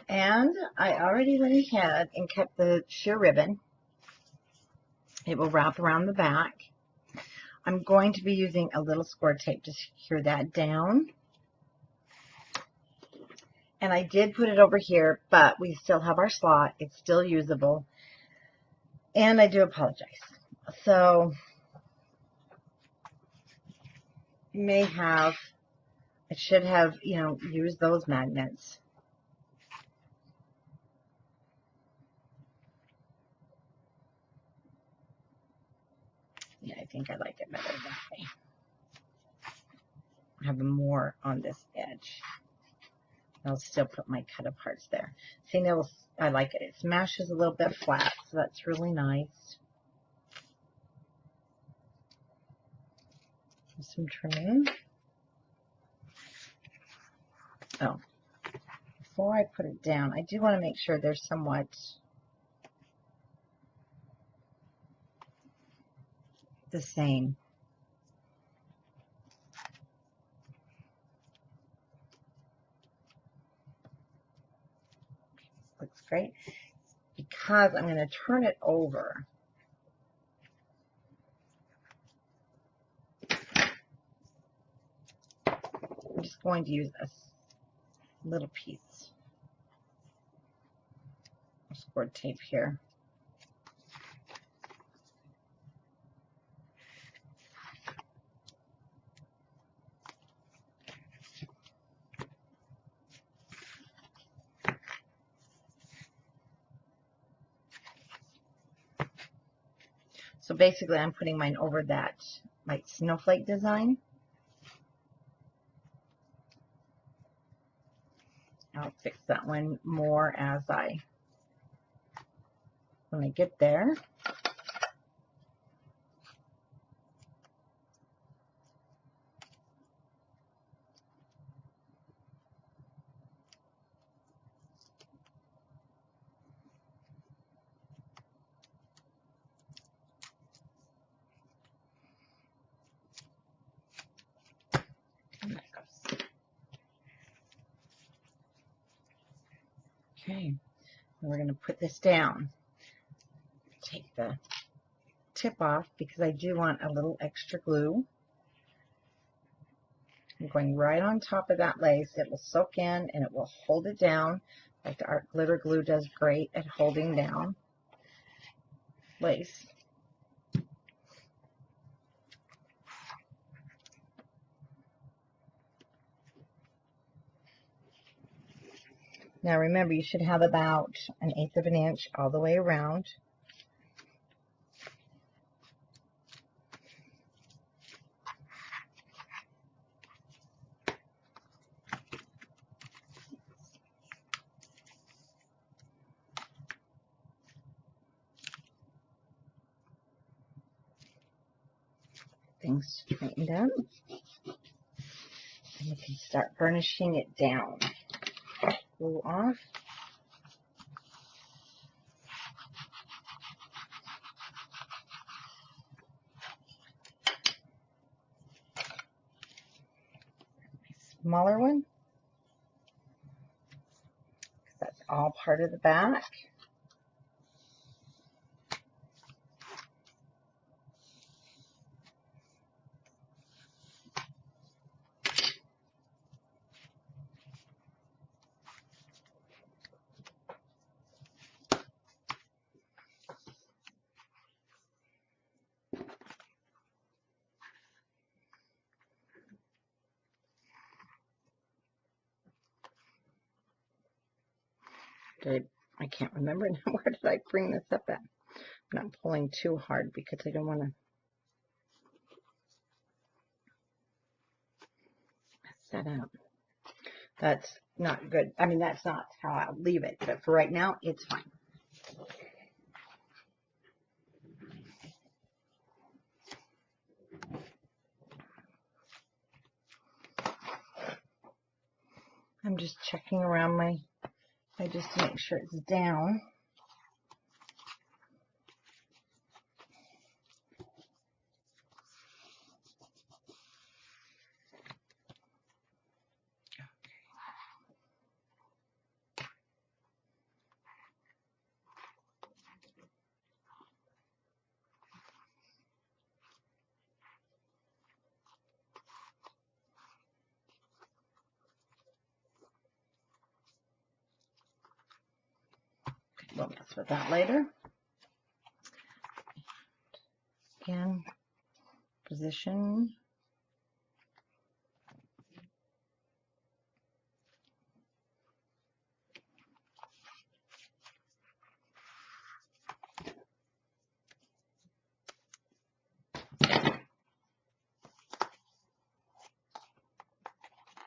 And I already went ahead and cut the sheer ribbon. It will wrap around the back. I'm going to be using a little score tape to secure that down. And I did put it over here, but we still have our slot. It's still usable. And I do apologize. So, you may have, I should have, used those magnets. Yeah, I think I like it better that way. I have more on this edge. I'll still put my cut-aparts there. See, I like it. It smashes a little bit flat, so that's really nice. Some trimming. Oh, before I put it down, I do want to make sure they're somewhat the same. Looks great. Because I'm going to turn it over. I'm just going to use a little piece of scored tape here. So basically I'm putting mine over that like snowflake design. I'll fix that one more when I get there. Okay, and we're going to put this down. Take the tip off because I do want a little extra glue. I'm going right on top of that lace. It will soak in and it will hold it down. Like the art glitter glue does great at holding down lace. Now remember, you should have about 1/8 of an inch all the way around. Things straightened up. And you can start burnishing it down. Glue off. Smaller one. That's all part of the back. I can't remember now. Where did I bring this up at? I'm not pulling too hard because I don't want to mess that up. That's not good. I mean, that's not how I'll leave it, but for right now, it's fine. I'm just checking around just to make sure it's down. We'll mess with that later. Again, position.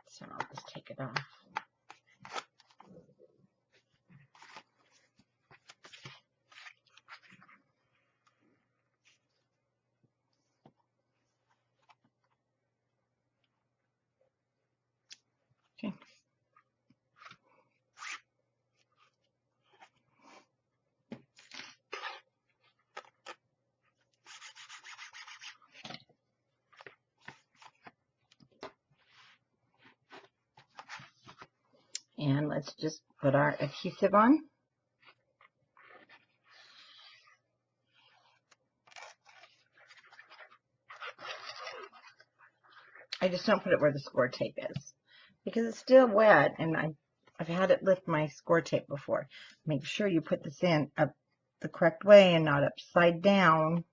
So I'll just take it off. Okay. And let's just put our adhesive on. I just don't put it where the score tape is because it's still wet and I've had it lift my score tape before. Make sure you put this in up the correct way and not upside down.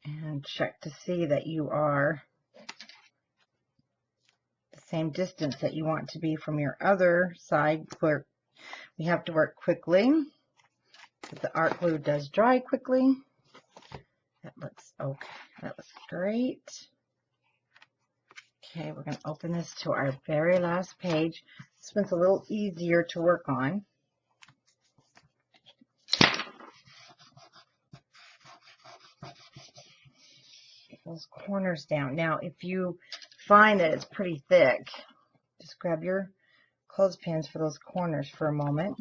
And check to see that you are the same distance that you want to be from your other side. Where we have to work quickly. But the art glue does dry quickly. That looks okay. That looks great. Okay, we're going to open this to our very last page. This one's a little easier to work on. Get those corners down. Now, if you find that it's pretty thick, just grab your clothespins for those corners for a moment.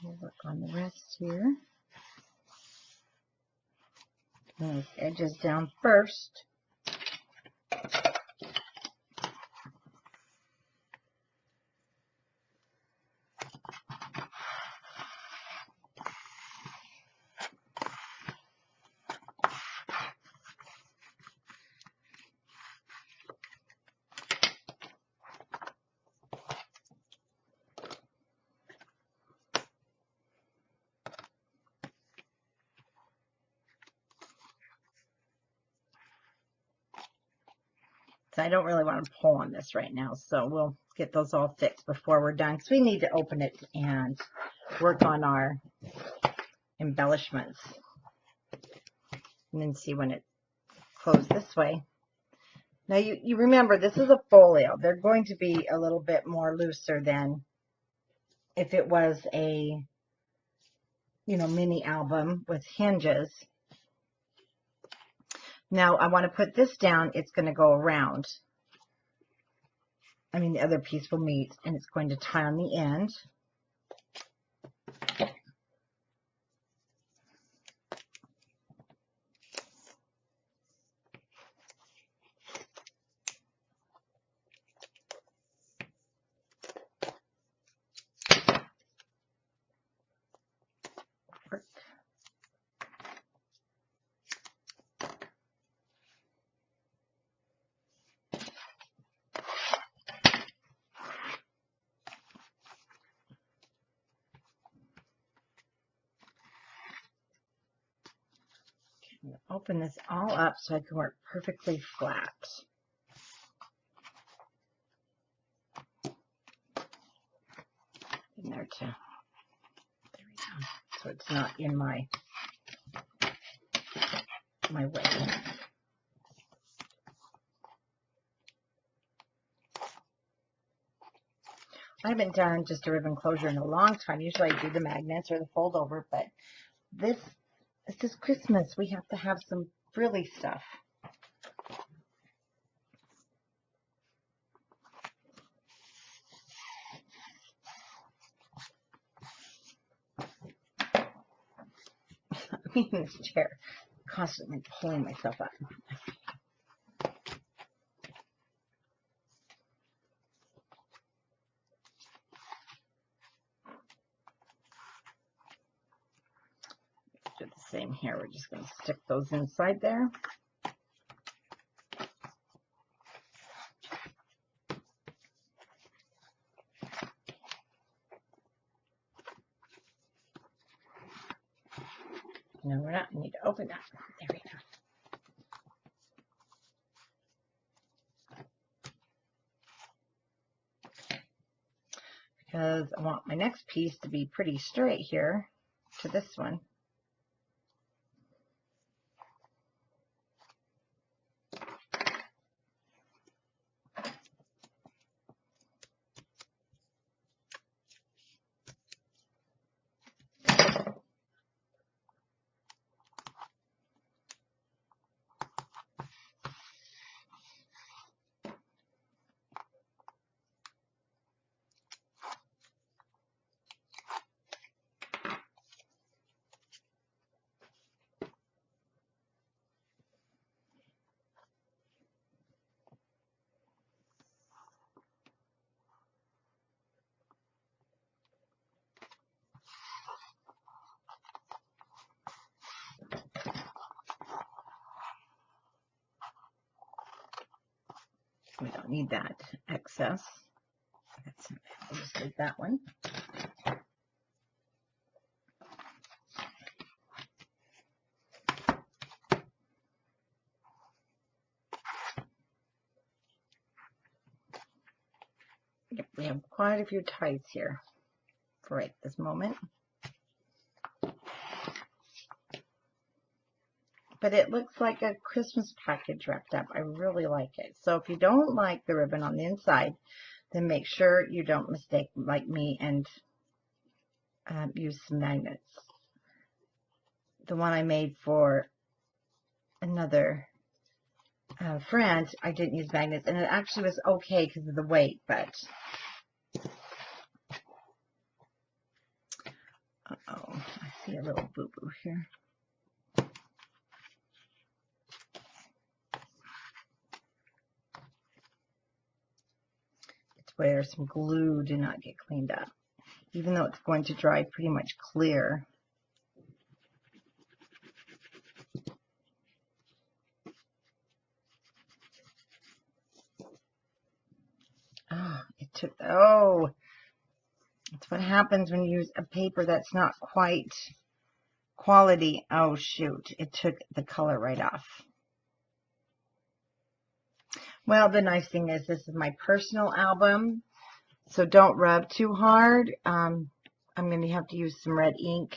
We'll work on the rest here. Those edges down first. So I don't really want to pull on this right now, so we'll get those all fixed before we're done, because we need to open it and work on our embellishments. And then see when it closed this way. Now you remember, this is a folio. They're going to be a little bit more looser than if it was a, you know, mini album with hinges. Now I want to put this down. It's going to go around. I mean, the other piece will meet, and it's going to tie on the end. Open this all up so I can work perfectly flat. In there too. There we go. So it's not in my way. I haven't done just a ribbon closure in a long time. Usually I do the magnets or the fold over, but this is Christmas. We have to have some frilly stuff. I'm in this chair, constantly pulling myself up. Do the same here. We're just going to stick those inside there. No, we're not. We need to open that. There we go. Because I want my next piece to be pretty straight here to this one. We don't need that excess. I'll just leave that one. Yep, we have quite a few ties here for right this moment. But it looks like a Christmas package wrapped up. I really like it. So if you don't like the ribbon on the inside, then make sure you don't mistake like me and use some magnets. The one I made for another friend, I didn't use magnets, and it actually was okay because of the weight, but see a little boo-boo here. It's where some glue did not get cleaned up, even though it's going to dry pretty much clear. Oh, that's what happens when you use a paper that's not quite quality. Oh, shoot. It took the color right off. Well, the nice thing is this is my personal album, so don't rub too hard. I'm going to have to use some red ink,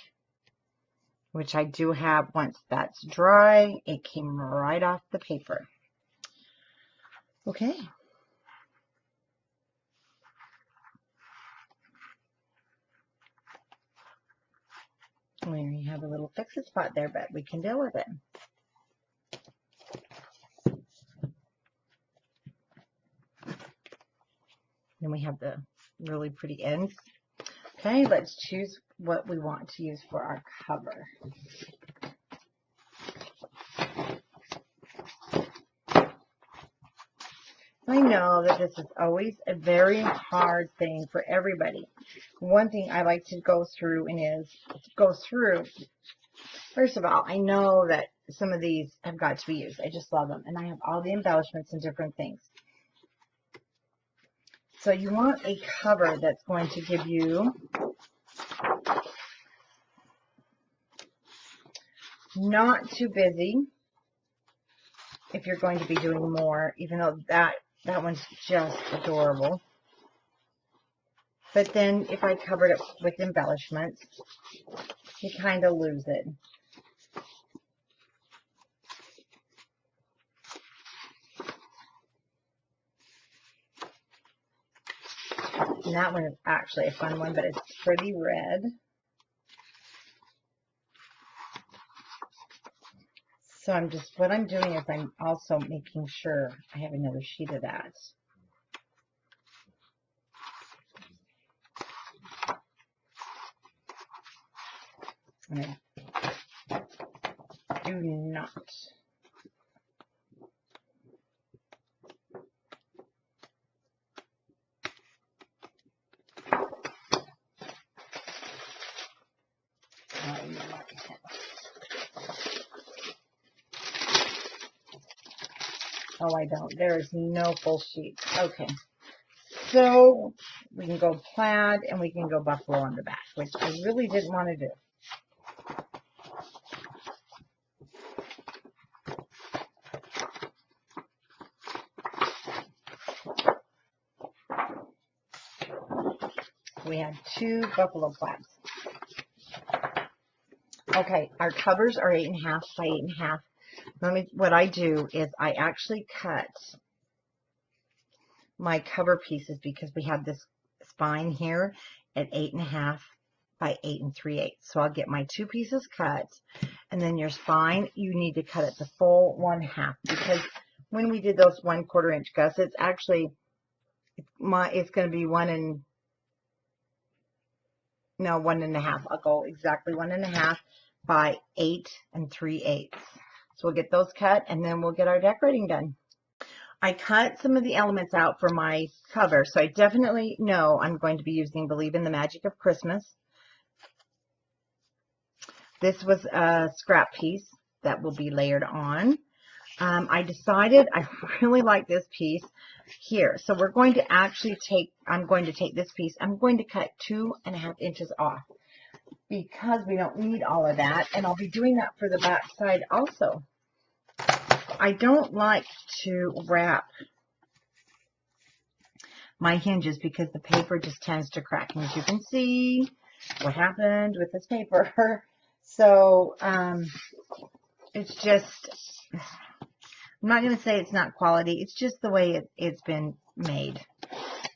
which I do have. Once that's dry, it came right off the paper. Okay. We have a little fix-it spot there, but we can deal with it. Then we have the really pretty ends. Okay, let's choose what we want to use for our cover. I know that this is always a very hard thing for everybody. One thing I like to go through first of all, I know that some of these have got to be used. I just love them. And I have all the embellishments and different things. So you want a cover that's going to give you not too busy if you're going to be doing more, even though that one's just adorable. But then if I covered it with embellishments, you kind of lose it. And that one is actually a fun one, but it's pretty red. So what I'm doing is I'm also making sure I have another sheet of that. And I do not. Oh, I don't. There is no full sheet. Okay. So we can go plaid and we can go buffalo on the back, which I really didn't want to do. We have 2 buffalo plaids. Okay, our covers are 8.5 by 8.5. What I do is I actually cut my cover pieces because we have this spine here at 8.5 by 8 3/8. So I'll get my 2 pieces cut, and then your spine, you need to cut it the full 1/2, because when we did those 1/4 inch gussets, actually it's going to be 1 1.5. I'll go exactly 1.5 by 8 3/8. So we'll get those cut, and then we'll get our decorating done. I cut some of the elements out for my cover, so I definitely know I'm going to be using Believe in the Magic of Christmas. This was a scrap piece that will be layered on. I decided I really like this piece here. So we're going to actually I'm going to take this piece. I'm going to cut 2.5 inches off because we don't need all of that. And I'll be doing that for the back side also. I don't like to wrap my hinges because the paper just tends to crack. And as you can see, what happened with this paper. So it's just, I'm not going to say it's not quality. It's just the way it's been made.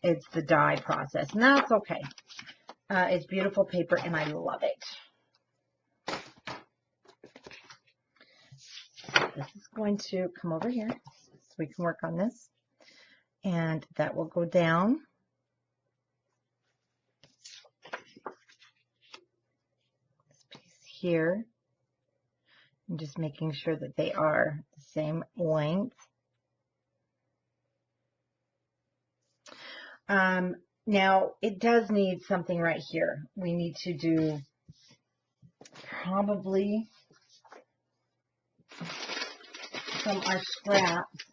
It's the dye process, and that's okay. It's beautiful paper, and I love it. This is going to come over here so we can work on this, and that will go down. This piece here. I'm just making sure that they are the same length. Now, it does need something right here. We need to do probably from our scraps,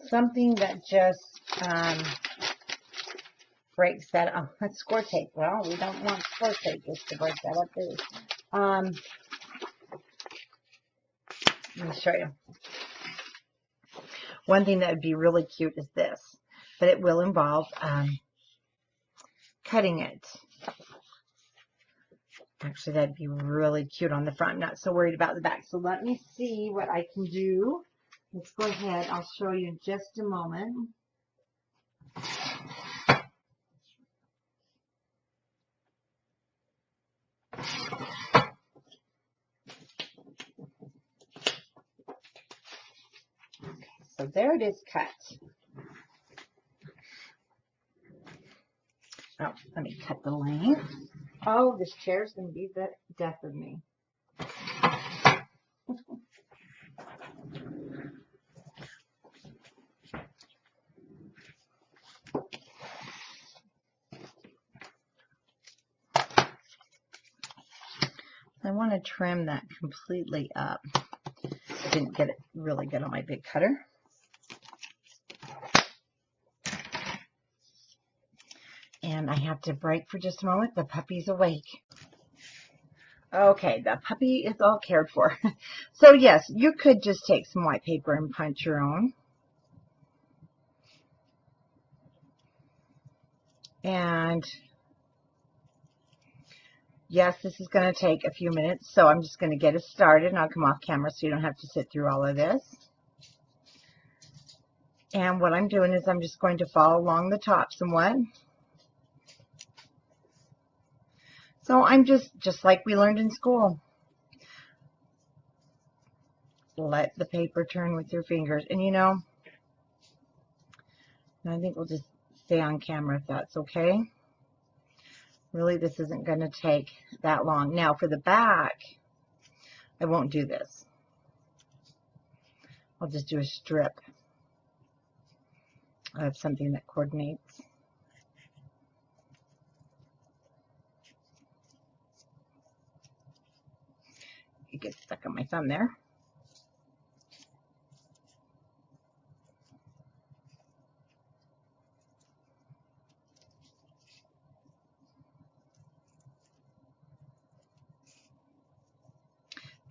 something that just breaks that up. That's score tape. Well, we don't want score tape just to break that up, do we? Let me show you. One thing that would be really cute is this, but it will involve cutting it. Actually, that'd be really cute on the front. I'm not so worried about the back. So let me see what I can do. Let's go ahead. I'll show you in just a moment. So there it is cut. Oh, let me cut the length. Oh, this chair's going to be the death of me. I want to trim that completely up. I didn't get it really good on my big cutter. And I have to break for just a moment. The puppy's awake. Okay, the puppy is all cared for. So yes, you could just take some white paper and punch your own. And yes, this is going to take a few minutes, so I'm just going to get us started, and I'll come off camera so you don't have to sit through all of this. And what I'm doing is I'm just going to follow along the top somewhat. So I'm just like we learned in school. Let the paper turn with your fingers. And you know, I think we'll just stay on camera if that's okay. Really, this isn't going to take that long. Now for the back, I won't do this. I'll just do a strip of something that coordinates. It gets stuck on my thumb there.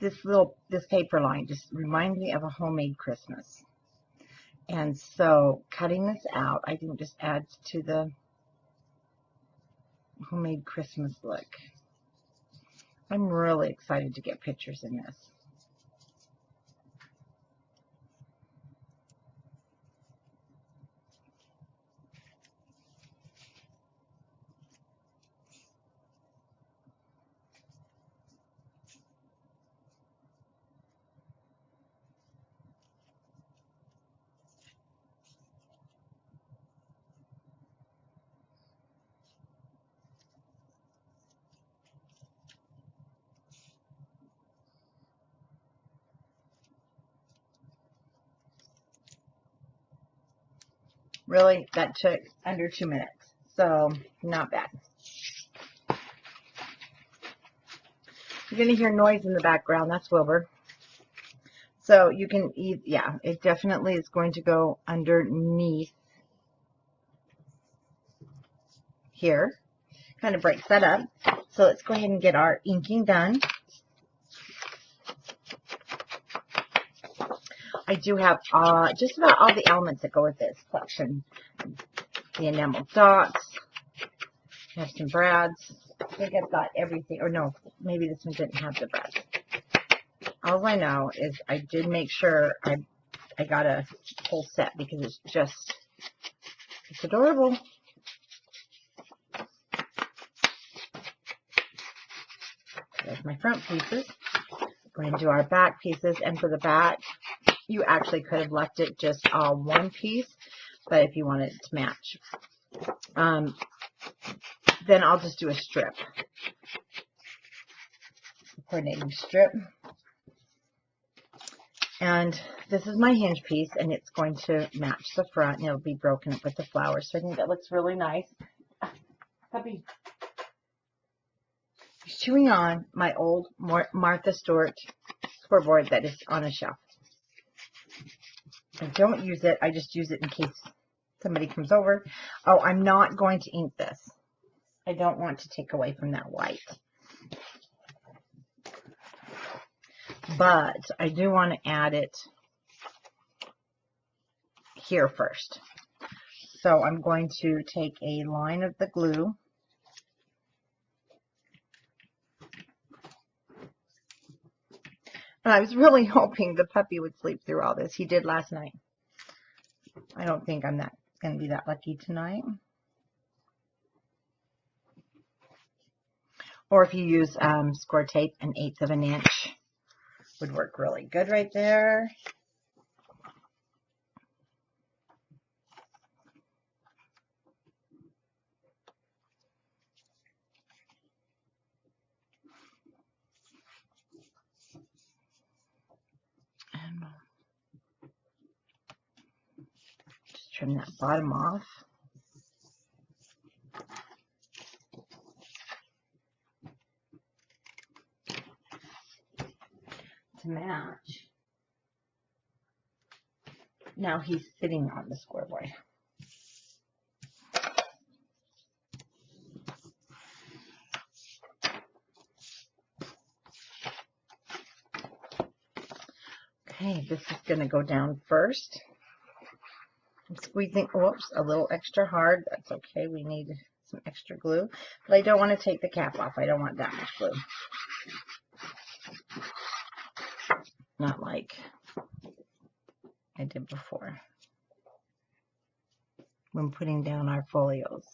This paper line just reminds me of a homemade Christmas. And so cutting this out, I think just adds to the homemade Christmas look. I'm really excited to get pictures in this. Really, that took under 2 minutes, so not bad. You're going to hear noise in the background. That's Wilbur. So you can eat, yeah, it definitely is going to go underneath here. Kind of breaks that up. So let's go ahead and get our inking done. I do have just about all the elements that go with this collection. The Enamel Dots. I have some brads. I think I've got everything. Or no, maybe this one didn't have the brads. All I know is I did make sure I got a whole set because it's adorable. There's my front pieces. We're going to do our back pieces, and for the back, you actually could have left it just all one piece, but if you wanted it to match. then I'll just do a strip. Coordinating strip. And this is my hinge piece, and it's going to match the front, and it'll be broken up with the flowers. So I think that looks really nice. Puppy. He's chewing on my old Martha Stewart scoreboard that is on a shelf. I don't use it. I just use it in case somebody comes over. Oh, I'm not going to ink this. I don't want to take away from that white. But I do want to add it here first. So I'm going to take a line of the glue. And I was really hoping the puppy would sleep through all this. He did last night. I don't think I'm going to be that lucky tonight. Or if you use score tape, 1/8 of an inch would work really good right there. And just trim that bottom off. To match. Now he's sitting on the scoreboard. Okay, this is going to go down first. I'm squeezing, whoops, a little extra hard. That's okay. We need some extra glue. But I don't want to take the cap off. I don't want that much glue. Not like I did before when putting down our folios.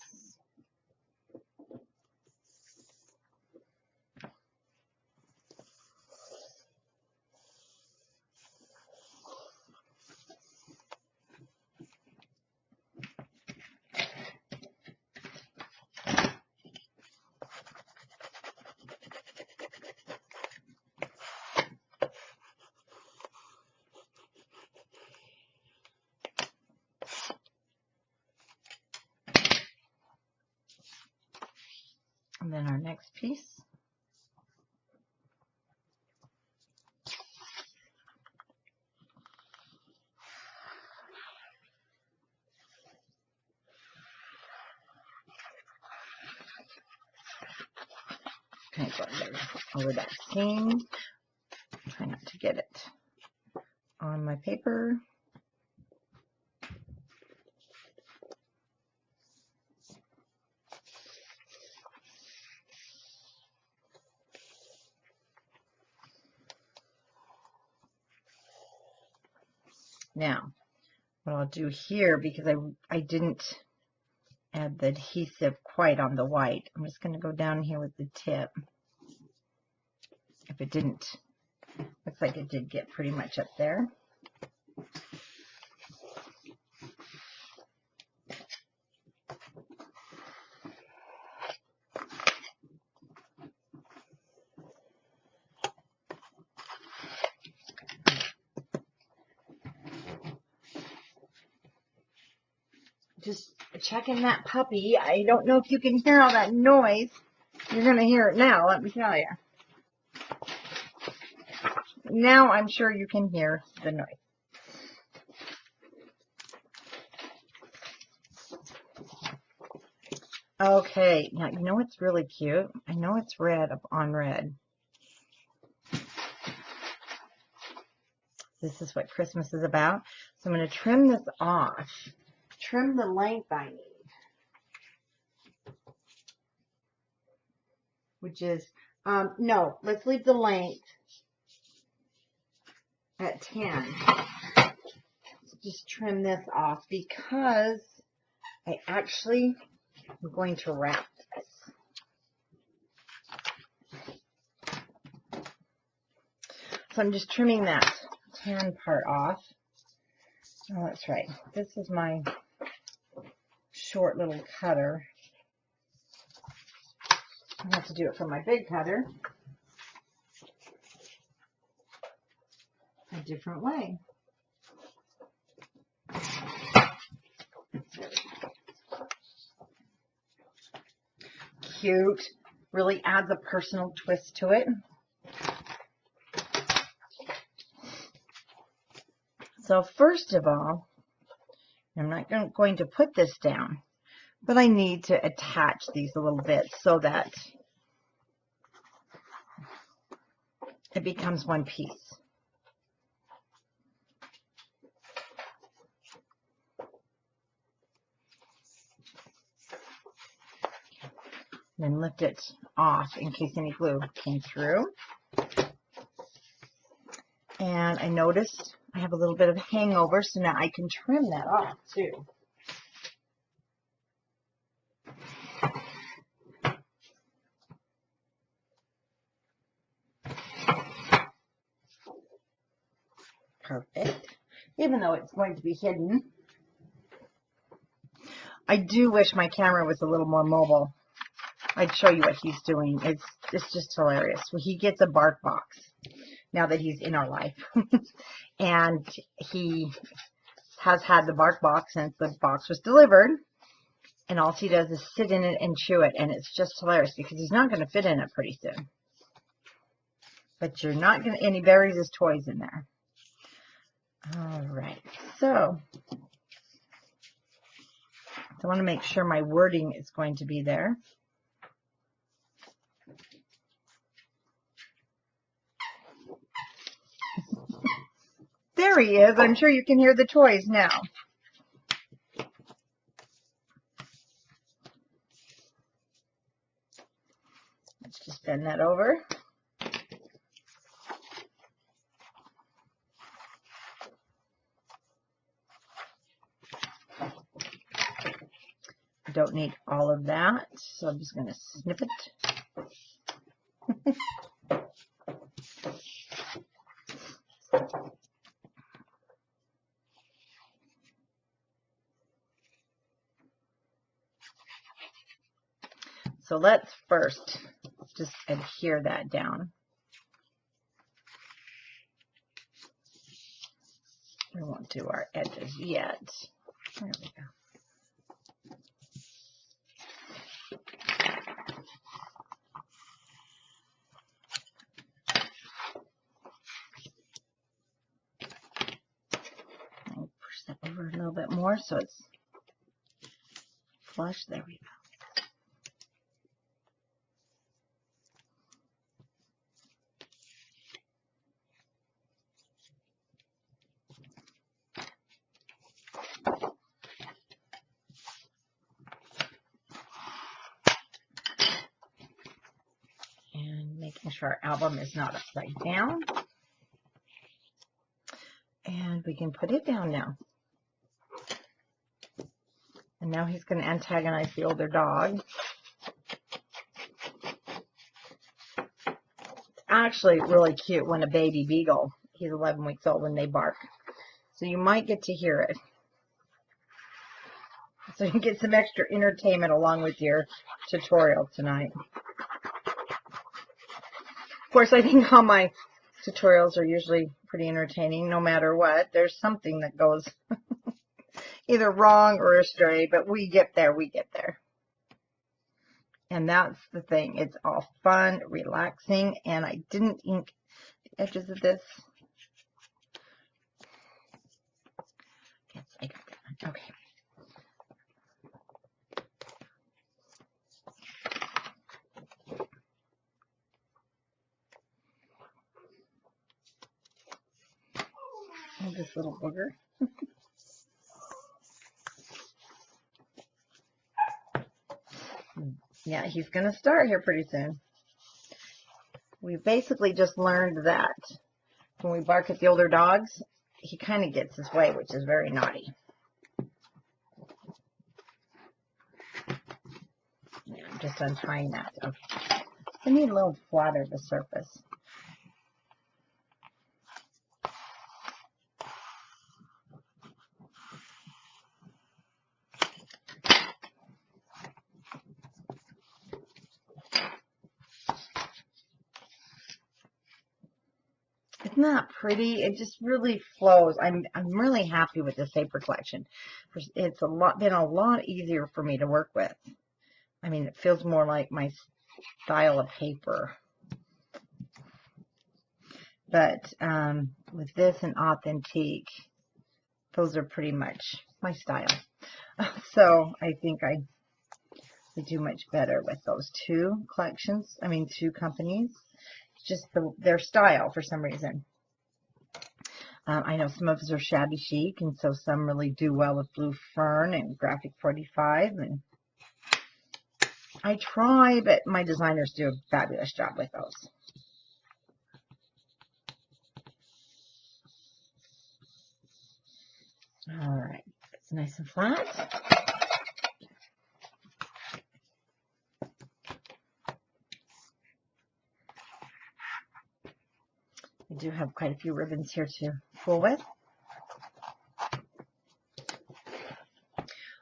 And then our next piece. Okay, go over that seam. Try not to get it on my paper. Now, what I'll do here, because I didn't add the adhesive quite on the white, I'm just going to go down here with the tip. If it didn't, looks like it did get pretty much up there. Just checking that puppy. I don't know if you can hear all that noise. You're going to hear it now, let me tell you. Now I'm sure you can hear the noise. Okay, now you know what's really cute? I know it's red up on red. This is what Christmas is about. So I'm going to trim this off. Trim the length I need, which is, no, let's leave the length at 10. Just trim this off because I actually am going to wrap this. So I'm just trimming that tan part off. Oh, that's right. This is my short little cutter. I have to do it from my big cutter a different way. Cute. Really adds a personal twist to it. So first of all, I'm not going to put this down, but I need to attach these a little bit so that it becomes one piece. Then lift it off in case any glue came through. And I noticed I have a little bit of hangover, so now I can trim that off too. Perfect. Even though it's going to be hidden. I do wish my camera was a little more mobile. I'd show you what he's doing. It's just hilarious. Well, he gets a bark box now that he's in our life. And he has had the bark box since the box was delivered. And all he does is sit in it and chew it. And it's just hilarious because he's not going to fit in it pretty soon. But you're not going to, and he buries his toys in there. All right. So I want to make sure my wording is going to be there. There he is. I'm sure you can hear the toys now. Let's just bend that over. I don't need all of that, so I'm just going to snip it. So let's first just adhere that down. We won't do our edges yet. There we go. I'll push that over a little bit more so it's flush. There we go. Making sure our album is not upside down. And we can put it down now. And now he's going to antagonize the older dog. It's actually really cute when a baby beagle, he's 11 weeks old, when they bark. So you might get to hear it. So you get some extra entertainment along with your tutorial tonight. Of course, I think all my tutorials are usually pretty entertaining, no matter what. There's something that goes either wrong or astray, but we get there, And that's the thing. It's all fun, relaxing, and I didn't ink the edges of this. Yes, I got that one. Okay. Oh, this little booger. Yeah, he's going to start here pretty soon. We basically just learned that when we bark at the older dogs, he kind of gets his way, which is very naughty. Yeah, I'm just untying that. Okay. I need a little flatter the surface. Isn't that pretty? It just really flows. I'm really happy with this paper collection. It's been a lot easier for me to work with. I mean, it feels more like my style of paper. But with this and Authentique, those are pretty much my style. So I think I do much better with those two collections. I mean, two companies. Just their style for some reason. I know some of us are shabby chic, and so some really do well with Blue Fern and Graphic 45. And I try, but my designers do a fabulous job with those. All right, it's nice and flat. I do have quite a few ribbons here to fool with.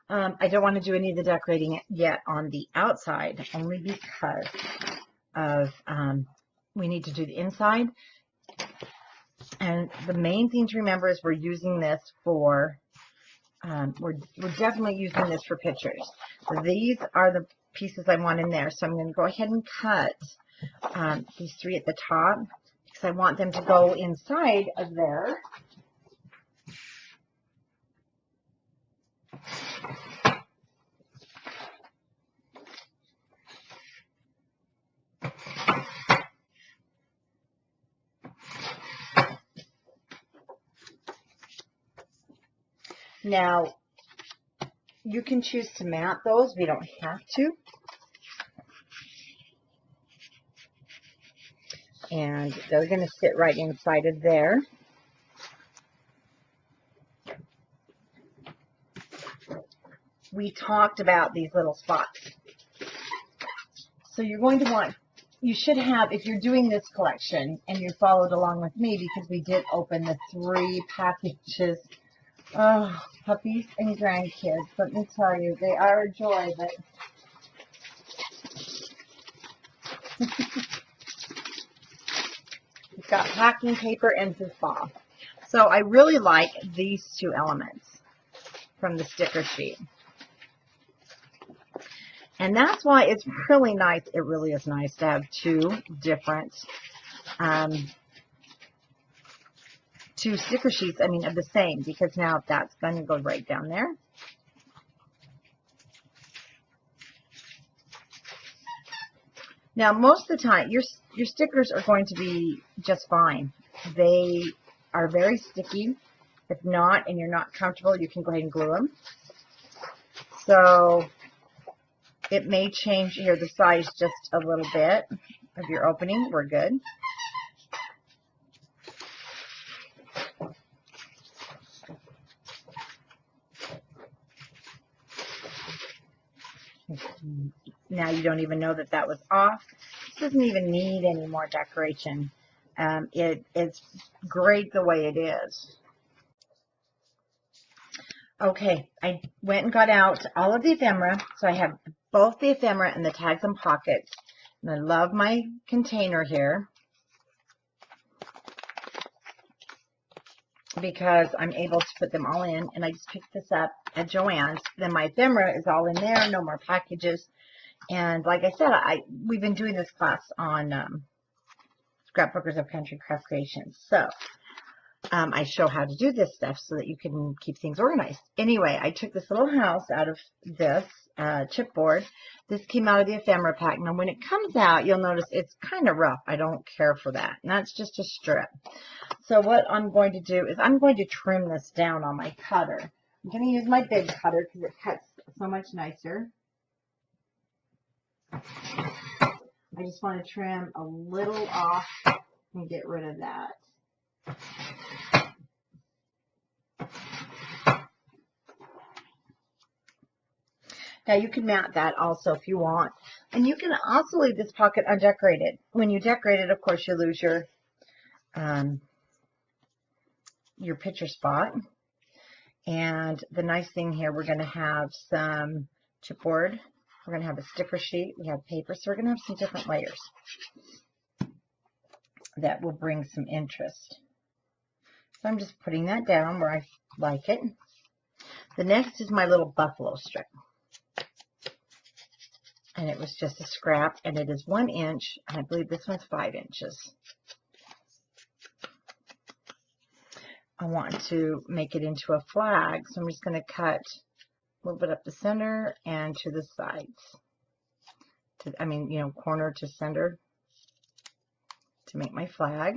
I don't want to do any of the decorating yet on the outside, only because of we need to do the inside. And the main thing to remember is we're using this for, we're definitely using this for pictures. So these are the pieces I want in there. So I'm going to go ahead and cut these three at the top, because I want them to go inside of there. Now, you can choose to mat those. We don't have to. And they're going to sit right inside of there. We talked about these little spots. So you're going to want, you should have, if you're doing this collection, and you followed along with me, because we did open the 3 packages. Oh, puppies and grandkids. Let me tell you, they are a joy, but we've got packing paper and Ziploc. So I really like these 2 elements from the sticker sheet. And that's why it's really nice. It really is nice to have 2 different 2 sticker sheets, I mean, of the same, because now that's going to go right down there. Now, most of the time, your stickers are going to be just fine. They are very sticky. If not, and you're not comfortable, you can go ahead and glue them. So it may change here the size just a little bit of your opening. We're good. Now you don't even know that that was off. This doesn't even need any more decoration. It's great the way it is. Okay, I went and got out all of the ephemera. So I have both the ephemera and the tags and pockets. And I love my container here, because I'm able to put them all in. And I just picked this up at Joann's. Then my ephemera is all in there, no more packages. And like I said, we've been doing this class on Scrapbookers of Country Craft Creations. So I show how to do this stuff so that you can keep things organized. Anyway, I took this little house out of this chipboard. This came out of the ephemera pack. Now, when it comes out, you'll notice it's kind of rough. I don't care for that. And that's just a strip. So what I'm going to do is I'm going to trim this down on my cutter. I'm going to use my big cutter because it cuts so much nicer. I just want to trim a little off and get rid of that. Now you can mat that also if you want. And you can also leave this pocket undecorated. When you decorate it, of course, you lose your picture spot. And the nice thing here, we're going to have some chipboard. We're going to have a sticker sheet. We have paper. So we're going to have some different layers that will bring some interest. So I'm just putting that down where I like it. The next is my little buffalo strip. And it was just a scrap, and it is 1 inch, and I believe this one's 5 inches. I want to make it into a flag, so I'm just going to cut a little bit up the center and to the sides. Corner to center to make my flag.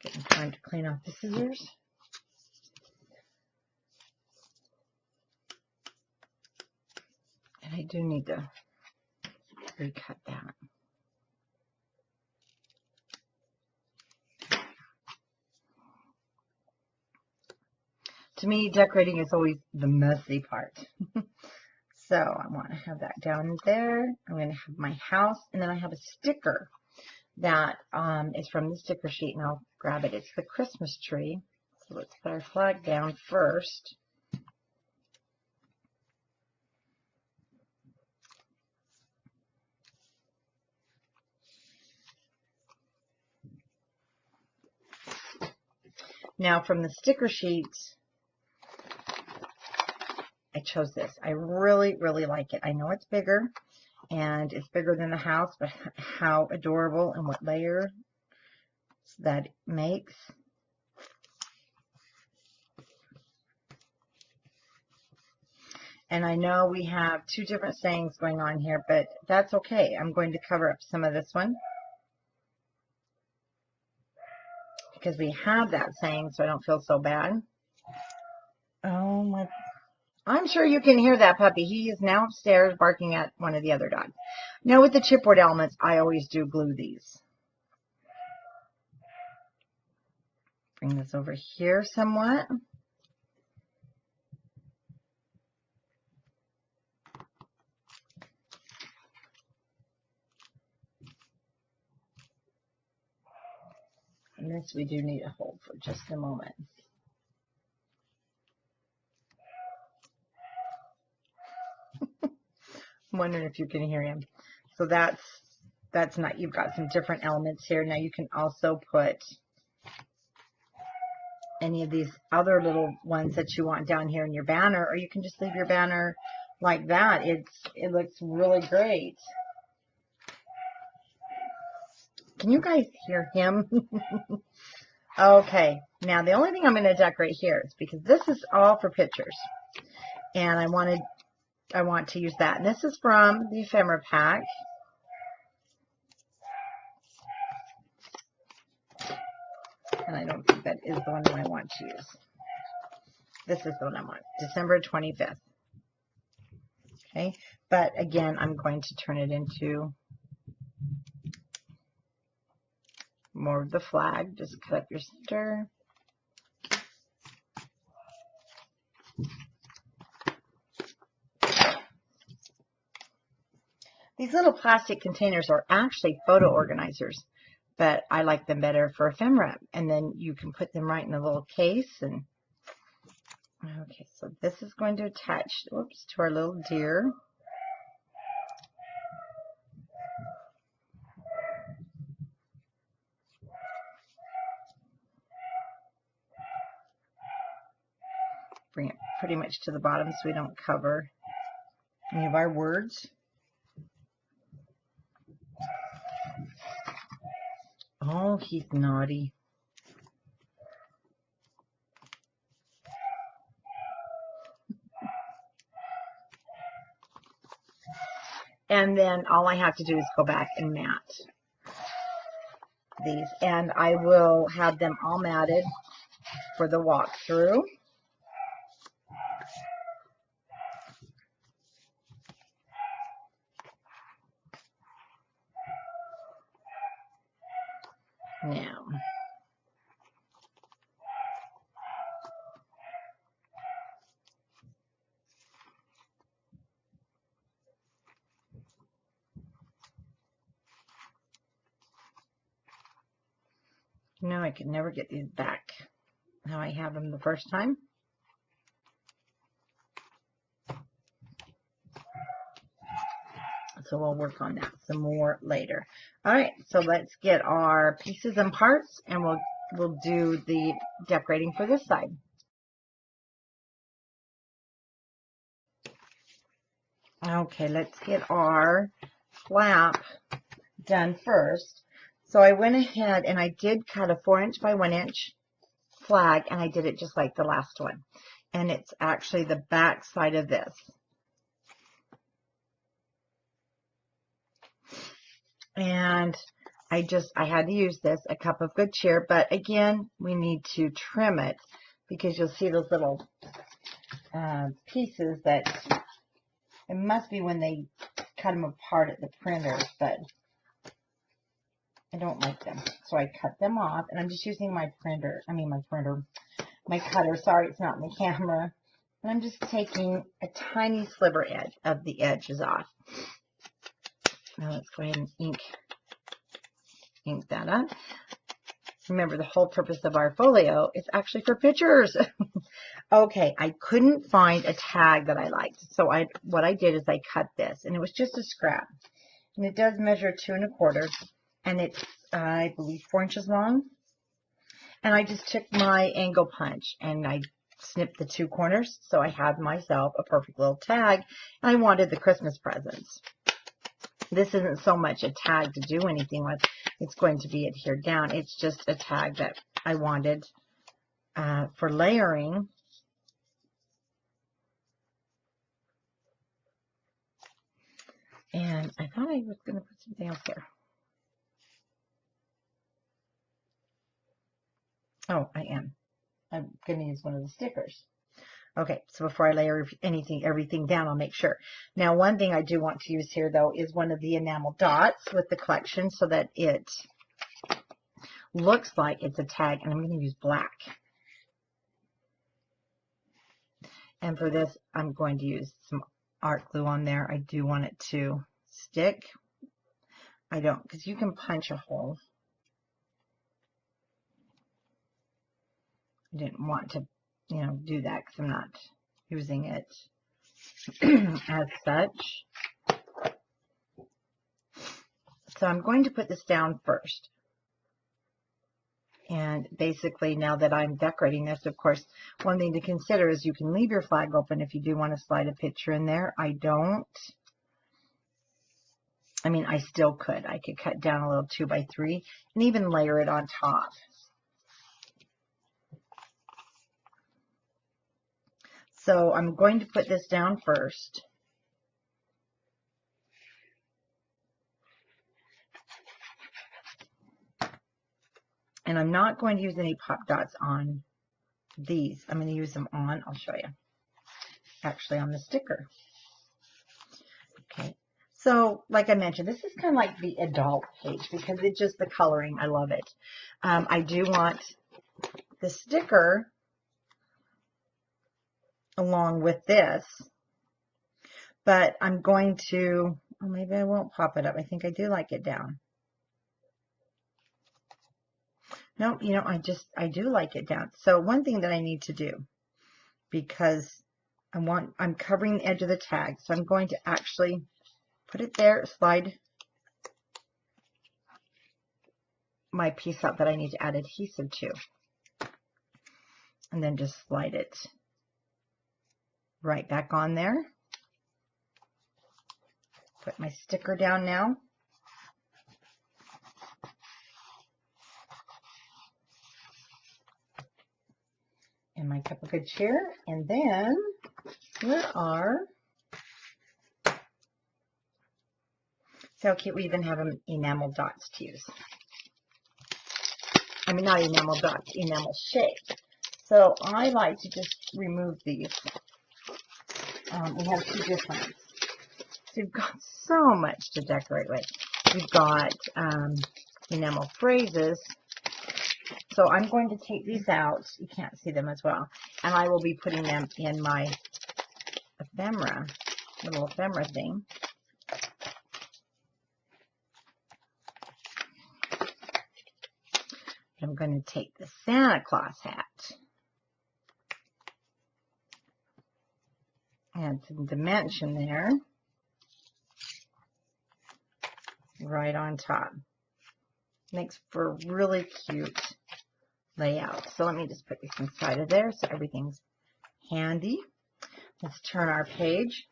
Getting time to clean off the scissors. And I do need to recut that. To me, decorating is always the messy part. So I want to have that down there. I'm going to have my house, and then I have a sticker that is from the sticker sheet, and I'll grab it. It's the Christmas tree. So let's put our flag down first. Now from the sticker sheets, I chose this. I really, really like it. I know it's bigger, and it's bigger than the house, but how adorable and what layer that makes. And I know we have 2 different sayings going on here, but that's okay. I'm going to cover up some of this one, because we have that saying, so I don't feel so bad. Oh my, I'm sure you can hear that puppy. He is now upstairs barking at one of the other dogs. Now with the chipboard elements, I always do glue these. Bring this over here somewhat. And this we do need to hold for just a moment. I'm wondering if you can hear him. So that's not, you've got some different elements here. Now you can also put any of these other little ones that you want down here in your banner, or you can just leave your banner like that. It looks really great. Can you guys hear him? Okay, now the only thing I'm going to decorate here is because this is all for pictures, and I want to use that. And this is from the ephemera pack. And I don't think that is the one that I want to use. This is the one I want, December 25th. Okay, but again, I'm going to turn it into more of the flag. Just cut up your center. These little plastic containers are actually photo organizers, but I like them better for ephemera. And then you can put them right in a little case. And okay, so this is going to attach, whoops, to our little deer. Bring it pretty much to the bottom so we don't cover any of our words. Oh, he's naughty. And then all I have to do is go back and mat these. And I will have them all matted for the walkthrough. Now I can never get these back how I have them the first time. So we'll work on that some more later. All right, so let's get our pieces and parts, and we'll we'll do the decorating for this side. Okay, let's get our flap done first. So I went ahead and I did cut a 4" by 1" flag, and I did it just like the last one. And it's actually the back side of this. And I had to use this, a cup of good cheer, but again, we need to trim it because you'll see those little pieces that, it must be when they cut them apart at the printer, but I don't like them. So I cut them off, and I'm just using my cutter. Sorry, it's not in the camera. And I'm just taking a tiny sliver edge of the edges off. Now let's go ahead and ink that up. Remember, the whole purpose of our folio is actually for pictures. Okay, I couldn't find a tag that I liked. So what I did is I cut this, and it was just a scrap. And it does measure 2 1/4, and it's, I believe, 4 inches long. And I just took my angle punch, and I snipped the 2 corners, so I had myself a perfect little tag, and I wanted the Christmas presents. This isn't so much a tag to do anything with. It's going to be adhered down. It's just a tag that I wanted for layering. And I thought I was going to put something else here. Oh, I am. I'm going to use one of the stickers. Okay, so before I layer everything down, I'll make sure. Now, one thing I do want to use here, though, is one of the Enamel Dots with the collection so that it looks like it's a tag, and I'm going to use black. And for this, I'm going to use some art glue on there. I do want it to stick. I don't, because you can punch a hole. I didn't want to, do that because I'm not using it as such. So I'm going to put this down first. And basically, now that I'm decorating this, of course, one thing to consider is you can leave your flag open if you do want to slide a picture in there. I don't. I mean, I still could. I could cut down a little 2 by 3 and even layer it on top. So I'm going to put this down first. And I'm not going to use any pop dots on these. I'm going to use them on, I'll show you, actually on the sticker. Okay. So, like I mentioned, this is kind of like the adult page because it's just the coloring. I love it. I do want the sticker along with this, but I'm going to, oh, maybe I won't pop it up. I think I do like it down. No, I do like it down. So one thing that I need to do, because I'm covering the edge of the tag, so I'm going to actually put it there, slide my piece up that I need to add adhesive to, and then just slide it right back on there. Put my sticker down now. And my cup of good cheer. And then where are, see how cute we even have them enamel dots to use. I mean, not enamel dots, enamel shape. So I like to just remove these. We have 2 different. So you've got so much to decorate with. You've got enamel phrases. So I'm going to take these out. You can't see them as well. And I will be putting them in my ephemera, little ephemera thing. I'm going to take the Santa Claus hat. Add some dimension there. Right on top. Makes for really cute layout. So let me just put this inside of there so everything's handy. Let's turn our page.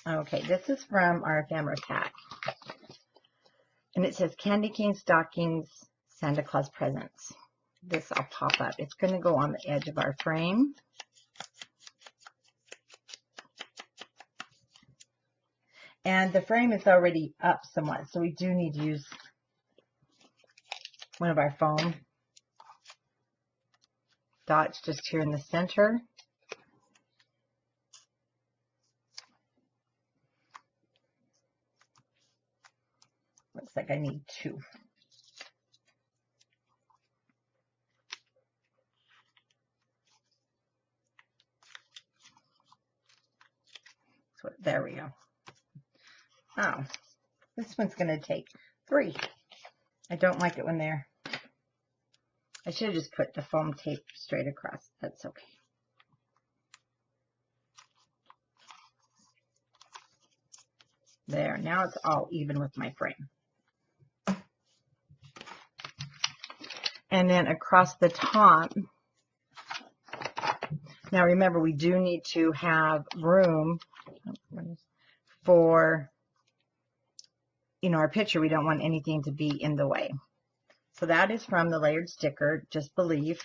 Okay, this is from our ephemera pack. And it says candy cane stockings, Santa Claus presents. This will pop up. It's going to go on the edge of our frame. And the frame is already up somewhat, so we do need to use one of our foam dots just here in the center. Looks like I need two. So there we go. Oh, this one's going to take 3. I don't like it when they're... I should have just put the foam tape straight across. That's okay. There, now it's all even with my frame. And then across the top, now remember we do need to have room for, you know, our picture. We don't want anything to be in the way. So that is from the layered sticker, Just Believe.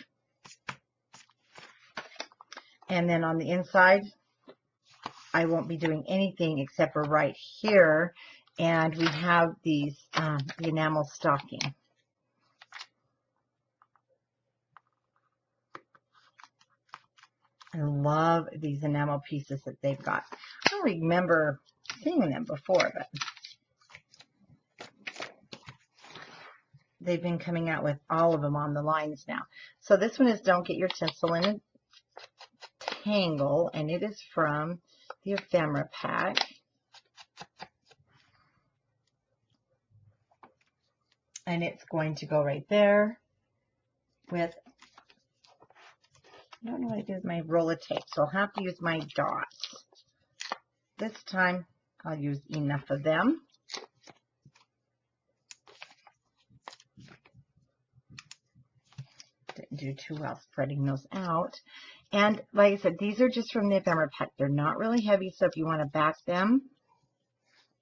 And then on the inside, I won't be doing anything except for right here. And we have these, the enamel stocking. I love these enamel pieces that they've got. I don't remember seeing them before, but they've been coming out with all of them on the lines now. So this one is Don't Get Your Tinsel in a Tangle, and it is from the ephemera pack. And it's going to go right there with, I don't know what to do with my roll of tape, so I'll have to use my dots. This time I'll use enough of them. Didn't do too well spreading those out. And like I said, these are just from the ephemera pack. They're not really heavy, so if you want to back them,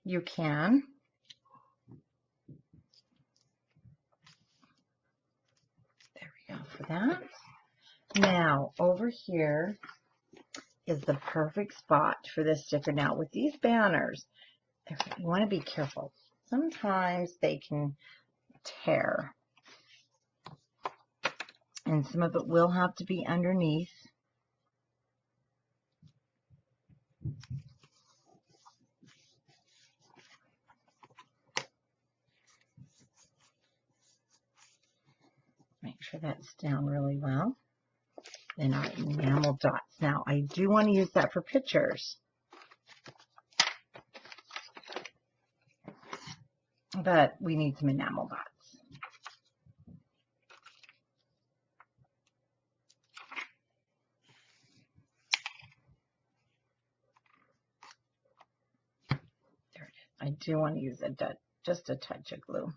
you can. There we go for that. Now, over here is the perfect spot for this sticker. Now, with these banners, you want to be careful. Sometimes they can tear. And some of it will have to be underneath. Make sure that's down really well. Then our enamel dots. Now, I do want to use that for pictures. But we need some enamel dots. There it is. I do want to use just a touch of glue.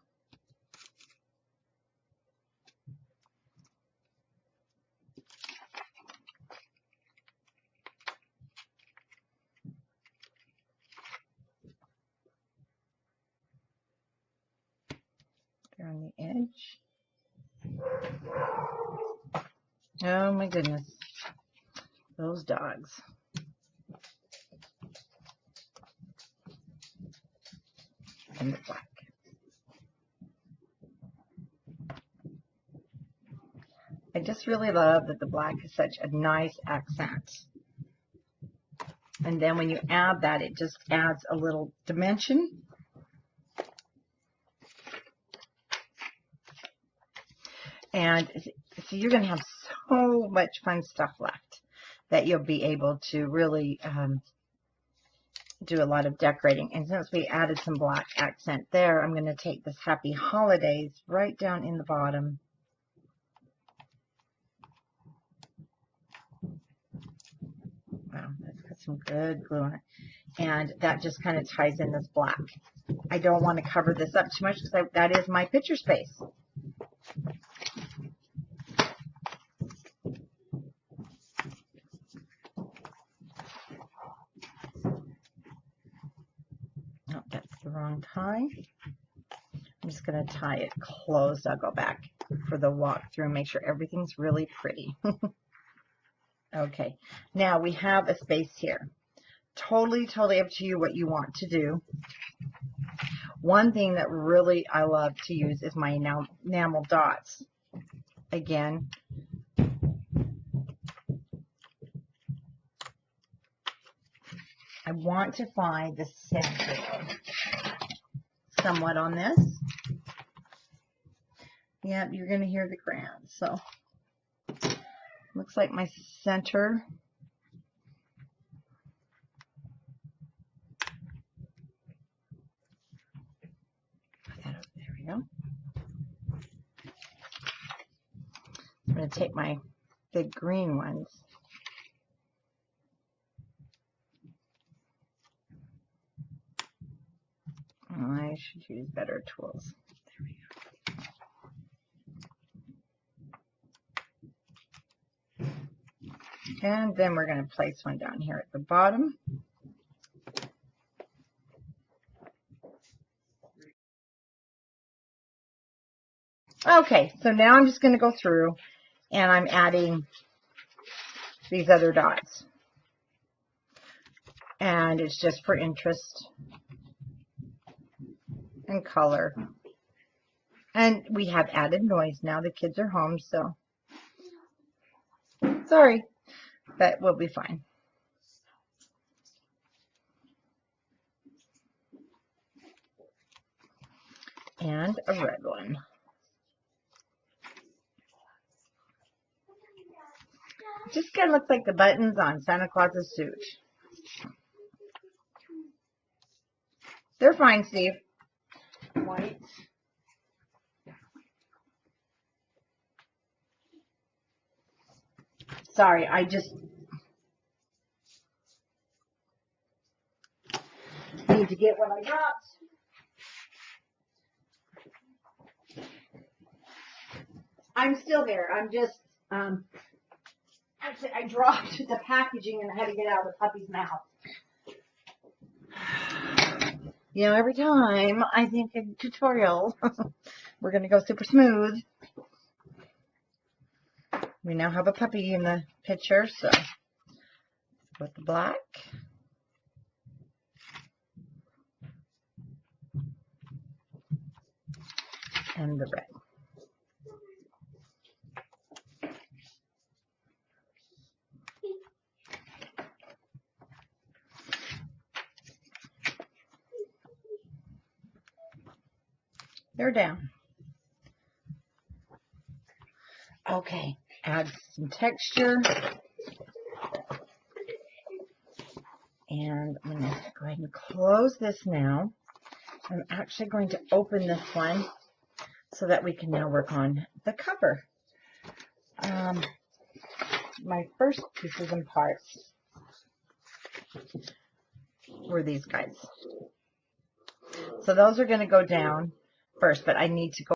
On the edge. Oh my goodness, those dogs. And the black. I just really love that the black is such a nice accent. And then when you add that, it just adds a little dimension. And so you're going to have so much fun stuff left that you'll be able to really do a lot of decorating. And since we added some black accent there, I'm going to take this Happy Holidays right down in the bottom. Wow, that's got some good glue on it. And that just kind of ties in this black. I don't want to cover this up too much because that is my picture space. Oh, that's the wrong tie. I'm just going to tie it closed. I'll go back for the walkthrough, make sure everything's really pretty. Okay, now we have a space here. Totally up to you what you want to do. One thing that really I love to use is my enamel dots. Again, I want to find the center somewhat on this. Yep, you're going to hear the crayons. So, looks like my center. There we go. I'm going to take my big green ones. I should use better tools. There we go. And then we're going to place one down here at the bottom. Okay, so now I'm just going to go through and I'm adding these other dots. And it's just for interest and color. And we have added noise now. The kids are home, so sorry, but we'll be fine. And a red one. Just kind of looks like the buttons on Santa Claus's suit. They're fine, Steve. White. Sorry, I just need to get what I got. I'm still here. I'm just, actually, I dropped the packaging and I had to get out of the puppy's mouth. You know, every time I think a tutorial, we're going to go super smooth. We now have a puppy in the picture, so with the black. And the red. They're down. Okay, add some texture. And I'm going to go ahead and close this now. I'm actually going to open this one so that we can now work on the cover. My first pieces and parts were these guys. So those are going to go down first, but I need to go